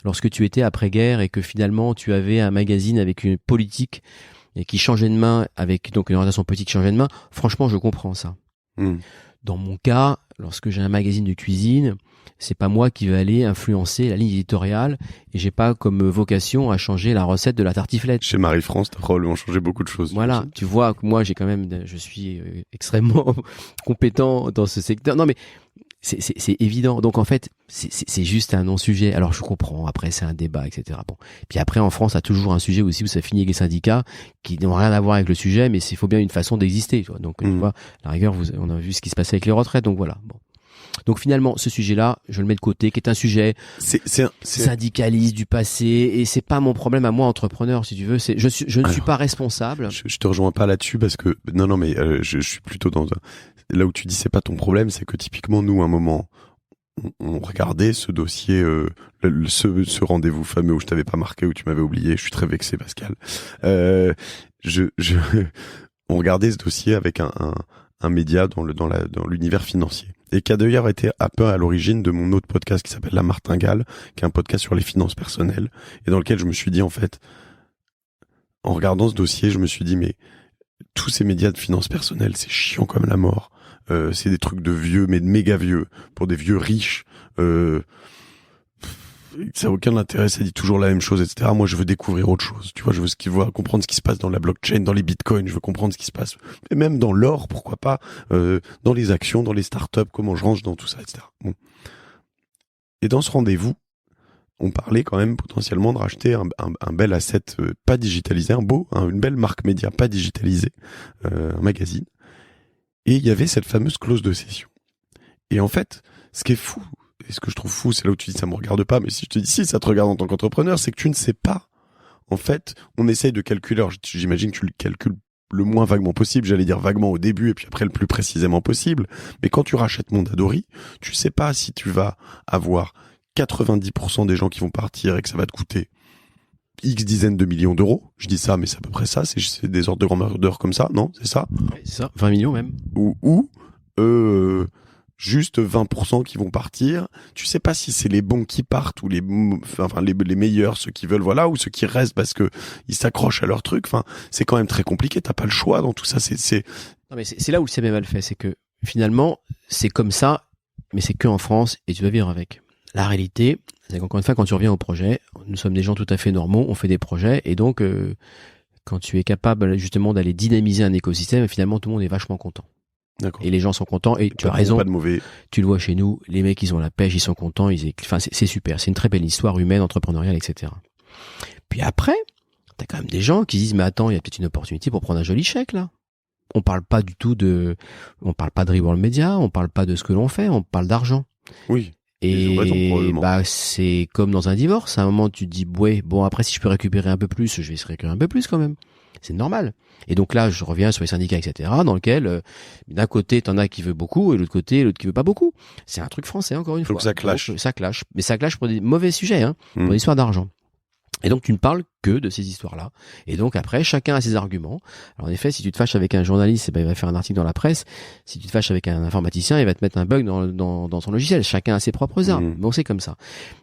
lorsque tu étais après-guerre et que finalement tu avais un magazine avec une politique et qui changeait de main, avec donc une orientation politique qui changeait de main, franchement, je comprends ça. Dans mon cas, lorsque j'ai un magazine de cuisine, c'est pas moi qui vais aller influencer la ligne éditoriale et j'ai pas comme vocation à changer la recette de la tartiflette. Chez Marie-France, t'as probablement changé beaucoup de choses. Voilà, tu vois que moi je suis extrêmement compétent dans ce secteur. Non mais c'est évident. Donc en fait, c'est juste un non-sujet. Alors je comprends, après c'est un débat, etc. Bon. Puis après en France, il y a toujours un sujet aussi où ça finit avec les syndicats qui n'ont rien à voir avec le sujet, mais il faut bien une façon d'exister. Tu vois. Donc tu vois, à la rigueur, on a vu ce qui se passait avec les retraites, donc voilà. Bon. Donc finalement, ce sujet-là, je le mets de côté, qui est un sujet syndicaliste du passé, et c'est pas mon problème à moi, entrepreneur, si tu veux. Je ne suis pas responsable. Je te rejoins pas là-dessus parce que non, mais je suis plutôt dans là où tu dis c'est pas ton problème, c'est que typiquement nous, à un moment, on regardait ce dossier, ce rendez-vous fameux où je t'avais pas marqué, où tu m'avais oublié. Je suis très vexé, Pascal. On regardait ce dossier avec un média dans l'univers financier. Et qui a d'ailleurs été un peu à l'origine de mon autre podcast qui s'appelle La Martingale, qui est un podcast sur les finances personnelles, et dans lequel je me suis dit, en fait, en regardant ce dossier, je me suis dit, mais tous ces médias de finances personnelles, c'est chiant comme la mort. C'est des trucs de vieux, mais de méga vieux, pour des vieux riches. Ça n'a aucun intérêt, ça dit toujours la même chose, etc. Moi, je veux découvrir autre chose. Tu vois, je veux comprendre ce qui se passe dans la blockchain, dans les bitcoins, je veux comprendre ce qui se passe, et même dans l'or, pourquoi pas, dans les actions, dans les startups, comment je range dans tout ça, etc. Bon. Et dans ce rendez-vous, on parlait quand même potentiellement de racheter un bel asset pas digitalisé, une belle marque média pas digitalisée, un magazine. Et il y avait cette fameuse clause de cession. Et en fait, ce qui est fou, et ce que je trouve fou, c'est là où tu dis ça me regarde pas, mais si je te dis si ça te regarde en tant qu'entrepreneur, c'est que tu ne sais pas. En fait, on essaye de calculer, alors j'imagine que tu le calcules le moins vaguement possible, j'allais dire vaguement au début et puis après le plus précisément possible, mais quand tu rachètes Mondadori, tu sais pas si tu vas avoir 90% des gens qui vont partir et que ça va te coûter X dizaines de millions d'euros. Je dis ça, mais c'est à peu près ça, c'est des ordres de grandeur comme ça, non? C'est ça? Ouais, c'est ça, 20 millions même. Ou juste 20% qui vont partir. Tu sais pas si c'est les bons qui partent ou les meilleurs, ceux qui veulent, voilà, ou ceux qui restent parce que ils s'accrochent à leur truc. Enfin, c'est quand même très compliqué. T'as pas le choix dans tout ça. Non, mais c'est là où c'est mal fait. C'est que finalement, c'est comme ça, mais c'est que en France et tu dois vivre avec. La réalité, c'est qu'encore une fois, quand tu reviens au projet, nous sommes des gens tout à fait normaux, on fait des projets et donc, quand tu es capable justement d'aller dynamiser un écosystème, finalement, tout le monde est vachement content. D'accord. Et les gens sont contents et tu as raison. Pas de mauvais. Tu le vois chez nous, les mecs ils ont la pêche, ils sont contents, enfin c'est super, c'est une très belle histoire humaine, entrepreneuriale, etc. Puis après, t'as quand même des gens qui disent mais attends, il y a peut-être une opportunité pour prendre un joli chèque là. On parle pas de Reworld Media, on parle pas de ce que l'on fait, on parle d'argent. Oui. Et bah c'est comme dans un divorce, à un moment tu te dis ouais, bon après si je peux récupérer un peu plus, je vais se récupérer un peu plus quand même. C'est normal. Et donc là, je reviens sur les syndicats, etc., dans lequel, d'un côté, t'en as qui veut beaucoup, et de l'autre côté, l'autre qui veut pas beaucoup. C'est un truc français, encore une fois. Donc ça clash. Ça clash. Mais ça clash pour des mauvais sujets, hein, pour des histoires d'argent. Et donc, tu ne parles que de ces histoires-là. Et donc, après, chacun a ses arguments. Alors, en effet, si tu te fâches avec un journaliste, il va faire un article dans la presse. Si tu te fâches avec un informaticien, il va te mettre un bug dans son logiciel. Chacun a ses propres armes. Bon, c'est comme ça.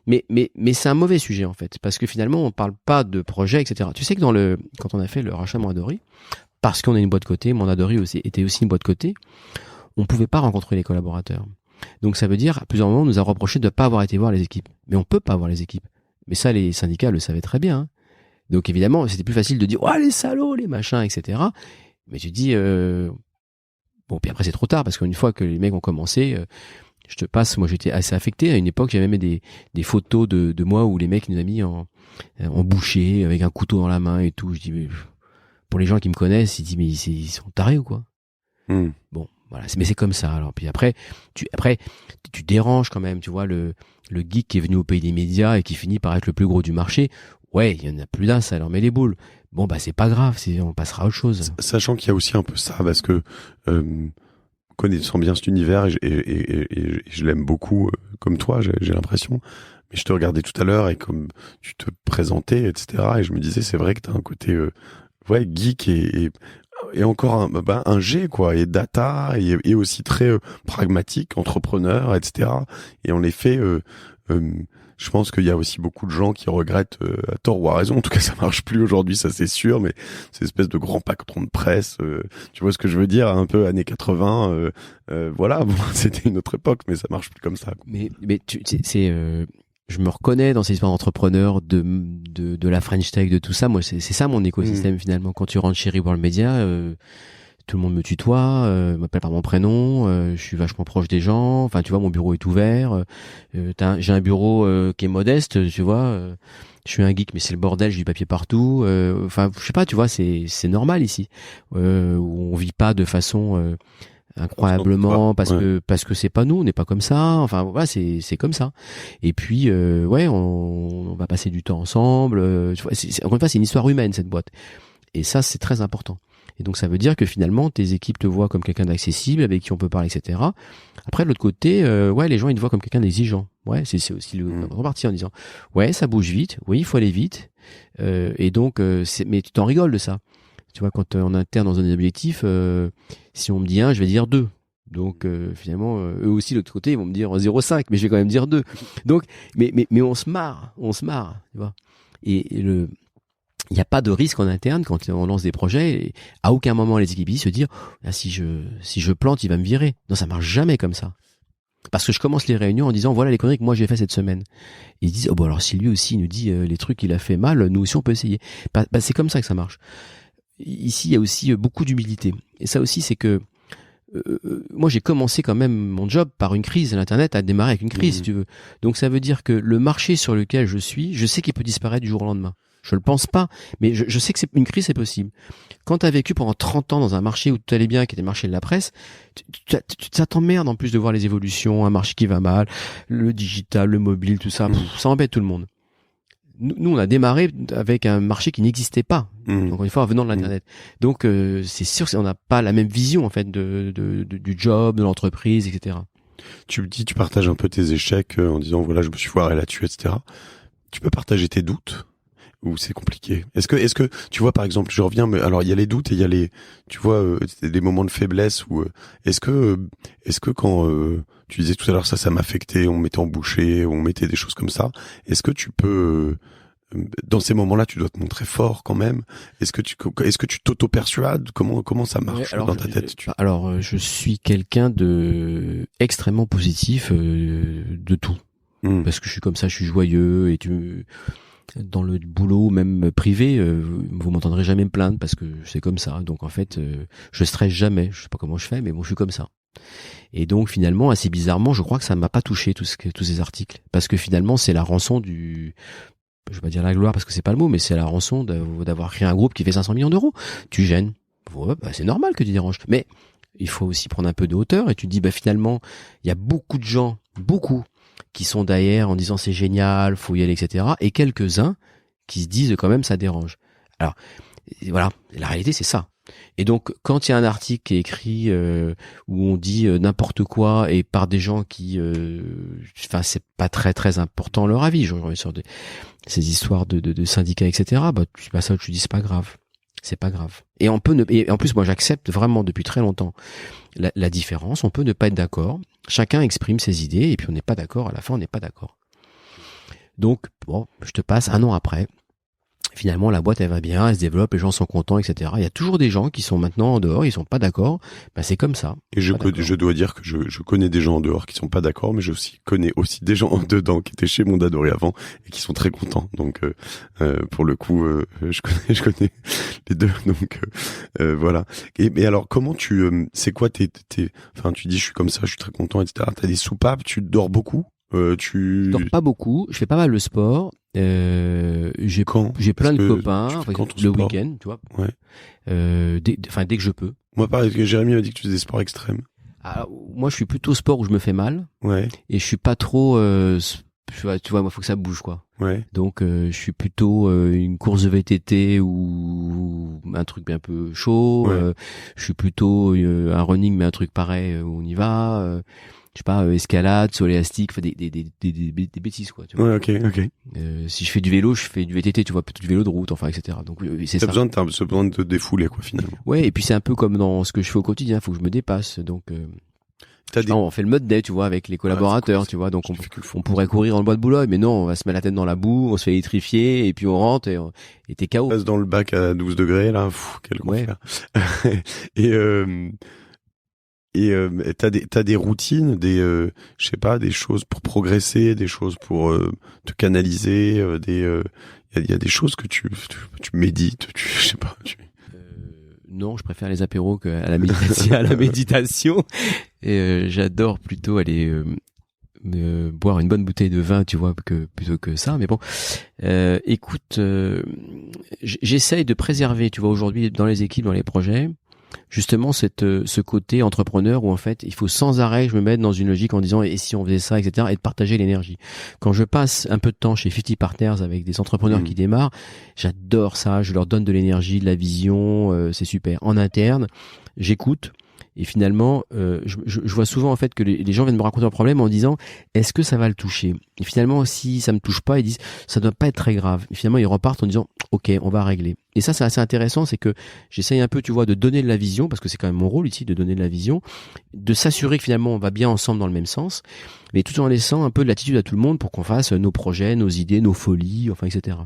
Mais c'est un mauvais sujet, en fait. Parce que finalement, on parle pas de projet, etc. Tu sais que quand on a fait le rachat Mondadori, parce qu'on est une boîte cotée, Mondadori était aussi une boîte cotée, on pouvait pas rencontrer les collaborateurs. Donc, ça veut dire, à plusieurs moments, on nous a reproché de pas avoir été voir les équipes. Mais on peut pas voir les équipes. Mais ça, les syndicats le savaient très bien. Hein. Donc évidemment, c'était plus facile de dire « Oh, les salauds, les machins, etc. » Mais tu dis... Bon, puis après, c'est trop tard, parce qu'une fois que les mecs ont commencé, je te passe, moi j'étais assez affecté. À une époque, j'avais même des photos de moi où les mecs nous ont mis en boucher, avec un couteau dans la main et tout. Je dis, mais pour les gens qui me connaissent, ils disent « Mais ils sont tarés ou quoi ?» Bon, voilà, mais c'est comme ça. Alors puis après tu déranges quand même, tu vois le geek qui est venu au pays des médias et qui finit par être le plus gros du marché. Ouais, il y en a plus d'un, ça leur met les boules. Bon bah c'est pas grave, on passera à autre chose. Sachant qu'il y a aussi un peu ça, parce que connaissant bien cet univers et je l'aime beaucoup comme toi, j'ai l'impression. Mais je te regardais tout à l'heure et comme tu te présentais, etc. Et je me disais, c'est vrai que t'as un côté, geek et encore un G, quoi, et data, et aussi très pragmatique, entrepreneur, etc. Et en effet, je pense qu'il y a aussi beaucoup de gens qui regrettent, à tort ou à raison, en tout cas ça marche plus aujourd'hui, ça c'est sûr, mais ces espèces de grands patrons de presse, tu vois ce que je veux dire, un peu années 80, voilà, bon, c'était une autre époque, mais ça marche plus comme ça, quoi. Mais je me reconnais dans ces histoires d'entrepreneurs, de la French Tech, de tout ça. Moi, c'est ça mon écosystème finalement. Quand tu rentres chez Reworld Media, tout le monde me tutoie, m'appelle par mon prénom, je suis vachement proche des gens. Enfin, tu vois, mon bureau est ouvert. J'ai un bureau qui est modeste, tu vois. Je suis un geek, mais c'est le bordel, j'ai du papier partout. Enfin, je sais pas, tu vois, c'est normal ici. On vit pas de façon incroyablement parce que c'est pas nous, on n'est pas comme ça, enfin voilà, c'est comme ça. Et puis on va passer du temps ensemble, tu vois, encore une fois c'est une histoire humaine cette boîte, et ça c'est très important. Et donc ça veut dire que finalement tes équipes te voient comme quelqu'un d'accessible, avec qui on peut parler, etc. Après de l'autre côté, les gens ils te voient comme quelqu'un d'exigeant. Ouais, c'est aussi le reparti en disant ouais, ça bouge vite, oui, il faut aller vite, et donc mais tu t'en rigoles de ça. Tu vois, quand en interne dans un objectif, si on me dit 1, je vais dire 2. Donc finalement, eux aussi de l'autre côté, ils vont me dire 0,5, mais je vais quand même dire 2. Donc, mais on se marre, tu vois. Et il n'y a pas de risque en interne quand on lance des projets. Et à aucun moment les équipes se disent si je plante, il va me virer. Non, ça marche jamais comme ça. Parce que je commence les réunions en disant voilà les conneries que moi j'ai fait cette semaine. Et ils disent alors si lui aussi nous dit les trucs qu'il a fait mal, nous aussi on peut essayer. C'est comme ça que ça marche. Ici, il y a aussi beaucoup d'humilité. Et ça aussi, c'est que moi, j'ai commencé quand même mon job par une crise. L'Internet a démarré avec une crise, si tu veux. Donc, ça veut dire que le marché sur lequel je suis, je sais qu'il peut disparaître du jour au lendemain. Je le pense pas, mais je sais que une crise, c'est possible. Quand tu as vécu pendant 30 ans dans un marché où tout allait bien, qui était le marché de la presse, ça t'emmerde en plus de voir les évolutions, un marché qui va mal, le digital, le mobile, tout ça, ça embête tout le monde. Nous, on a démarré avec un marché qui n'existait pas. Encore une fois, en venant de l'Internet. Donc, c'est sûr qu'on n'a pas la même vision, en fait, du job, de l'entreprise, etc. Tu me dis, tu partages un peu tes échecs en disant, voilà, je me suis foiré là-dessus, etc. Tu peux partager tes doutes? Ou c'est compliqué? Est-ce que, tu vois, par exemple, je reviens, mais alors, il y a les doutes et il y a tu vois, des moments de faiblesse ou, est-ce que quand, tu disais tout à l'heure, ça m'affectait, on mettait en bouchée, on mettait des choses comme ça. Est-ce que tu peux, dans ces moments-là, tu dois te montrer fort quand même. Est-ce que tu t'auto-persuades? Comment ça marche dans ta tête? Alors, je suis quelqu'un de extrêmement positif de tout. Parce que je suis comme ça, je suis joyeux et dans le boulot, même privé, vous m'entendrez jamais me plaindre parce que c'est comme ça. Donc en fait, je stresse jamais. Je sais pas comment je fais, mais bon, je suis comme ça. Et donc finalement, assez bizarrement, je crois que ça m'a pas touché tous ces articles, parce que finalement, c'est la rançon je vais pas dire la gloire parce que c'est pas le mot, mais c'est la rançon d'avoir créé un groupe qui fait 500 millions d'euros. Tu gênes. Ouais, c'est normal que tu déranges. Mais il faut aussi prendre un peu de hauteur et tu te dis, finalement, il y a beaucoup de gens, qui sont derrière en disant c'est génial, faut y aller, etc. Et quelques-uns qui se disent quand même ça dérange. Alors, voilà, la réalité c'est ça. Et donc, quand il y a un article qui est écrit où on dit n'importe quoi et par des gens qui, c'est pas très très important leur avis, genre sur ces histoires de syndicats, etc. Tu passes ça, tu dis c'est pas grave. C'est pas grave. Et en plus, moi, j'accepte vraiment depuis très longtemps la différence. On peut ne pas être d'accord. Chacun exprime ses idées et puis on n'est pas d'accord. À la fin, on n'est pas d'accord. Donc, bon, je te passe 1 an après. Finalement, la boîte, elle va bien, elle se développe, les gens sont contents, etc. Il y a toujours des gens qui sont maintenant en dehors, ils sont pas d'accord. C'est comme ça. Et je dois dire que je connais des gens en dehors qui sont pas d'accord, mais connais aussi des gens en dedans qui étaient chez Mondadori avant et qui sont très contents. Donc, pour le coup, je connais les deux. Donc, voilà. Mais alors, comment c'est quoi tu dis, je suis comme ça, je suis très content, etc. T'as des soupapes, tu dors beaucoup? Je dors pas beaucoup, je fais pas mal le sport. J'ai plein de copains, le week-end, tu vois. Ouais. Dès que je peux. Moi, pareil, que Jérémy m'a dit que tu faisais des sports extrêmes. Alors, moi, je suis plutôt sport où je me fais mal. Ouais. Et je suis pas trop, tu vois, moi, faut que ça bouge, quoi. Ouais. Donc, je suis plutôt une course de VTT ou un truc un peu chaud. Ouais. Je suis plutôt un running, mais un truc pareil où on y va. sais pas, escalade, saut élastique, des bêtises, quoi, tu vois. Ouais, ok. Si je fais du vélo, je fais du VTT, tu vois, plutôt du vélo de route, enfin, etc. Donc, c'est ça. T'as besoin de te défouler, quoi, finalement. Ouais, et puis c'est un peu comme dans ce que je fais au quotidien, faut que je me dépasse. Donc, on fait le mode day, tu vois, avec les collaborateurs, tu vois. Donc, on pourrait courir dans le bois de Boulogne, mais non, on va se mettre la tête dans la boue, on se fait électrifier, et puis on rentre, et t'es KO. On passe dans le bac à 12 degrés, là, quel enfer. Et t'as des routines, je sais pas, des choses pour progresser, des choses pour te canaliser, il y a des choses que tu médites, je sais pas. Non, je préfère les apéros à la méditation. Et j'adore plutôt aller boire une bonne bouteille de vin, tu vois, plutôt que ça. Mais bon, écoute, j'essaye de préserver, tu vois, aujourd'hui dans les équipes, dans les projets, justement ce côté entrepreneur où en fait il faut sans arrêt je me mette dans une logique en disant et si on faisait ça, etc., et de partager l'énergie. Quand je passe un peu de temps chez 50 Partners avec des entrepreneurs qui démarrent, j'adore ça, je leur donne de l'énergie, de la vision, c'est super. En interne, j'écoute. Et finalement, je vois souvent en fait que les gens viennent me raconter un problème en disant est-ce que ça va le toucher ? Et finalement, si ça me touche pas, ils disent ça doit pas être très grave. Et finalement, ils repartent en disant ok, on va régler. Et ça, c'est assez intéressant, c'est que j'essaye un peu, tu vois, de donner de la vision parce que c'est quand même mon rôle ici de donner de la vision, de s'assurer que finalement on va bien ensemble dans le même sens, mais tout en laissant un peu de l'attitude à tout le monde pour qu'on fasse nos projets, nos idées, nos folies, enfin etc.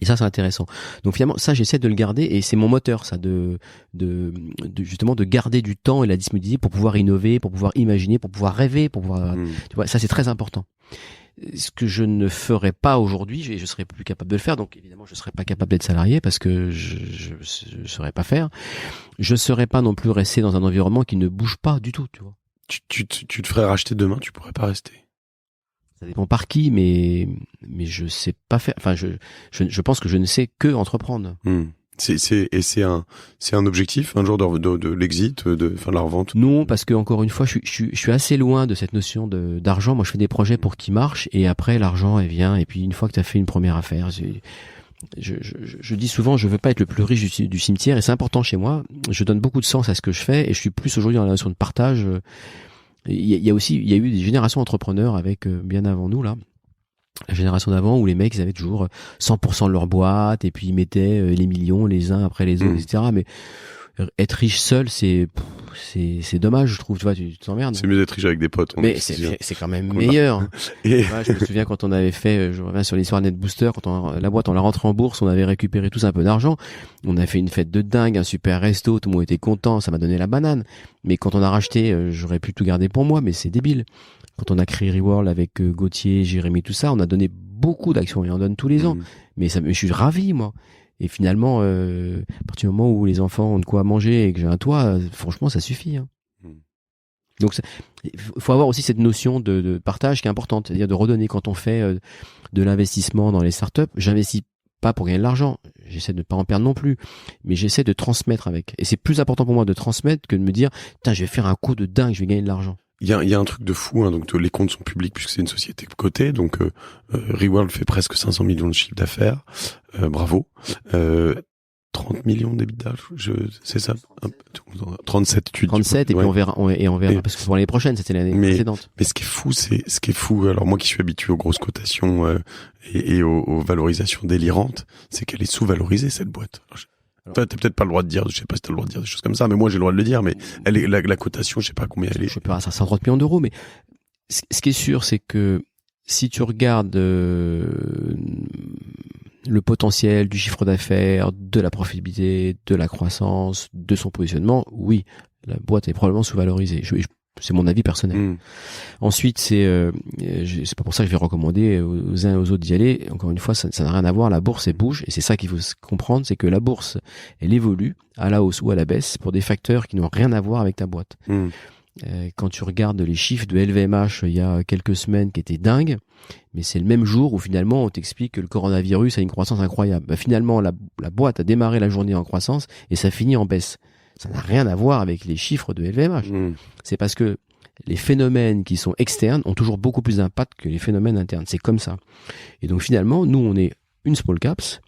Et ça, c'est intéressant. Donc finalement, ça, j'essaie de le garder et c'est mon moteur, ça, justement de garder du temps et la disponibilité pour pouvoir innover, pour pouvoir imaginer, pour pouvoir rêver, pour pouvoir, tu vois, ça, c'est très important. Ce que je ne ferais pas aujourd'hui, je serais plus capable de le faire. Donc évidemment, je serais pas capable d'être salarié parce que je saurais pas faire. Je serais pas non plus resté dans un environnement qui ne bouge pas du tout, tu vois. Tu te ferais racheter demain, tu pourrais pas rester. Ça dépend par qui, mais je sais pas faire. Enfin, je pense que je ne sais que entreprendre. C'est un objectif un jour de l'exit, de la revente. Non, parce que encore une fois, je suis assez loin de cette notion d'argent. Moi, je fais des projets pour qu'ils marchent et après l'argent elle vient. Et puis une fois que tu as fait une première affaire, je dis souvent, je veux pas être le plus riche du cimetière et c'est important chez moi. Je donne beaucoup de sens à ce que je fais et je suis plus aujourd'hui dans la notion de partage. Il y a eu des générations d'entrepreneurs avec bien avant nous là. La génération d'avant où les mecs ils avaient toujours 100% de leur boîte et puis ils mettaient les millions les uns après les autres, etc. Mais être riche seul, c'est dommage, je trouve. Tu vois, tu t'emmerdes. C'est mieux d'être riche avec des potes. Mais c'est quand même meilleur. Et je me souviens quand on avait fait, je reviens sur l'histoire de NetBooster, la boîte on l'a rentrée en bourse, on avait récupéré tous un peu d'argent, on a fait une fête de dingue, un super resto, tout le monde était content, ça m'a donné la banane. Mais quand on a racheté, j'aurais pu tout garder pour moi, mais c'est débile. Quand on a créé Reworld avec Gauthier, Jérémy, tout ça, on a donné beaucoup d'actions et on donne tous les ans. Mais je suis ravi, moi. Et finalement, à partir du moment où les enfants ont de quoi manger et que j'ai un toit, franchement, ça suffit. Hein. Donc, il faut avoir aussi cette notion de partage qui est importante, c'est-à-dire de redonner. Quand on fait de l'investissement dans les startups, j'investis pas pour gagner de l'argent. J'essaie de ne pas en perdre non plus, mais j'essaie de transmettre avec. Et c'est plus important pour moi de transmettre que de me dire, putain, je vais faire un coup de dingue, je vais gagner de l'argent. Il y a un truc de fou, hein, donc les comptes sont publics puisque c'est une société cotée, donc Reworld fait presque 500 millions de chiffre d'affaires, bravo. 30 millions d'EBITDA, c'est ça, 37 tu 37 et puis on verra parce que pour l'année prochaine c'était l'année précédente. Mais ce qui est fou, alors moi qui suis habitué aux grosses cotations et aux valorisations délirantes, c'est qu'elle est sous-valorisée cette boîte. T'as peut-être pas le droit de dire, je sais pas si t'as le droit de dire des choses comme ça, mais moi j'ai le droit de le dire, mais elle est, la cotation, je sais pas combien elle est. Je sais pas, 530 millions d'euros, mais ce qui est sûr, c'est que si tu regardes le potentiel du chiffre d'affaires, de la profitabilité, de la croissance, de son positionnement, oui, la boîte est probablement sous-valorisée. C'est mon avis personnel. Ensuite, c'est pas pour ça que je vais recommander aux uns et aux autres d'y aller. Encore une fois, ça n'a rien à voir. La bourse, elle bouge. Et c'est ça qu'il faut comprendre, c'est que la bourse, elle évolue à la hausse ou à la baisse pour des facteurs qui n'ont rien à voir avec ta boîte. Quand tu regardes les chiffres de LVMH il y a quelques semaines qui étaient dingues, mais c'est le même jour où finalement on t'explique que le coronavirus a une croissance incroyable. Bah, finalement, la boîte a démarré la journée en croissance et ça finit en baisse. Ça n'a rien à voir avec les chiffres de LVMH. C'est parce que les phénomènes qui sont externes ont toujours beaucoup plus d'impact que les phénomènes internes. C'est comme ça. Et donc finalement, nous, on est une small caps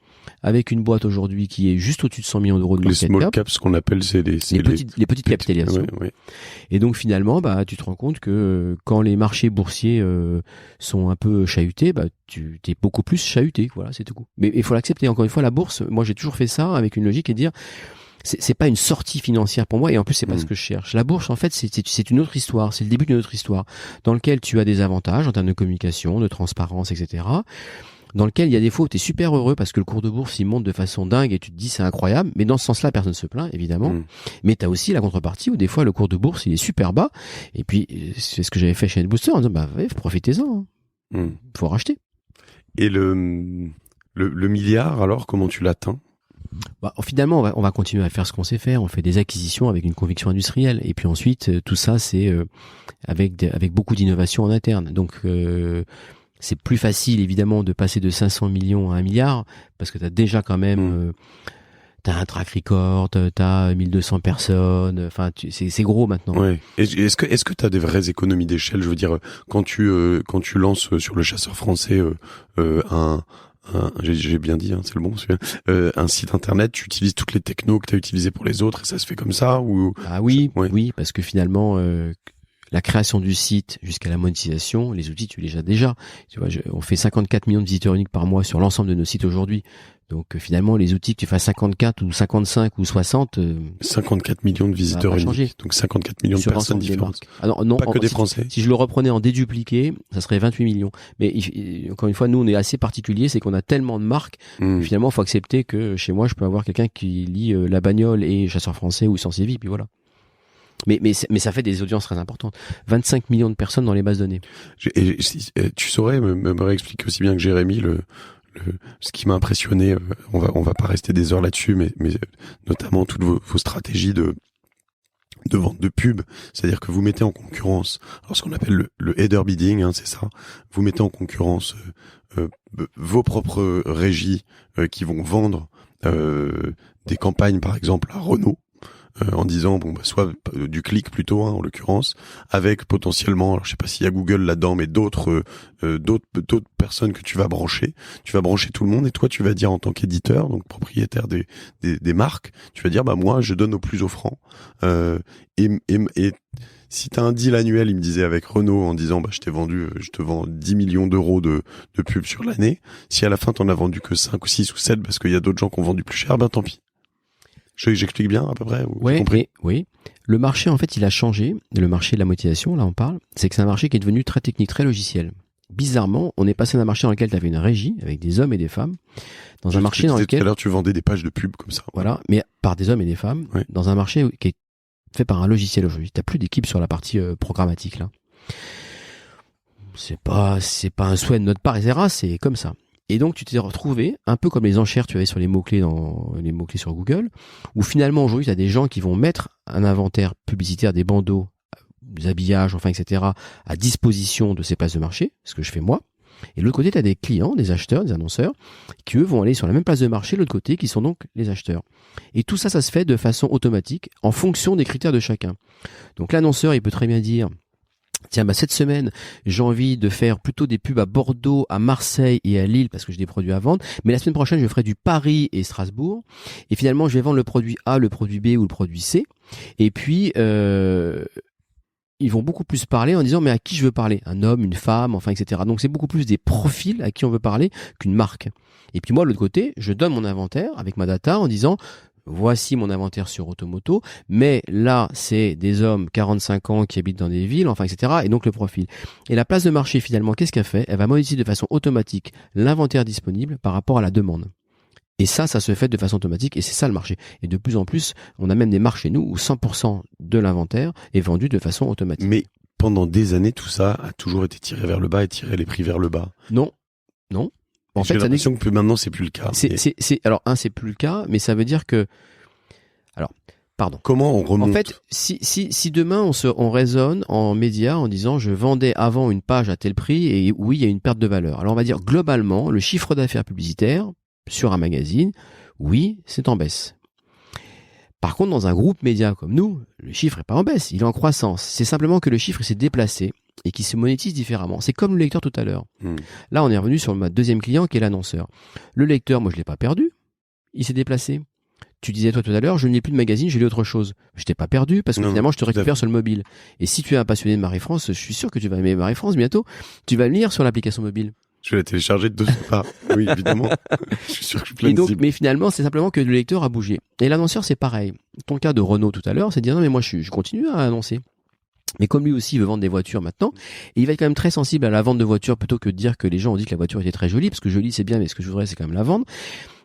avec une boîte aujourd'hui qui est juste au-dessus de 100 millions d'euros de Les market small cap. caps, ce qu'on appelle, c'est Les petites capitalisations. Ouais. Et donc finalement, tu te rends compte que quand les marchés boursiers sont un peu chahutés, tu t'es beaucoup plus chahuté. Voilà, c'est tout. Mais il faut l'accepter. Encore une fois, la bourse, moi j'ai toujours fait ça avec une logique et dire, c'est pas une sortie financière pour moi, et en plus c'est pas ce que je cherche. La bourse, en fait, c'est une autre histoire. C'est le début d'une autre histoire dans lequel tu as des avantages en termes de communication, de transparence, etc. Dans lequel il y a des fois où tu es super heureux parce que le cours de bourse il monte de façon dingue et tu te dis c'est incroyable, mais dans ce sens-là personne ne se plaint évidemment. Mais tu as aussi la contrepartie où des fois le cours de bourse il est super bas, et puis c'est ce que j'avais fait chez NetBooster en disant profitez-en, faut racheter. Et le milliard, alors comment tu l'atteins? Finalement on va continuer à faire ce qu'on sait faire, on fait des acquisitions avec une conviction industrielle, et puis ensuite tout ça c'est avec beaucoup d'innovation en interne. Donc c'est plus facile évidemment de passer de 500 millions à 1 milliard parce que tu as déjà quand même t'as un track record, t'as 1200 personnes, enfin c'est gros maintenant. Ouais. Est-ce que t'as des vraies économies d'échelle? Je veux dire, quand tu lances sur le chasseur français j'ai bien dit, c'est le bon celui-là, un site internet, tu utilises toutes les technos que tu as utilisées pour les autres et ça se fait comme ça ou? Ah oui, oui, parce que finalement la création du site jusqu'à la monétisation, les outils tu les as déjà. Tu vois, on fait 54 millions de visiteurs uniques par mois sur l'ensemble de nos sites aujourd'hui. Donc finalement les outils que tu fasses 54 ou 55 ou 60 54 millions de visiteurs uniques. Donc 54 millions de personnes différentes. Non, pas que des Français. Si je le reprenais en dédupliqué, ça serait 28 millions. Mais encore une fois, nous on est assez particulier, c'est qu'on a tellement de marques. Finalement, il faut accepter que chez moi, je peux avoir quelqu'un qui lit La Bagnole et Chasseur Français ou Sens et Vie, puis voilà. Mais ça fait des audiences très importantes. 25 millions de personnes dans les bases de données. Tu saurais me réexpliquer aussi bien que Jérémy ce qui m'a impressionné, on va pas rester des heures là-dessus, mais notamment toutes vos stratégies de vente de pub, c'est-à-dire que vous mettez en concurrence, alors ce qu'on appelle le header bidding, c'est ça, vous mettez en concurrence vos propres régies qui vont vendre des campagnes par exemple à Renault, en disant soit du clic plutôt en l'occurrence, avec potentiellement, alors je sais pas s'il y a Google là-dedans, mais d'autres personnes que tu vas brancher tout le monde, et toi tu vas dire en tant qu'éditeur, donc propriétaire des marques, tu vas dire moi je donne au plus offrant, et si t'as un deal annuel, il me disait avec Renault en disant je te vends 10 millions d'euros de pub sur l'année, si à la fin t'en as vendu que 5 ou 6 ou 7 parce qu'il y a d'autres gens qui ont vendu plus cher, tant pis. J'explique bien à peu près. Oui. Le marché, en fait, il a changé. Le marché de la monétisation, là, on parle. C'est que c'est un marché qui est devenu très technique, très logiciel. Bizarrement, on est passé d'un marché dans lequel tu avais une régie avec des hommes et des femmes, dans un marché dans lequel tout à l'heure tu vendais des pages de pub comme ça. Voilà, mais par des hommes et des femmes, dans un marché qui est fait par un logiciel aujourd'hui. T'as plus d'équipe sur la partie programmatique là. C'est pas un souhait de notre part, etc. C'est comme ça. Et donc, tu t'es retrouvé, un peu comme les enchères tu avais sur les mots-clés sur Google, où finalement, aujourd'hui, tu as des gens qui vont mettre un inventaire publicitaire, des bandeaux, des habillages, etc., à disposition de ces places de marché, ce que je fais moi. Et de l'autre côté, tu as des clients, des acheteurs, des annonceurs, qui eux vont aller sur la même place de marché, de l'autre côté, qui sont donc les acheteurs. Et tout ça, ça se fait de façon automatique, en fonction des critères de chacun. Donc l'annonceur, il peut très bien dire... Tiens, cette semaine, j'ai envie de faire plutôt des pubs à Bordeaux, à Marseille et à Lille parce que j'ai des produits à vendre. Mais la semaine prochaine, je ferai du Paris et Strasbourg. Et finalement, je vais vendre le produit A, le produit B ou le produit C. Et puis, ils vont beaucoup plus parler en disant mais à qui je veux parler? Un homme, une femme, etc. Donc, c'est beaucoup plus des profils à qui on veut parler qu'une marque. Et puis moi, de l'autre côté, je donne mon inventaire avec ma data en disant... Voici mon inventaire sur Automoto, mais là, c'est des hommes 45 ans qui habitent dans des villes, etc. Et donc le profil. Et la place de marché, finalement, qu'est-ce qu'elle fait? Elle va monétiser de façon automatique l'inventaire disponible par rapport à la demande. Et ça se fait de façon automatique, et c'est ça le marché. Et de plus en plus, on a même des marques chez nous où 100% de l'inventaire est vendu de façon automatique. Mais pendant des années, tout ça a toujours été tiré vers le bas et tiré les prix vers le bas. Non. En fait, j'ai l'impression que maintenant c'est plus le cas. Alors c'est plus le cas, mais ça veut dire que pardon. Comment on remonte? En fait, si demain on raisonne en médias en disant je vendais avant une page à tel prix et oui, il y a une perte de valeur. Alors on va dire globalement, le chiffre d'affaires publicitaire sur un magazine, oui, c'est en baisse. Par contre, dans un groupe média comme nous, le chiffre est pas en baisse, il est en croissance. C'est simplement que le chiffre s'est déplacé et qui se monétise différemment. C'est comme le lecteur tout à l'heure. Là, on est revenu sur ma deuxième client qui est l'annonceur. Le lecteur, moi, je l'ai pas perdu. il s'est déplacé. Tu disais toi tout à l'heure, je n'ai plus de magazine, j'ai lu autre chose. Je t'ai pas perdu parce que finalement je te récupère sur le mobile. Et si tu es un passionné de Marie-France, je suis sûr que tu vas aimer Marie-France bientôt. Tu vas le lire sur l'application mobile. Je vais la télécharger de ce pas. Oui, évidemment. Je suis sûr que je suis plein de cibles. Mais finalement, c'est simplement que le lecteur a bougé. Et l'annonceur, c'est pareil. Ton cas de Renault tout à l'heure, c'est de dire non mais moi je continue à annoncer. Mais comme lui aussi il veut vendre des voitures maintenant, et il va être quand même très sensible à la vente de voitures plutôt que de dire que les gens ont dit que la voiture était très jolie, parce que jolie c'est bien, mais ce que je voudrais c'est quand même la vendre.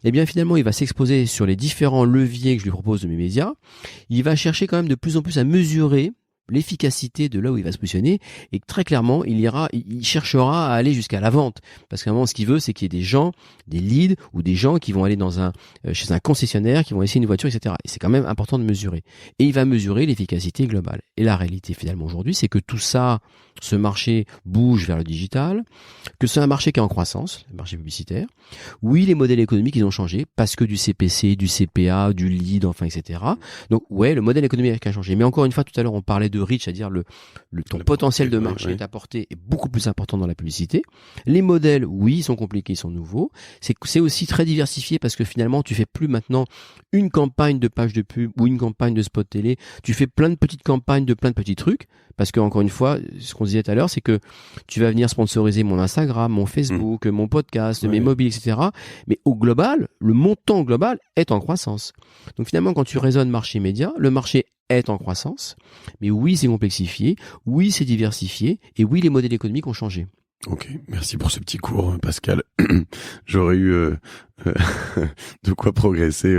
Eh bien finalement il va s'exposer sur les différents leviers que je lui propose de mes médias. Il va chercher quand même de plus en plus à mesurer l'efficacité de là où il va se positionner, et très clairement il cherchera à aller jusqu'à la vente, parce qu'à un moment ce qu'il veut c'est qu'il y ait des gens, des leads ou des gens qui vont aller chez un concessionnaire, qui vont essayer une voiture, etc. Et c'est quand même important de mesurer, et il va mesurer l'efficacité globale. Et la réalité finalement aujourd'hui c'est que tout ça, ce marché bouge vers le digital, que c'est un marché qui est en croissance, le marché publicitaire. Oui, les modèles économiques ils ont changé parce que du CPC, du CPA, du lead, enfin etc. Donc ouais, le modèle économique a changé, mais encore une fois tout à l'heure on parlait de reach, c'est-à-dire ton potentiel de marché est apporté est beaucoup plus important dans la publicité. Les modèles, oui, ils sont compliqués, ils sont nouveaux. C'est aussi très diversifié parce que finalement, tu fais plus maintenant une campagne de page de pub ou une campagne de spot télé. Tu fais plein de petites campagnes de plein de petits trucs parce que encore une fois, ce qu'on disait tout à l'heure, c'est que tu vas venir sponsoriser mon Instagram, mon Facebook, mon podcast, mes mobiles, etc. Mais au global, le montant global est en croissance. Donc finalement, quand tu raisonnes marché média, le marché est en croissance, mais oui, c'est complexifié, oui, c'est diversifié, et oui, les modèles économiques ont changé. Ok, merci pour ce petit cours, Pascal. J'aurais eu de quoi progresser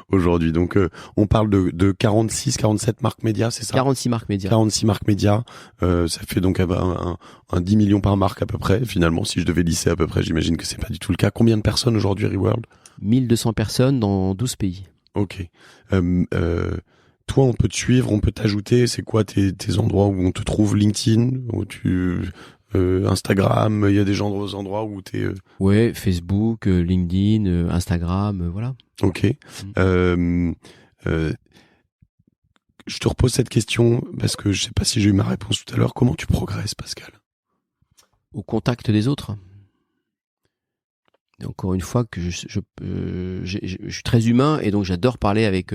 aujourd'hui. Donc, on parle de 46, 47 marques médias, c'est ça? 46 marques médias. 46 marques médias, ça fait donc un 10 millions par marque à peu près. Finalement, si je devais lisser à peu près, j'imagine que c'est pas du tout le cas. Combien de personnes aujourd'hui, Reworld? 1200 personnes dans 12 pays. Ok. Toi, on peut te suivre, on peut t'ajouter. C'est quoi tes endroits où on te trouve? LinkedIn, où Instagram, il y a des endroits où t'es... Ouais, Facebook, LinkedIn, Instagram, voilà. Ok. Je te repose cette question parce que je sais pas si j'ai eu ma réponse tout à l'heure. Comment tu progresses, Pascal? Au contact des autres. Et encore une fois que je suis très humain et donc j'adore parler avec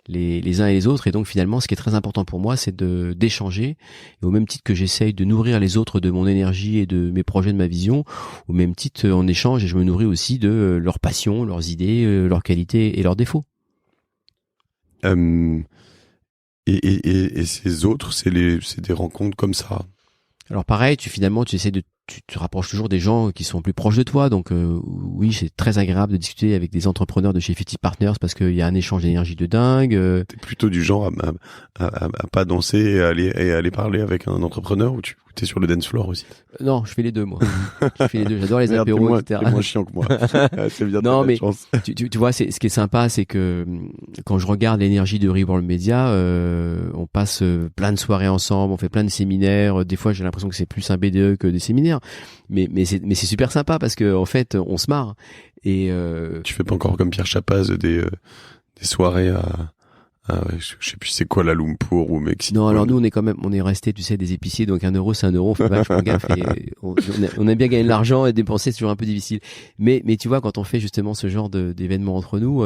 les uns et les autres, et donc finalement ce qui est très important pour moi c'est d'échanger, et au même titre que j'essaye de nourrir les autres de mon énergie et de mes projets, de ma vision, au même titre on échange et je me nourris aussi de leurs passions, leurs idées, leurs qualités et leurs défauts. Et ces autres, c'est des rencontres comme ça? Alors pareil, tu te rapproches toujours des gens qui sont plus proches de toi, donc oui, c'est très agréable de discuter avec des entrepreneurs de chez 50 Partners parce qu'il y a un échange d'énergie de dingue. T'es plutôt du genre à pas danser et aller parler avec un entrepreneur, ou t'es sur le dance floor aussi? Non, je fais les deux, moi. Je fais les deux. J'adore les apéros, etc. T'es moins chiant que moi. C'est bien. Non, mais tu vois, ce qui est sympa, c'est que quand je regarde l'énergie de Reworld Media, on passe plein de soirées ensemble, on fait plein de séminaires. Des fois, j'ai l'impression que c'est plus un BDE que des séminaires. Mais c'est super sympa parce que en fait, on se marre. Et tu fais pas encore comme Pierre Chapaz des soirées je sais plus c'est quoi, la Lumpur ou Mexique? Non, alors nous on est resté, tu sais, des épiciers, donc 1 euro c'est 1 euro, on fait vachement gaffe, et on aime bien gagner de l'argent, et dépenser c'est toujours un peu difficile. Mais tu vois, quand on fait justement ce genre d'événements entre nous,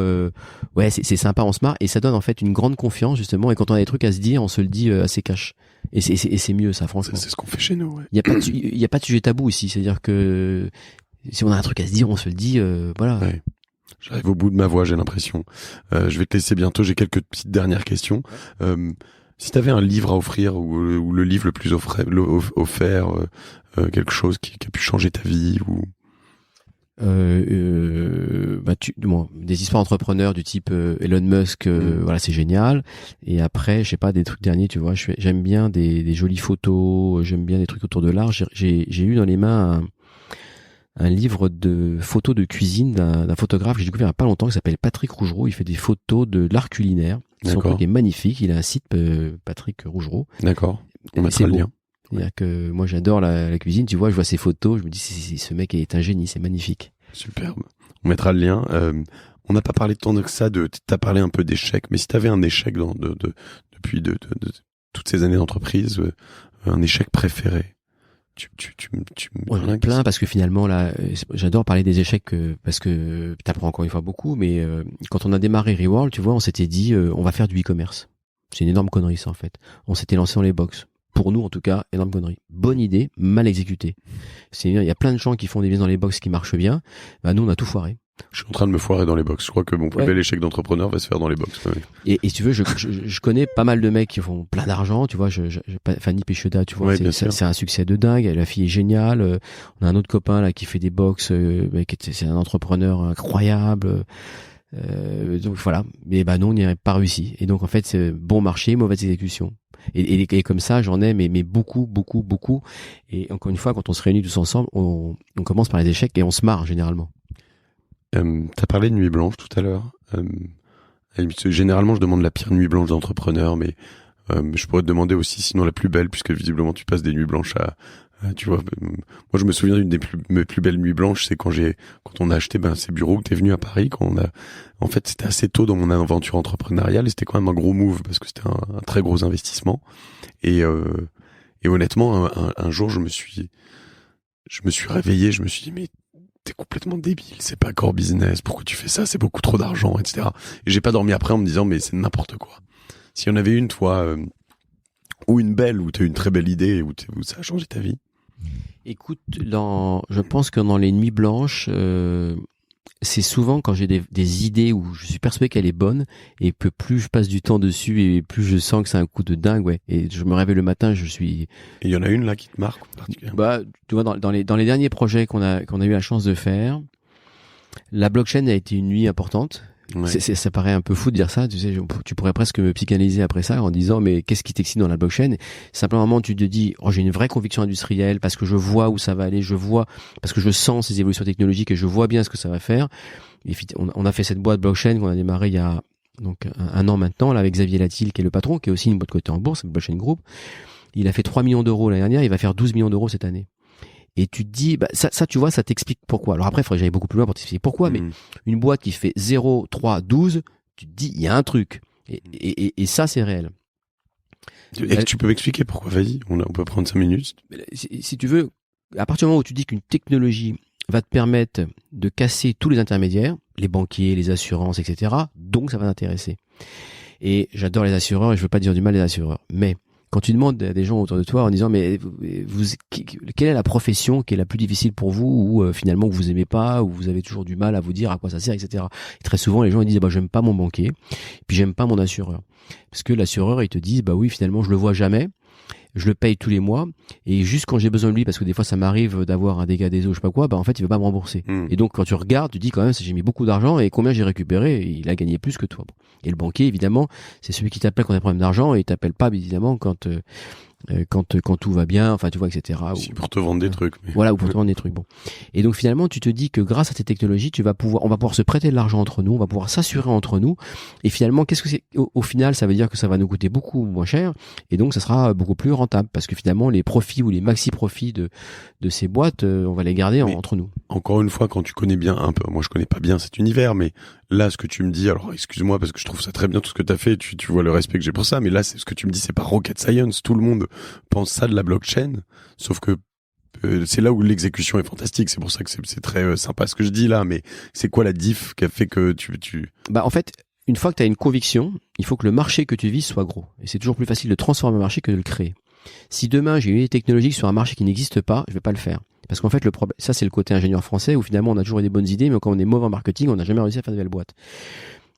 ouais, c'est sympa, on se marre, et ça donne en fait une grande confiance justement, et quand on a des trucs à se dire, on se le dit assez cash. Et c'est mieux ça, franchement. C'est ce qu'on fait chez nous, ouais. Il y a pas de sujet tabou ici, c'est-à-dire que si on a un truc à se dire, on se le dit, voilà. Ouais. J'arrive au bout de ma voix, j'ai l'impression. Je vais te laisser bientôt. J'ai quelques petites dernières questions. Si tu avais un livre à offrir, ou le livre le plus offert, quelque chose qui a pu changer ta vie, ou... des histoires d'entrepreneurs du type Elon Musk, voilà, c'est génial. Et après, je sais pas, des trucs derniers, tu vois, j'aime bien des jolies photos, j'aime bien des trucs autour de l'art. J'ai eu dans les mains un livre de photos de cuisine d'un photographe que j'ai découvert il y a pas longtemps, qui s'appelle Patrick Rougereau. Il fait des photos de l'art culinaire. Son truc est magnifique. Il a un site, Patrick Rougereau. D'accord. On mettra le lien. C'est-à-dire que moi j'adore la cuisine, tu vois, je vois ses photos, je me dis ce mec est un génie, c'est magnifique. Superbe. On mettra le lien. On n'a pas parlé tant de ça, t'as parlé un peu d'échec, mais si t'avais un échec depuis toutes ces années d'entreprise, un échec préféré, On en a plein parce que finalement là, j'adore parler des échecs parce que t'apprends encore une fois beaucoup. Mais quand on a démarré Reworld, tu vois, on s'était dit on va faire du e-commerce. C'est une énorme connerie ça en fait. On s'était lancé dans les box. Pour nous en tout cas, énorme connerie. Bonne idée, mal exécutée. Il y a plein de gens qui font des business dans les box qui marchent bien. Bah nous on a tout foiré. Je suis en train de me foirer dans les box. Je crois que mon plus bel échec d'entrepreneur va se faire dans les box. Ouais. Et si tu veux, je connais pas mal de mecs qui font plein d'argent. Tu vois, Fanny Pécheda, tu vois, c'est un succès de dingue. La fille est géniale. On a un autre copain là qui fait des box. C'est un entrepreneur incroyable. Donc voilà. Mais bah non, on n'y a pas réussi. Et donc en fait, c'est bon marché, mauvaise exécution. Et comme ça, j'en ai mais beaucoup. Et encore une fois, quand on se réunit tous ensemble, on commence par les échecs et on se marre généralement. T'as parlé de nuit blanche tout à l'heure. Généralement, je demande la pire nuit blanche d'entrepreneur, mais je pourrais te demander aussi sinon la plus belle, puisque visiblement tu passes des nuits blanches à tu vois. Moi, je me souviens d'une mes plus belles nuits blanches, c'est quand on a acheté ces bureaux, que t'es venu à Paris, en fait, c'était assez tôt dans mon aventure entrepreneuriale et c'était quand même un gros move parce que c'était un très gros investissement. Et honnêtement, un jour, je me suis réveillé, je me suis dit mais t'es complètement débile, c'est pas core business, pourquoi tu fais ça, c'est beaucoup trop d'argent, etc. Et j'ai pas dormi après en me disant mais c'est n'importe quoi. S'il y en avait une, toi, ou une belle, ou t'as eu une très belle idée, où ça a changé ta vie. Écoute, je pense que dans les nuits blanches, c'est souvent quand j'ai des idées où je suis persuadé qu'elle est bonne et que plus je passe du temps dessus et plus je sens que c'est un coup de dingue, ouais. Et je me réveille le matin, je suis. Et il y en a une là qui te marque particulièrement. Bah, tu vois, dans les derniers projets qu'on a eu la chance de faire, la blockchain a été une nuit importante. Ouais. Ça paraît un peu fou de dire ça, tu sais, tu pourrais presque me psychanalyser après ça en disant mais qu'est-ce qui t'excite dans la blockchain? Simplement tu te dis j'ai une vraie conviction industrielle parce que je vois où ça va aller, parce que je sens ces évolutions technologiques et je vois bien ce que ça va faire. Et on a fait cette boîte blockchain qu'on a démarré il y a donc un an maintenant là avec Xavier Latil qui est le patron, qui est aussi une boîte cotée en bourse, Blockchain Group. Il a fait 3 millions d'euros l'année dernière, il va faire 12 millions d'euros cette année. Et tu te dis, ça, tu vois, ça t'explique pourquoi. Alors après, il faudrait que j'aille beaucoup plus loin pour t'expliquer pourquoi, mais une boîte qui fait 0, 3, 12, tu te dis, il y a un truc. Et ça, c'est réel. Et tu peux m'expliquer pourquoi? Vas-y, on peut prendre 5 minutes. Si tu veux, à partir du moment où tu dis qu'une technologie va te permettre de casser tous les intermédiaires, les banquiers, les assurances, etc., donc ça va t'intéresser. Et j'adore les assureurs et je veux pas dire du mal des assureurs, mais quand tu demandes à des gens autour de toi en disant mais quelle est la profession qui est la plus difficile pour vous ou finalement que vous aimez pas ou vous avez toujours du mal à vous dire à quoi ça sert, etc. Et très souvent les gens ils disent j'aime pas mon banquier puis j'aime pas mon assureur parce que l'assureur il te dit oui finalement je le vois jamais, je le paye tous les mois et juste quand j'ai besoin de lui parce que des fois ça m'arrive d'avoir un dégât des eaux je sais pas quoi en fait il veut pas me rembourser. Et donc quand tu regardes tu dis quand même j'ai mis beaucoup d'argent et combien j'ai récupéré, il a gagné plus que toi. Et le banquier évidemment c'est celui qui t'appelle quand tu as un problème d'argent et il t'appelle pas évidemment quand tout va bien, enfin tu vois, etc. Si pour te vendre des trucs. Mais... Voilà, ou pour te vendre des trucs. Bon. Et donc finalement, tu te dis que grâce à ces technologies, on va pouvoir se prêter de l'argent entre nous, on va pouvoir s'assurer entre nous. Et finalement, qu'est-ce que c'est? Au final, ça veut dire que ça va nous coûter beaucoup moins cher, et donc ça sera beaucoup plus rentable, parce que finalement, les profits ou les maxi profits de ces boîtes, on va les garder entre nous. Encore une fois, quand tu connais bien un peu, moi je connais pas bien cet univers, mais là, ce que tu me dis, alors excuse-moi parce que je trouve ça très bien tout ce que t'as fait, tu vois le respect que j'ai pour ça, mais là, c'est ce que tu me dis, c'est pas rocket science, tout le monde pense ça de la blockchain, sauf que c'est là où l'exécution est fantastique, c'est pour ça que c'est très sympa ce que je dis là, mais c'est quoi la diff qui a fait que tu... En fait, une fois que tu as une conviction, il faut que le marché que tu vises soit gros. Et c'est toujours plus facile de transformer un marché que de le créer. Si demain j'ai une idée technologique sur un marché qui n'existe pas, je vais pas le faire. Parce qu'en fait, le problème, ça c'est le côté ingénieur français où finalement on a toujours eu des bonnes idées, mais quand on est mauvais en marketing, on n'a jamais réussi à faire de belles boîtes.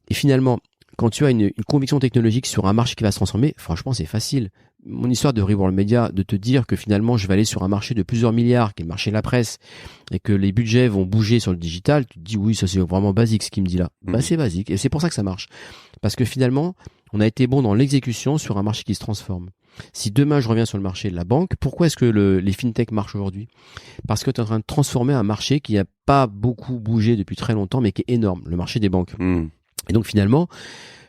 Et finalement, quand tu as une conviction technologique sur un marché qui va se transformer, franchement, c'est facile. Mon histoire de Reworld Media, de te dire que finalement, je vais aller sur un marché de plusieurs milliards, qui est le marché de la presse, et que les budgets vont bouger sur le digital, tu te dis, oui, ça c'est vraiment basique ce qu'il me dit là. C'est basique. Et c'est pour ça que ça marche. Parce que finalement, on a été bon dans l'exécution sur un marché qui se transforme. Si demain je reviens sur le marché de la banque, pourquoi est-ce que les fintech marchent aujourd'hui? Parce que tu es en train de transformer un marché qui n'a pas beaucoup bougé depuis très longtemps, mais qui est énorme, le marché des banques. Et donc finalement,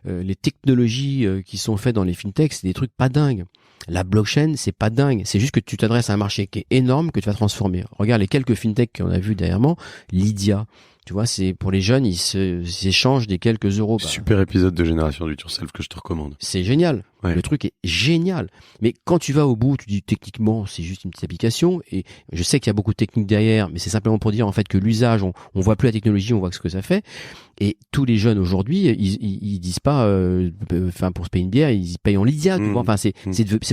les technologies qui sont faites dans les fintechs, c'est des trucs pas dingues. La blockchain, c'est pas dingue. C'est juste que tu t'adresses à un marché qui est énorme, que tu vas transformer. Regarde les quelques fintechs qu'on a vus dernièrement, Lydia, Tu vois, c'est pour les jeunes, ils s'échangent des quelques euros. Super épisode de Génération Do It Yourself que je te recommande. C'est génial. Ouais. Le truc est génial. Mais quand tu vas au bout, tu dis techniquement, c'est juste une petite application. Et je sais qu'il y a beaucoup de techniques derrière, mais c'est simplement pour dire en fait que l'usage, on voit plus la technologie, on voit ce que ça fait. Et tous les jeunes aujourd'hui, ils disent pas, pour se payer une bière, ils payent en Lydia. Tu vois. Enfin, c'est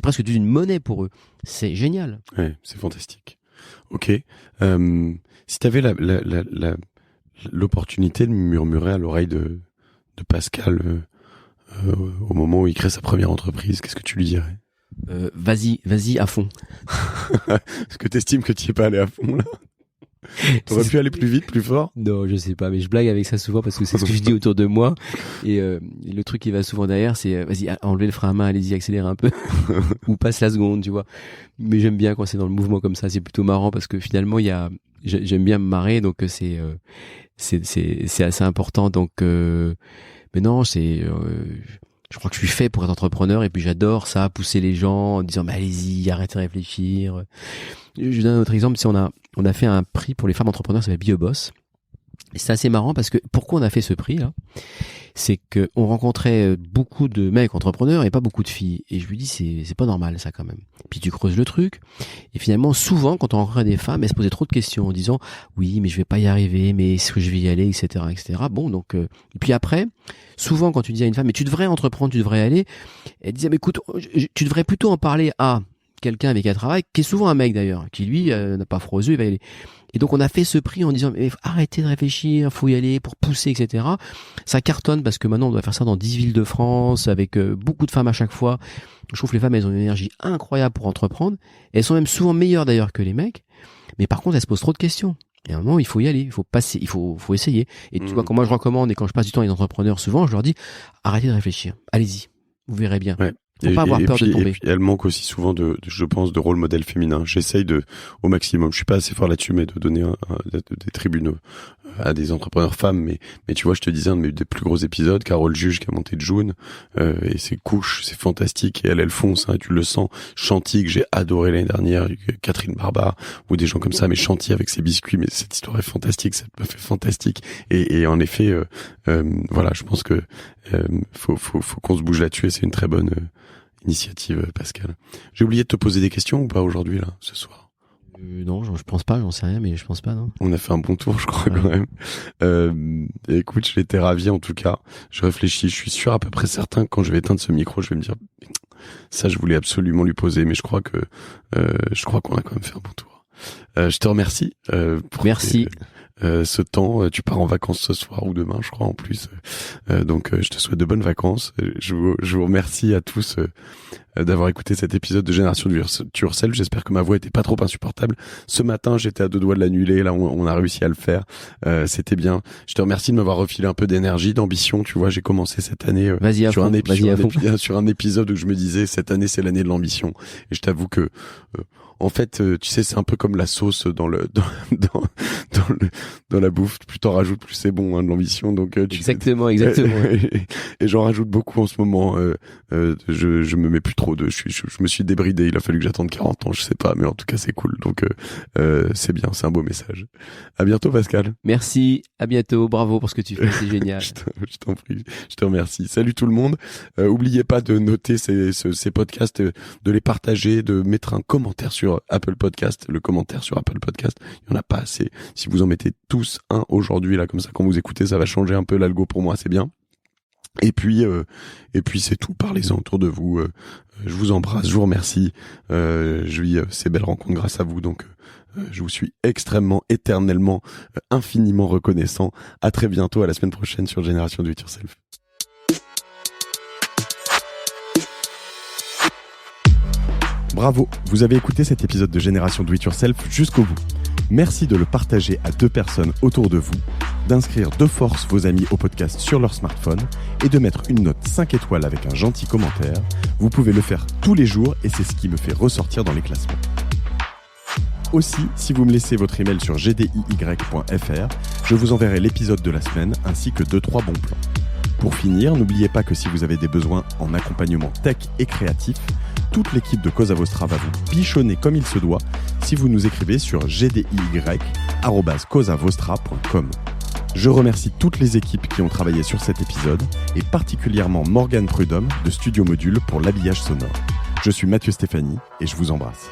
presque une monnaie pour eux. C'est génial. Ouais, c'est fantastique. Ok. Si t'avais l'opportunité de murmurer à l'oreille de Pascal au moment où il crée sa première entreprise, qu'est-ce que tu lui dirais? Vas-y à fond. Est-ce que t'estimes que tu n'y es pas allé à fond là? T'aurais pu aller plus vite, plus fort? Non, je sais pas, mais je blague avec ça souvent parce que c'est ce que je dis autour de moi. Et le truc qui va souvent derrière, c'est vas-y, enlevez le frein à main, allez-y, accélère un peu, ou passe la seconde, tu vois. Mais j'aime bien quand c'est dans le mouvement comme ça, c'est plutôt marrant parce que finalement j'aime bien me marrer, donc c'est assez important. Donc, mais non, je crois que je suis fait pour être entrepreneur et puis j'adore ça, pousser les gens en disant mais allez-y, arrêtez de réfléchir. Je donne un autre exemple, si on a fait un prix pour les femmes entrepreneurs, ça s'appelle BioBoss. Et c'est assez marrant parce que pourquoi on a fait ce prix là, c'est que on rencontrait beaucoup de mecs entrepreneurs et pas beaucoup de filles. Et je lui dis c'est pas normal ça quand même. Puis tu creuses le truc et finalement souvent quand on rencontrait des femmes, elles se posaient trop de questions en disant oui mais je vais pas y arriver, mais est-ce que je vais y aller, etc. Bon donc et puis après souvent quand tu dis à une femme mais tu devrais entreprendre, tu devrais aller, elle disait mais écoute tu devrais plutôt en parler à quelqu'un avec qui elle travaille, qui est souvent un mec d'ailleurs, qui lui n'a pas froid aux yeux, il va y aller. Et donc on a fait ce prix en disant mais arrêtez de réfléchir, faut y aller pour pousser, etc. Ça cartonne parce que maintenant on doit faire ça dans 10 villes de France avec beaucoup de femmes à chaque fois. Je trouve que les femmes elles ont une énergie incroyable pour entreprendre. Elles sont même souvent meilleures d'ailleurs que les mecs. Mais par contre elles se posent trop de questions. Et à un moment il faut y aller, il faut passer, il faut essayer. Et tu vois quand moi je recommande et quand je passe du temps avec les entrepreneurs souvent je leur dis arrêtez de réfléchir, allez-y, vous verrez bien. Ouais. Faut pas avoir peur de tomber. Et puis, elle manque aussi souvent je pense, de rôle modèle féminin. J'essaye au maximum. Je suis pas assez fort là-dessus, mais de donner des tribunes à des entrepreneurs femmes. Mais tu vois, je te disais, un des plus gros épisodes, Carole Juge qui a monté June, et ses couches, c'est fantastique. Et elle fonce, hein, tu le sens. Chanty, que j'ai adoré l'année dernière, Catherine Barba, ou des gens comme ça, mais Chanty avec ses biscuits, mais cette histoire est fantastique, cette meuf est fantastique. Et en effet, voilà, je pense que, faut qu'on se bouge là-dessus et c'est une très bonne, initiative, Pascal. J'ai oublié de te poser des questions ou pas aujourd'hui, là, ce soir? Non, je pense pas, j'en sais rien, mais je pense pas, non. On a fait un bon tour, je crois, quand même. Écoute, j'étais ravi, en tout cas. Je réfléchis, je suis sûr, à peu près certain que quand je vais éteindre ce micro, je vais me dire, ça, je voulais absolument lui poser, mais je crois qu'on a quand même fait un bon tour. Je te remercie, Merci. Ce temps. Tu pars en vacances ce soir ou demain, je crois, en plus. Donc, je te souhaite de bonnes vacances. Je vous remercie à tous d'avoir écouté cet épisode de Génération Do It Yourself. J'espère que ma voix était pas trop insupportable. Ce matin, j'étais à 2 doigts de l'annuler. Là, on a réussi à le faire. C'était bien. Je te remercie de m'avoir refilé un peu d'énergie, d'ambition. Tu vois, j'ai commencé cette année sur un épisode où je me disais cette année, c'est l'année de l'ambition. Et je t'avoue que en fait, tu sais, c'est un peu comme la sauce dans la bouffe. Plus t'en rajoutes, plus c'est bon, hein, de l'ambition. Donc, exactement. Et j'en rajoute beaucoup en ce moment. Je me mets plus trop je me suis débridé. Il a fallu que j'attende 40 ans, je sais pas, mais en tout cas, c'est cool. Donc, c'est bien, c'est un beau message. À bientôt, Pascal. Merci. À bientôt. Bravo pour ce que tu fais. C'est génial. Je t'en prie. Je te remercie. Salut tout le monde. Oubliez pas de noter ces podcasts, de les partager, de mettre un commentaire sur Apple Podcast. Le commentaire sur Apple Podcast, il y en a pas assez. Si vous en mettez tous un aujourd'hui, là, comme ça, quand vous écoutez, ça va changer un peu l'algo pour moi, c'est bien. Et puis c'est tout. Parlez-en autour de vous. Je vous embrasse. Je vous remercie. Je vis ces belles rencontres grâce à vous. Donc, je vous suis extrêmement, éternellement, infiniment reconnaissant. À très bientôt. À la semaine prochaine sur Génération Do It Yourself. Bravo, vous avez écouté cet épisode de Génération Do It Yourself jusqu'au bout. Merci de le partager à 2 personnes autour de vous, d'inscrire de force vos amis au podcast sur leur smartphone et de mettre une note 5 étoiles avec un gentil commentaire. Vous pouvez le faire tous les jours et c'est ce qui me fait ressortir dans les classements. Aussi, si vous me laissez votre email sur gdiy.fr, je vous enverrai l'épisode de la semaine ainsi que 2-3 bons plans. Pour finir, n'oubliez pas que si vous avez des besoins en accompagnement tech et créatif, toute l'équipe de Cosa Vostra va vous bichonner comme il se doit si vous nous écrivez sur gdiy@cosavostra.com. Je remercie toutes les équipes qui ont travaillé sur cet épisode et particulièrement Morgane Prudhomme de Studio Module pour l'habillage sonore. Je suis Mathieu Stéphanie et je vous embrasse.